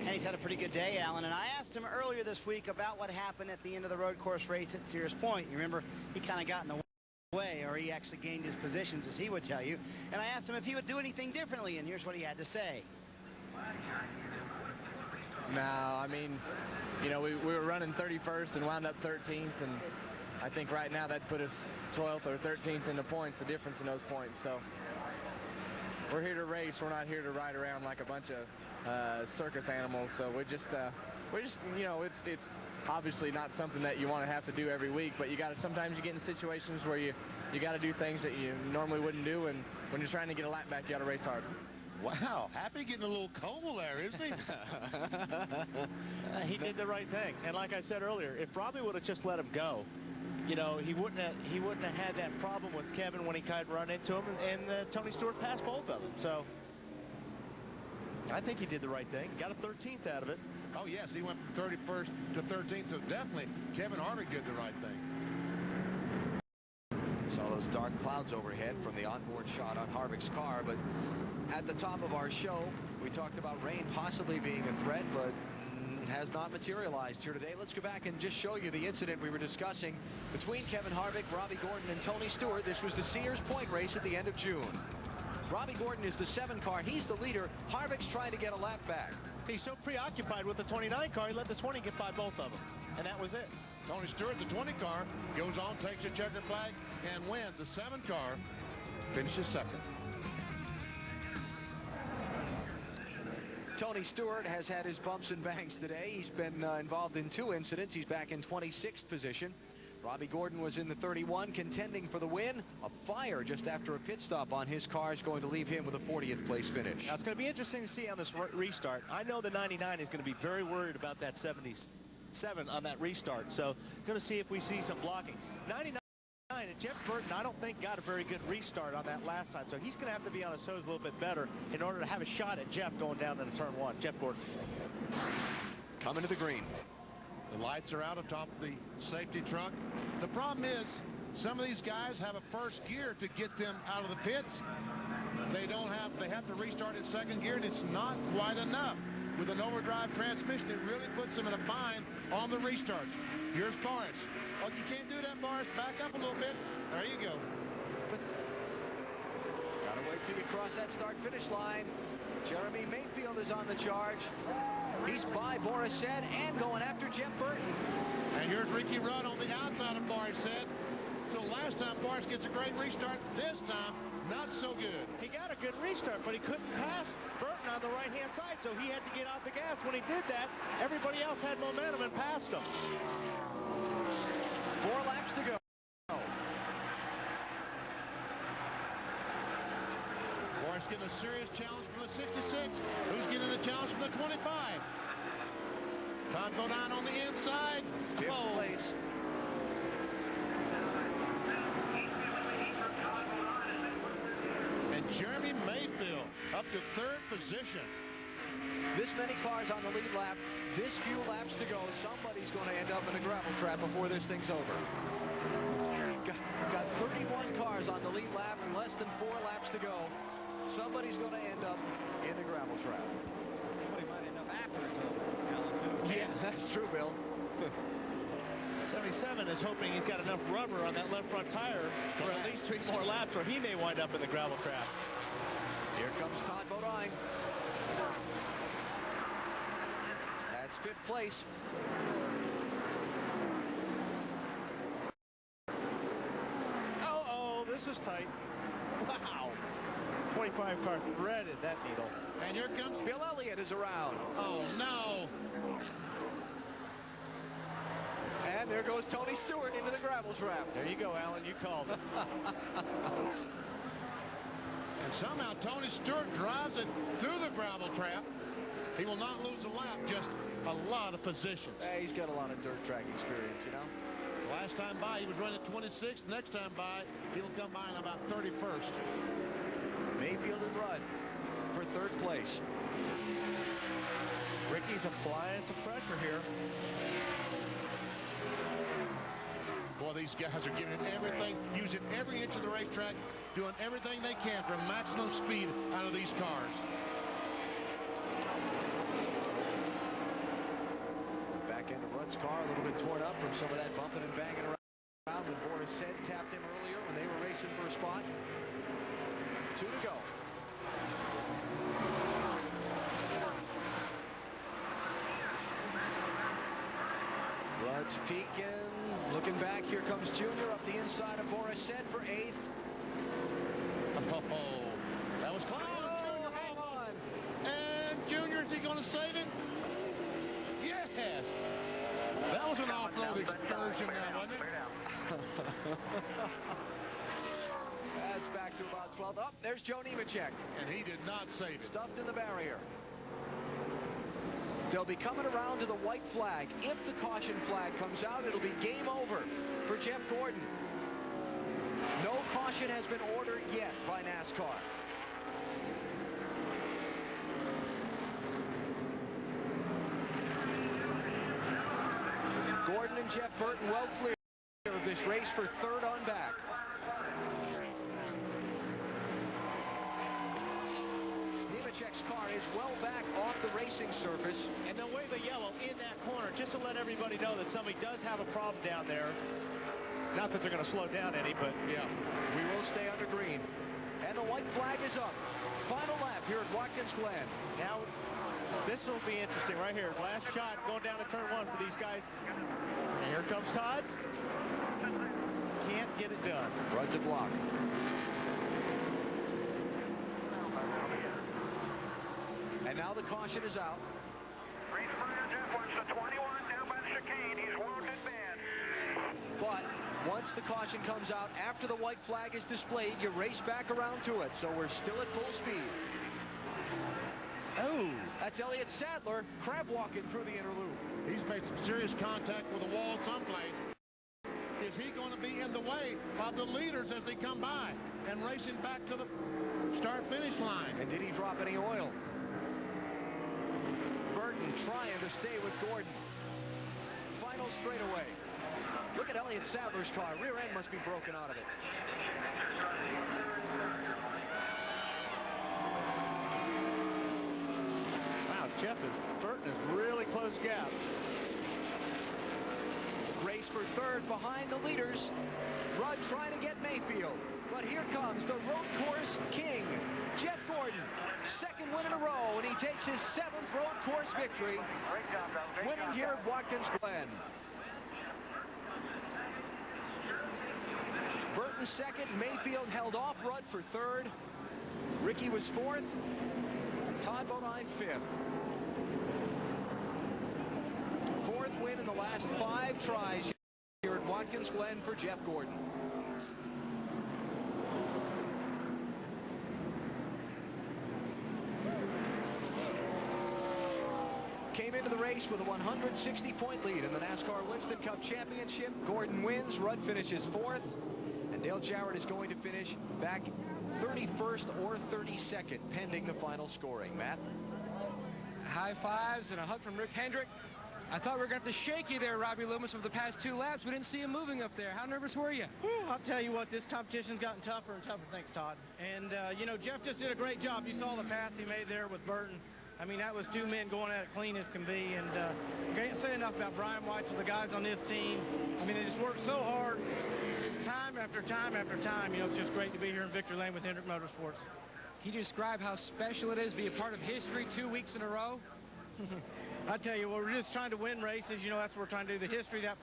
And he's had a pretty good day, Alan. And I asked him earlier this week about what happened at the end of the road course race at Sears Point. You remember, he kind of got in the way, or he actually gained his positions, as he would tell you. And I asked him if he would do anything differently, and here's what he had to say. No, I mean, you know, we were running 31st and wound up 13th, and I think right now that put us 12th or 13th in the points, the difference in those points. So we're here to race. We're not here to ride around like a bunch of circus animals. So we're just you know, it's obviously not something that you want to have to do every week, but you got to, sometimes you get in situations where you got to do things that you normally wouldn't do, and when you're trying to get a lap back, you got to race hard. Wow, Happy getting a little cold there, isn't he? He did the right thing. And like I said earlier, if Robbie would have just let him go, you know, he wouldn't have had that problem with Kevin when he tried to run into him, and Tony Stewart passed both of them. So I think he did the right thing. Got a 13th out of it. Oh, yes, he went from 31st to 13th, so definitely Kevin Harvick did the right thing. Saw those dark dark clouds overhead from the onboard shot on Harvick's car. But at the top of our show, we talked about rain possibly being a threat, but has not materialized here today. Let's go back and just show you the incident we were discussing between Kevin Harvick, Robbie Gordon, and Tony Stewart. This was the Sears Point race at the end of June. Robbie Gordon is the 7 car. He's the leader. Harvick's trying to get a lap back. He's so preoccupied with the 29 car, he let the 20 get by both of them. And that was it. Tony Stewart, the 20 car, goes on, takes a checkered flag, and wins. The 7 car finishes second. Tony Stewart has had his bumps and bangs today. He's been involved in 2 incidents. He's back in 26th position. Robbie Gordon was in the 31, contending for the win. A fire just after a pit stop on his car is going to leave him with a 40th place finish. Now, it's going to be interesting to see on this restart. I know the 99 is going to be very worried about that 77 on that restart. So, going to see if we see some blocking. 99. And Jeff Burton, I don't think, got a very good restart on that last time. So he's going to have to be on his toes a little bit better in order to have a shot at Jeff going down into turn 1. Jeff Gordon. Coming to the green. The lights are out atop the safety trunk. The problem is some of these guys have a first gear to get them out of the pits. They have to restart in second gear, and it's not quite enough. With an overdrive transmission, it really puts them in a bind on the restarts. Here's Boris. Oh, you can't do that, Boris. Back up a little bit. There you go. Gotta wait till you cross that start-finish line. Jeremy Mayfield is on the charge. He's by Boris Said and going after Jeff Burton. And here's Ricky Rudd on the outside of Boris Said. So last time Boris gets a great restart. This time, not so good. He got a good restart, but he couldn't pass Burton on the right-hand side, so he had to get off the gas. When he did that, everybody else had momentum and passed him. 4 laps to go. Boris getting a serious challenge from the 66. Who's getting a challenge from the 25? Todd Bodine on the inside. 5th place. And Jeremy Mayfield up to 3rd position. This many cars on the lead lap, this few laps to go. Somebody's going to end up in a gravel trap before this thing's over. Got 31 cars on the lead lap and less than 4 laps to go. Somebody's going to end up in the gravel trap. Somebody might end up after it's over. Yeah, that's true, Bill. 77 is hoping he's got enough rubber on that left front tire for at least 3 more laps, or he may wind up in the gravel trap. Here comes Todd Bodine. That's 5th place. Oh, this is tight. Wow. 25 car threaded that needle. And here comes Bill Elliott is around. Oh, no. And there goes Tony Stewart into the gravel trap. There you go, Alan. You called it. And somehow Tony Stewart drives it through the gravel trap. He will not lose a lap, just a lot of positions. Hey, he's got a lot of dirt track experience, you know. Last time by, he was running 26th. Next time by, he'll come by in about 31st. Mayfield and Rudd for 3rd place. Ricky's applying some pressure here. Boy, these guys are giving it everything, using every inch of the racetrack, doing everything they can for maximum speed out of these cars. Back into Rudd's car, a little bit torn up from some of that bumping and banging around when Boris Said tapped him earlier when they were racing for a spot. 2 to go. Rudd's peeking, looking back. Here comes Junior up the inside of Boris Said for 8th. Oh, that was close. Oh, hang on. And Junior, is he going to save it? Yes. That was an off-road excursion now, wasn't it? That's back to about 12. Oh, there's Joe Nemechek. And he did not save it. Stuffed in the barrier. They'll be coming around to the white flag. If the caution flag comes out, it'll be game over for Jeff Gordon. No caution has been ordered yet by NASCAR. Gordon and Jeff Burton well clear of this race for 3rd on back. car is well back off the racing surface. And they'll wave a yellow in that corner just to let everybody know that somebody does have a problem down there. Not that they're going to slow down any, but yeah. We will stay under green. And the white flag is up. Final lap here at Watkins Glen. Now, this will be interesting right here. Last shot going down to turn 1 for these guys. And here comes Todd. Can't get it done. Run to block. And now the caution is out. Race leader Jeff wants the 21 down by the chicane. He's wounded bad. But once the caution comes out, after the white flag is displayed, you race back around to it. So we're still at full speed. Oh, that's Elliott Sadler crab walking through the inner loop. He's made some serious contact with the wall someplace. Is he going to be in the way of the leaders as they come by and racing back to the start-finish line? And did he drop any oil? Burton trying to stay with Gordon. Final straightaway. Look at Elliott Sadler's car. Rear end must be broken out of it. Wow, Burton is really close gap. Race for third behind the leaders. Rudd trying to get Mayfield. But here comes the road course king, Jeff Gordon. Second win in a row, and he takes his 7th road course victory. Winning here at Watkins Glen. Burton second, Mayfield held off Rudd for third. Ricky was 4th. Todd Bodine 5th. 4th win in the last 5 tries here at Watkins Glen for Jeff Gordon. Came into the race with a 160-point lead in the NASCAR Winston Cup Championship. Gordon wins. Rudd finishes 4th. And Dale Jarrett is going to finish back 31st or 32nd, pending the final scoring. Matt? High fives and a hug from Rick Hendrick. I thought we were going to have to shake you there, Robbie Loomis, over the past 2 laps. We didn't see him moving up there. How nervous were you? I'll tell you what, this competition's gotten tougher and tougher. Thanks, Todd. And, you know, Jeff just did a great job. You saw the pass he made there with Burton. I mean, that was 2 men going at it clean as can be. And can't say enough about Brian White to the guys on this team. I mean, they just worked so hard time after time after time. You know, it's just great to be here in Victory Lane with Hendrick Motorsports. Can you describe how special it is to be a part of history 2 weeks in a row? I tell you, we're just trying to win races. You know, that's what we're trying to do. The history, that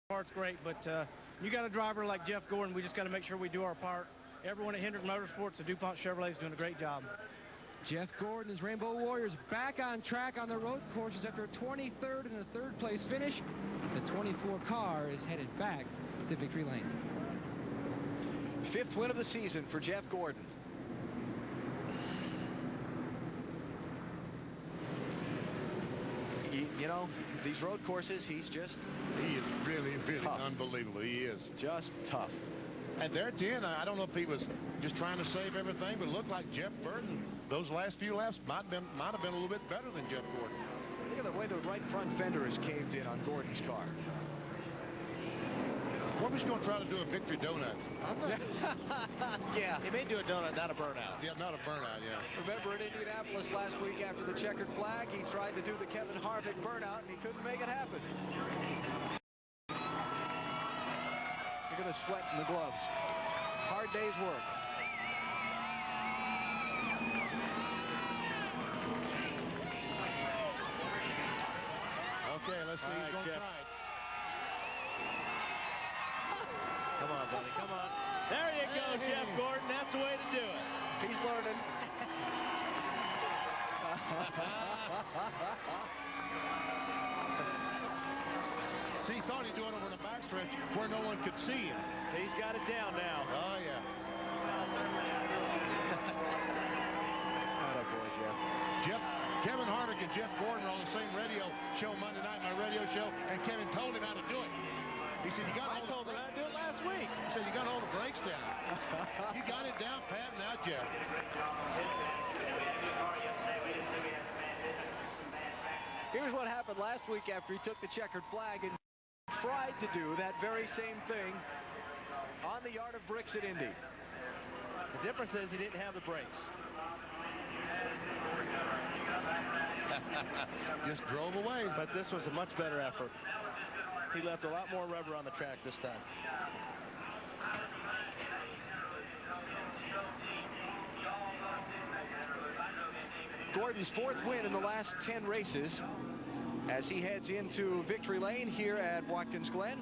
part's great. But you got a driver like Jeff Gordon. We just got to make sure we do our part. Everyone at Hendrick Motorsports, the DuPont Chevrolet, is doing a great job. Jeff Gordon, his Rainbow Warriors, back on track on the road courses after a 23rd and a 3rd place finish. The 24 car is headed back to Victory Lane. 5th win of the season for Jeff Gordon. You know, these road courses, he is really, really tough. Unbelievable. He is. Just tough. And there, 10, I don't know if he was just trying to save everything, but it looked like Jeff Burton, those last few laps might have been a little bit better than Jeff Gordon. Look at the way the right front fender is caved in on Gordon's car. What was he going to try to do a victory donut? Yeah. He may do a donut, not a burnout. Yeah, not a burnout, yeah. Remember in Indianapolis last week after the checkered flag, he tried to do the Kevin Harvick burnout, and he couldn't make it happen. Look at the sweat in the gloves. Hard day's work. Okay, let's see who's going to try it. Come on, buddy, come on. There you go, Jeff Gordon. That's the way to do it. He's learning. See, he thought he'd do it over in the backstretch where no one could see him. He's got it down now. Oh, yeah. Attaboy, Jeff. Kevin Harvick and Jeff Gordon are on the same radio show Monday night, my radio show, and Kevin told him how to do it. He said, I told him how to do it last week. He said, you got to hold the brakes down. You got it down, Pat, now, Jeff. Here's what happened last week after he took the checkered flag and tried to do that very same thing on the yard of bricks at Indy. The difference is he didn't have the brakes. Just drove away. But this was a much better effort. He left a lot more rubber on the track this time. Gordon's 4th win in the last 10 races as he heads into victory lane here at Watkins Glen.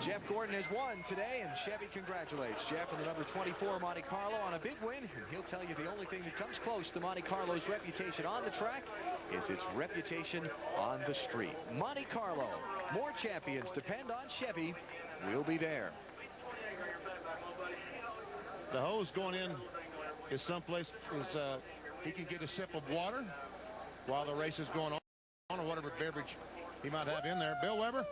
Jeff Gordon has won today, and Chevy congratulates Jeff and the number 24 Monte Carlo on a big win. And he'll tell you the only thing that comes close to Monte Carlo's reputation on the track is its reputation on the street. Monte Carlo, more champions depend on Chevy. We'll be there. The hose going in is someplace he can get a sip of water while the race is going on, or whatever beverage he might have in there. Bill Weber?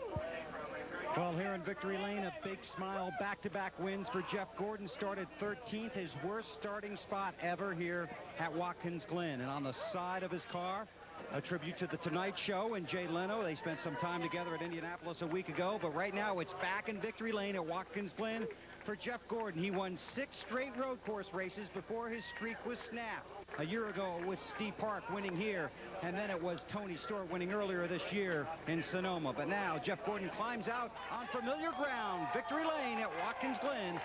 Well, here in victory lane, a big smile. Back-to-back wins for Jeff Gordon. Started 13th, his worst starting spot ever here at Watkins Glen. And on the side of his car, a tribute to The Tonight Show and Jay Leno. They spent some time together at Indianapolis a week ago, but right now it's back in victory lane at Watkins Glen for Jeff Gordon. He won 6 straight road course races before his streak was snapped. A year ago it was Steve Park winning here, and then it was Tony Stewart winning earlier this year in Sonoma. But now Jeff Gordon climbs out on familiar ground, victory lane at Watkins Glen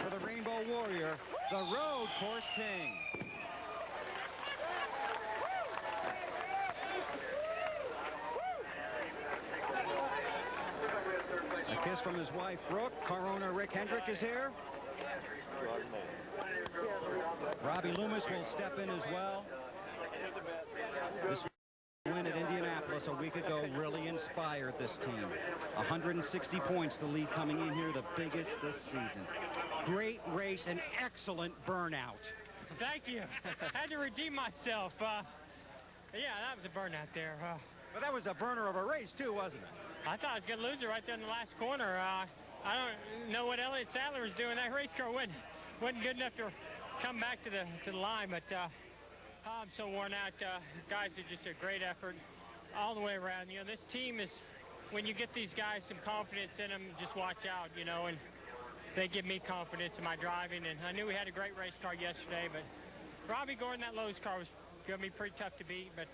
for the Rainbow Warrior, the road course king. A kiss from his wife, Brooke. Car owner Rick Hendrick is here. Robbie Loomis will step in as well. This win at Indianapolis a week ago really inspired this team. 160 points, the lead coming in here, the biggest this season. Great race, an excellent burnout. Thank you. Had to redeem myself. Yeah, that was a burnout there. But that was a burner of a race, too, wasn't it? I thought I was going to lose it right there in the last corner. I don't know what Elliott Sadler was doing. That race car wasn't good enough to come back to the line, but I'm so worn out. Guys did just a great effort all the way around. You know, this team is, when you get these guys some confidence in them, just watch out, you know, and they give me confidence in my driving. And I knew we had a great race car yesterday, but Robbie Gordon, that Lowe's car was going to be pretty tough to beat, but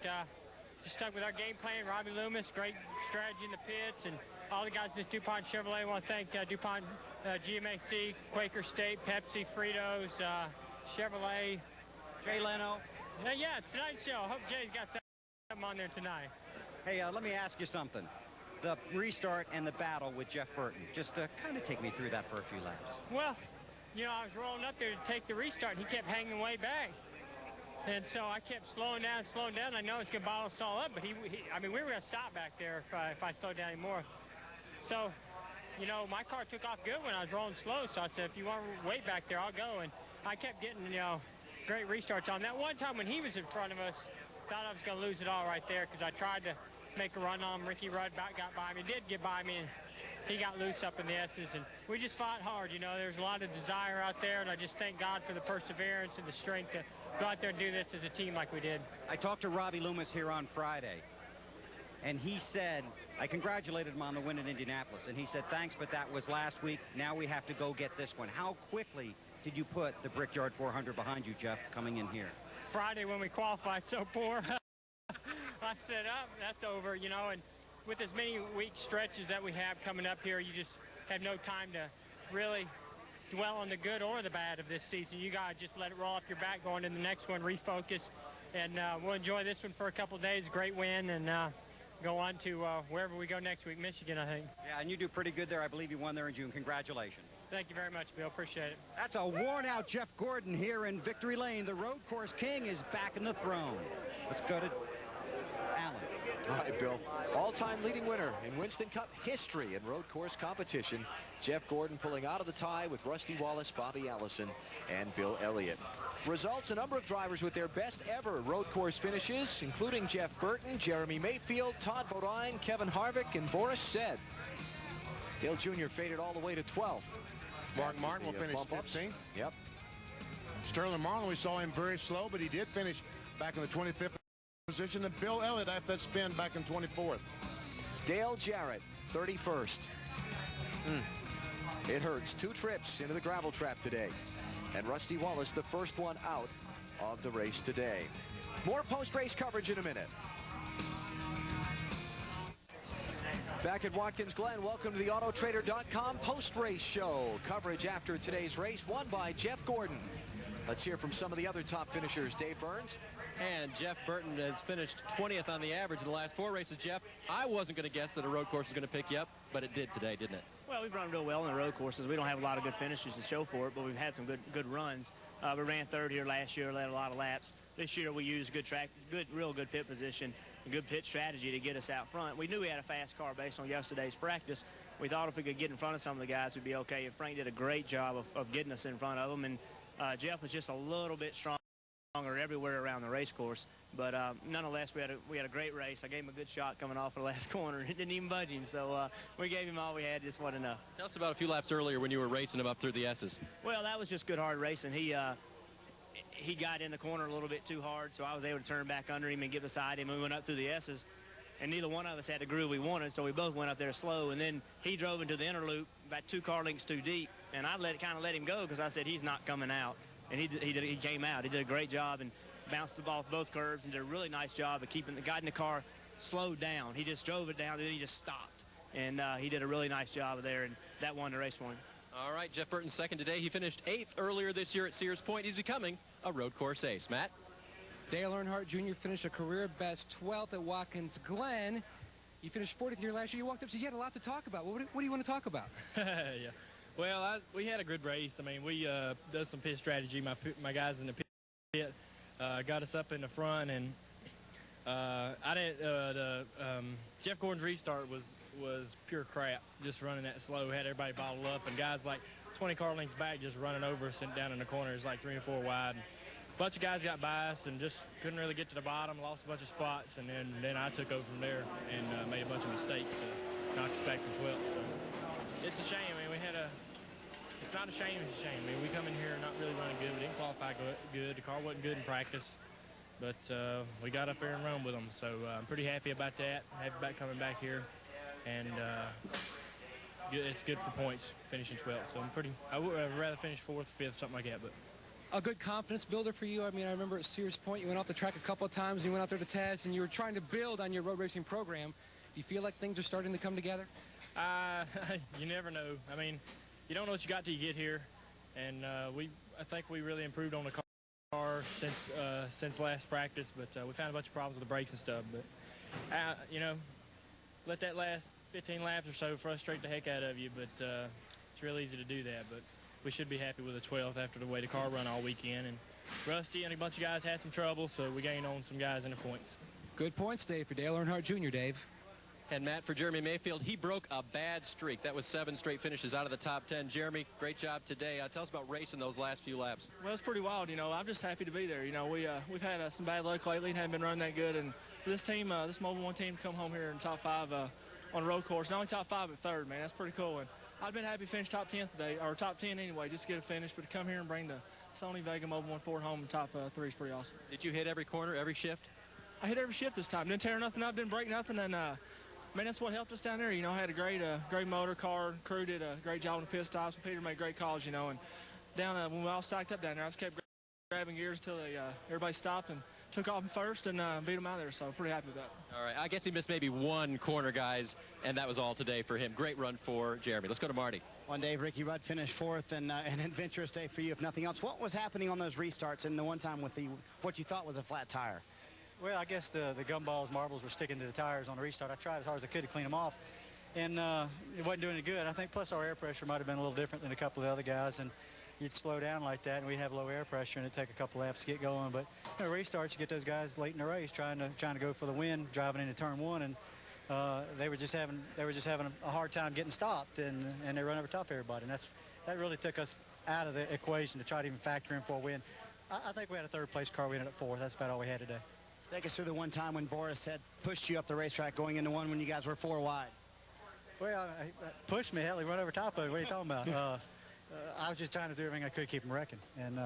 just stuck with our game plan. Robbie Loomis, great strategy in the pits, and all the guys in this DuPont Chevrolet. I want to thank DuPont, GMAC, Quaker State, Pepsi, Fritos, Chevrolet, Jay Leno. Yeah, tonight's show. I hope Jay's got something on there tonight. Hey, let me ask you something. The restart and the battle with Jeff Burton. Just kind of take me through that for a few laps. Well, you know, I was rolling up there to take the restart, and he kept hanging way back. And so I kept slowing down. I know it's going to bottle us all up, but I mean, we were going to stop back there if I slowed down anymore. So, you know, my car took off good when I was rolling slow, so I said, if you want to wait back there, I'll go. And I kept getting, you know, great restarts on that. One time when he was in front of us, thought I was going to lose it all right there because I tried to make a run on him. Ricky Rudd got by me, did get by me, and he got loose up in the S's. And we just fought hard, you know. There's a lot of desire out there, and I just thank God for the perseverance and the strength to go out there and do this as a team like we did. I talked to Robbie Loomis here on Friday, and he said, I congratulated him on the win in Indianapolis, and he said, thanks, but that was last week. Now we have to go get this one. How quickly did you put the Brickyard 400 behind you, Jeff, coming in here? Friday when we qualified so poor, I said, that's over, you know, and with as many week stretches that we have coming up here, you just have no time to really dwell on the good or the bad of this season. You got to just let it roll off your back going into the next one, refocus, and we'll enjoy this one for a couple of days. Great win, and go on to wherever we go next week, Michigan, I think. Yeah, and you do pretty good there. I believe you won there in June. Congratulations. Thank you very much, Bill. Appreciate it. That's a worn-out Jeff Gordon here in victory lane. The road course king is back in the throne. Let's go to Alan. All right, Bill. All-time leading winner in Winston Cup history in road course competition. Jeff Gordon pulling out of the tie with Rusty Wallace, Bobby Allison, and Bill Elliott. Results, a number of drivers with their best ever road course finishes, including Jeff Burton, Jeremy Mayfield, Todd Bodine, Kevin Harvick, and Boris Said. Dale Jr. faded all the way to 12th. Mark Martin will finish 15th. Yep. Sterling Marlin, we saw him very slow, but he did finish back in the 25th position. And Bill Elliott after that spin back in 24th. Dale Jarrett, 31st. It hurts. 2 trips into the gravel trap today. And Rusty Wallace, the first one out of the race today. More post-race coverage in a minute. Back at Watkins Glen, welcome to the Autotrader.com post-race show. Coverage after today's race, won by Jeff Gordon. Let's hear from some of the other top finishers. Dave Burns. And Jeff Burton has finished 20th on the average in the last 4 races. Jeff, I wasn't going to guess that a road course was going to pick you up, but it did today, didn't it? Well, we've run real well in the road courses. We don't have a lot of good finishes to show for it, but we've had some good runs. We ran third here last year, led a lot of laps. This year we used good track, real good pit position, a good pit strategy to get us out front. We knew we had a fast car based on yesterday's practice. We thought if we could get in front of some of the guys, we'd be okay. And Frank did a great job of getting us in front of them, and Jeff was just a little bit stronger everywhere around the race course. But nonetheless, we had a great race. I gave him a good shot coming off the last corner. It didn't even budge him, so we gave him all we had. Just wasn't enough. Tell us about a few laps earlier when you were racing him up through the S's. Well, that was just good hard racing. He got in the corner a little bit too hard, so I was able to turn back under him and get beside him. We went up through the S's, and neither one of us had the groove we wanted, so we both went up there slow. And then he drove into the inner loop about 2 car lengths too deep, and I kind of let him go because I said he's not coming out. And he came out. He did a great job and bounced the ball off both curves and did a really nice job of keeping the guy in the car slowed down. He just drove it down, and then he just stopped. And he did a really nice job there, and that won the race for him. All right, Jeff Burton second today. He finished 8th earlier this year at Sears Point. He's becoming a road course ace. Matt? Dale Earnhardt Jr. finished a career best 12th at Watkins Glen. You finished 40th year last year. You walked up, so you had a lot to talk about. What do you want to talk about? Yeah. Well, we had a good race. I mean, we did some pit strategy. My guys in the pit got us up in the front, and Jeff Gordon's restart was pure crap. Just running that slow, had everybody bottled up, and guys like 20 car lengths back just running over us and down in the corners like 3 and 4 wide. And a bunch of guys got biased and just couldn't really get to the bottom, lost a bunch of spots, and then I took over from there and made a bunch of mistakes, knocked us back from 12th. So it's a shame. I mean, it's not a shame, it's a shame. I mean, we come in here not really running good. We didn't qualify good. The car wasn't good in practice. But we got up there and run with them. So I'm pretty happy about that. Happy about coming back here. And it's good for points, finishing 12th. So I would rather finish 4th or 5th, something like that. But a good confidence builder for you. I mean, I remember at Sears Point, you went off the track a couple of times, and you went out there to test, and you were trying to build on your road racing program. Do you feel like things are starting to come together? You never know. I mean, you don't know what you got till you get here. And I think we really improved on the car since last practice, but we found a bunch of problems with the brakes and stuff. But you know, let that last 15 laps or so frustrate the heck out of you, but it's real easy to do that. But we should be happy with the 12th after the way the car run all weekend. And Rusty and a bunch of guys had some trouble, so we gained on some guys in the points. Good points, Dave, for Dale Earnhardt Jr., Dave. And Matt, for Jeremy Mayfield, he broke a bad streak. That was 7 straight finishes out of the top 10. Jeremy, great job today. Tell us about racing those last few laps. Well, it's pretty wild. You know, I'm just happy to be there. You know, we've had some bad luck lately and haven't been running that good. And for this team, this Mobile One team, to come home here in top 5 on a road course, not only top 5 but 3rd, man, that's pretty cool. And I've been happy to finish top 10 today, or top 10 anyway, just to get a finish. But to come here and bring the Sony Vega Mobile One Ford home in top 3 is pretty awesome. Did you hit every corner, every shift? I hit every shift this time. Didn't tear nothing up, didn't break nothing, and man, that's what helped us down there. You know, I had a great motor car. Crew did a great job on the pit stops. Peter made great calls, you know. And down when we all stacked up down there, I just kept grabbing gears until everybody stopped and took off in first and beat them out there. So pretty happy with that. All right, I guess he missed maybe 1 corner, guys, and that was all today for him. Great run for Jeremy. Let's go to Marty. One Dave, Ricky Rudd finished 4th, and an adventurous day for you, if nothing else. What was happening on those restarts and the one time with what you thought was a flat tire? Well, I guess the gumballs, marbles were sticking to the tires on the restart. I tried as hard as I could to clean them off, and it wasn't doing any good. I think plus our air pressure might have been a little different than a couple of the other guys, and you'd slow down like that, and we'd have low air pressure, and it'd take a couple laps to get going. But you know, restarts, you get those guys late in the race trying to go for the win, driving into turn 1, and they were just having a hard time getting stopped, and they run over top of everybody, and that really took us out of the equation to try to even factor in for a win. I think we had a 3rd place car. We ended up 4th. That's about all we had today. Take us through the one time when Boris had pushed you up the racetrack going into 1 when you guys were 4 wide. Well, he pushed me. Hell, he went over top of it. What are you talking about? I was just trying to do everything I could to keep him wrecking and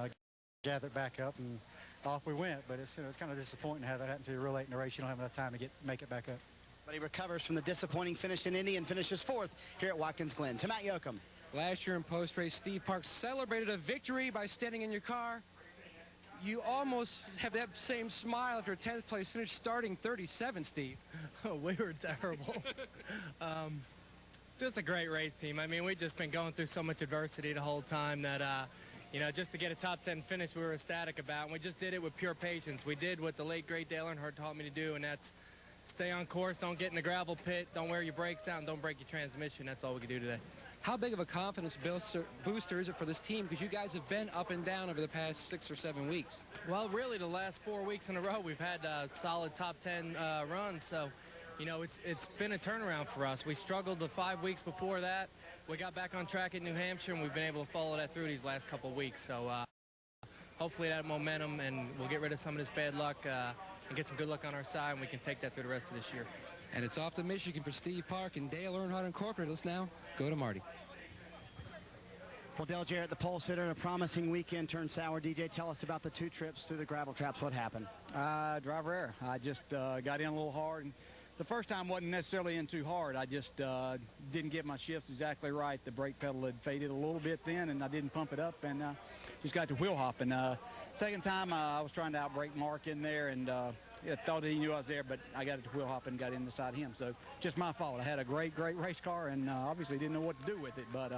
gather it back up, and off we went. But it's kind of disappointing to have that happen to you real late in the race. You don't have enough time to make it back up. But he recovers from the disappointing finish in Indy and finishes 4th here at Watkins Glen. To Matt Yoakum. Last year in post-race, Steve Park celebrated a victory by standing in your car. You almost have that same smile after a 10th place finish, starting 37, Steve. Oh, we were terrible. Just a great race team. I mean, we've just been going through so much adversity the whole time that, you know, just to get a top 10 finish we were ecstatic about. And we just did it with pure patience. We did what the late, great Dale Earnhardt taught me to do, and that's stay on course, don't get in the gravel pit, don't wear your brakes out, and don't break your transmission. That's all we can do today. How big of a confidence booster is it for this team? Because you guys have been up and down over the past 6 or 7 weeks. Well, really, the last 4 weeks in a row, we've had solid top 10 runs. So, you know, it's been a turnaround for us. We struggled the 5 weeks before that. We got back on track at New Hampshire, and we've been able to follow that through these last couple of weeks. So hopefully that momentum, and we'll get rid of some of this bad luck and get some good luck on our side, and we can take that through the rest of this year. And it's off to Michigan for Steve Park and Dale Earnhardt Incorporated. Let's now go to Marty. Well, Dale Jarrett, the pole sitter, in a promising weekend turned sour. DJ, tell us about the 2 trips through the gravel traps. What happened? Driver error. I just got in a little hard. And the first time wasn't necessarily in too hard. I just didn't get my shifts exactly right. The brake pedal had faded a little bit then, and I didn't pump it up, and just got to wheel hopping. Second time, I was trying to outbrake Mark in there, and I thought he knew I was there, but I got it to wheel hop and got in beside him. So just my fault. I had a great race car, and obviously didn't know what to do with it, but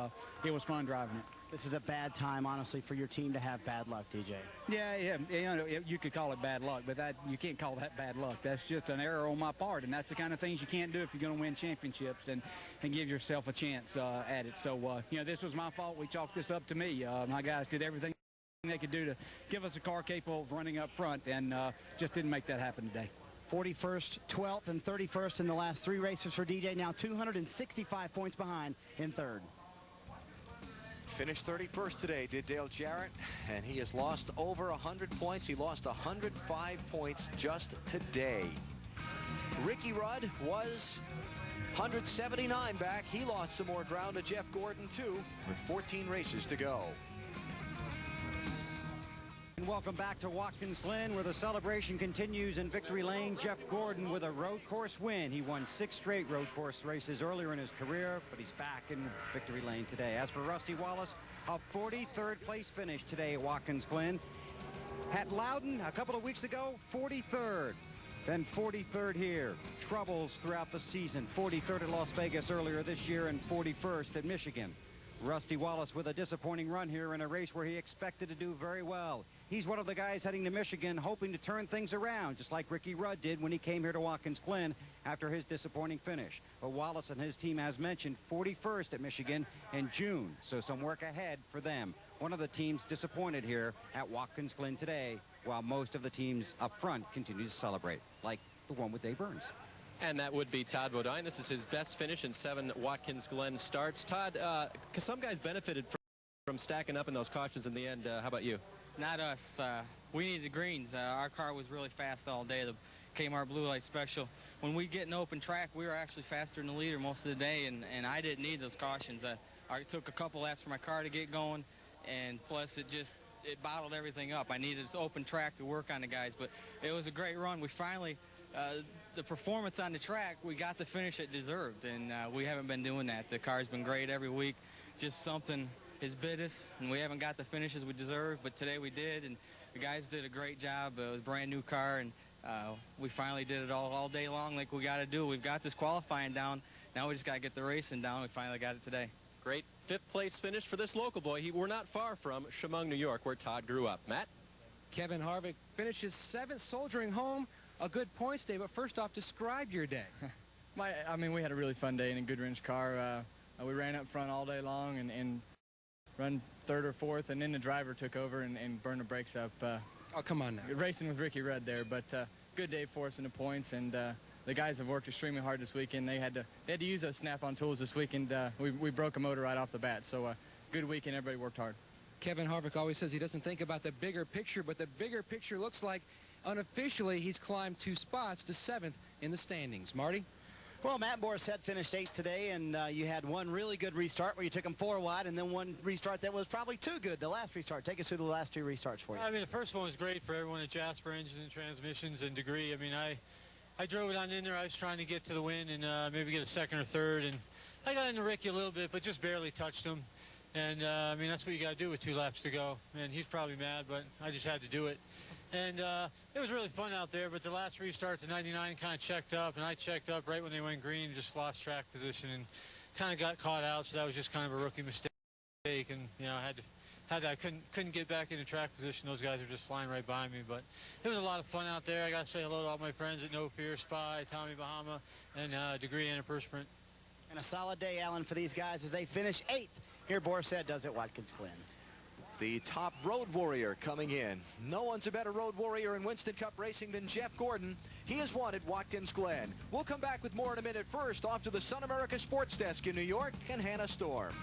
it was fun driving it. This is a bad time, honestly, for your team to have bad luck, DJ. Yeah, you know, you could call it bad luck, but you can't call that bad luck. That's just an error on my part, and that's the kind of things you can't do if you're going to win championships and give yourself a chance at it. So, you know, this was my fault. We chalked this up to me. My guys did everything they could do to give us a car capable of running up front, and just didn't make that happen today. 41st, 12th, and 31st in the last 3 races for DJ. Now 265 points behind in 3rd. Finished 31st today, did Dale Jarrett, and he has lost over 100 points. He lost 105 points just today. Ricky Rudd was 179 back. He lost some more ground to Jeff Gordon, too, with 14 races to go. And welcome back to Watkins Glen, where the celebration continues in victory lane. Jeff Gordon with a road course win. He won 6 straight road course races earlier in his career, but he's back in victory lane today. As for Rusty Wallace, a 43rd place finish today at Watkins Glen. At Loudon a couple of weeks ago, 43rd. Then 43rd here. Troubles throughout the season. 43rd at Las Vegas earlier this year, and 41st at Michigan. Rusty Wallace with a disappointing run here in a race where he expected to do very well. He's one of the guys heading to Michigan hoping to turn things around, just like Ricky Rudd did when he came here to Watkins Glen after his disappointing finish. But Wallace and his team, as mentioned, 41st at Michigan in June, so some work ahead for them. One of the teams disappointed here at Watkins Glen today, while most of the teams up front continue to celebrate, like the one with Dave Burns. And that would be Todd Bodine. This is his best finish in 7 Watkins Glen starts. Todd, some guys benefited from stacking up in those cautions in the end. How about you? Not us. We needed the greens. Our car was really fast all day. The Kmart Blue Light Special. When we get an open track, we were actually faster than the leader most of the day, and I didn't need those cautions. I took a couple laps for my car to get going, and plus it bottled everything up. I needed this open track to work on the guys, but it was a great run. We finally... the performance on the track, we got the finish it deserved, and we haven't been doing that. The car's been great every week. Just something has bit us, and we haven't got the finishes we deserve, but today we did, and the guys did a great job. It was a brand new car, and we finally did it all day long like we got to do. We've got this qualifying down. Now we just got to get the racing down. We finally got it today. Great 5th place finish for this local boy. We're not far from Chemung, New York, where Todd grew up. Matt? Kevin Harvick finishes 7th, soldiering home. A good points day, but first off, describe your day. I mean, we had a really fun day in a Goodwrench car. We ran up front all day long and run 3rd or 4th, and then the driver took over and burned the brakes up. Oh, come on now. Racing with Ricky Rudd there, but good day for us in the points, and the guys have worked extremely hard this weekend. They had to use those snap-on tools this weekend. We broke a motor right off the bat, so good weekend. Everybody worked hard. Kevin Harvick always says he doesn't think about the bigger picture, but the bigger picture looks like unofficially he's climbed 2 spots to 7th in the standings. Marty? Well, Matt Borsett finished 8th today, and you had one really good restart where you took him 4 wide, and then one restart that was probably too good, the last restart. Take us through the last 2 restarts for you. I mean, the first one was great for everyone at Jasper Engines and Transmissions and Degree. I mean, I drove it on in there. I was trying to get to the win and maybe get a 2nd or 3rd, and I got into Ricky a little bit, but just barely touched him. And, I mean, that's what you got to do with 2 laps to go. And he's probably mad, but I just had to do it. And it was really fun out there, but the last restart to 99 kind of checked up, and I checked up right when they went green and just lost track position and kind of got caught out, so that was just kind of a rookie mistake. And, you know, I couldn't get back into track position. Those guys were just flying right by me, but it was a lot of fun out there. I got to say hello to all my friends at No Fear, Spy, Tommy Bahama, and Degree Antiperspirant. And a solid day, Alan, for these guys as they finish 8th. Here Borsett does at Watkins Glen. The top road warrior coming in. No one's a better road warrior in Winston Cup racing than Jeff Gordon. He has won at Watkins Glen. We'll come back with more in a minute. First, off to the Sun America Sports Desk in New York and Hannah Storm.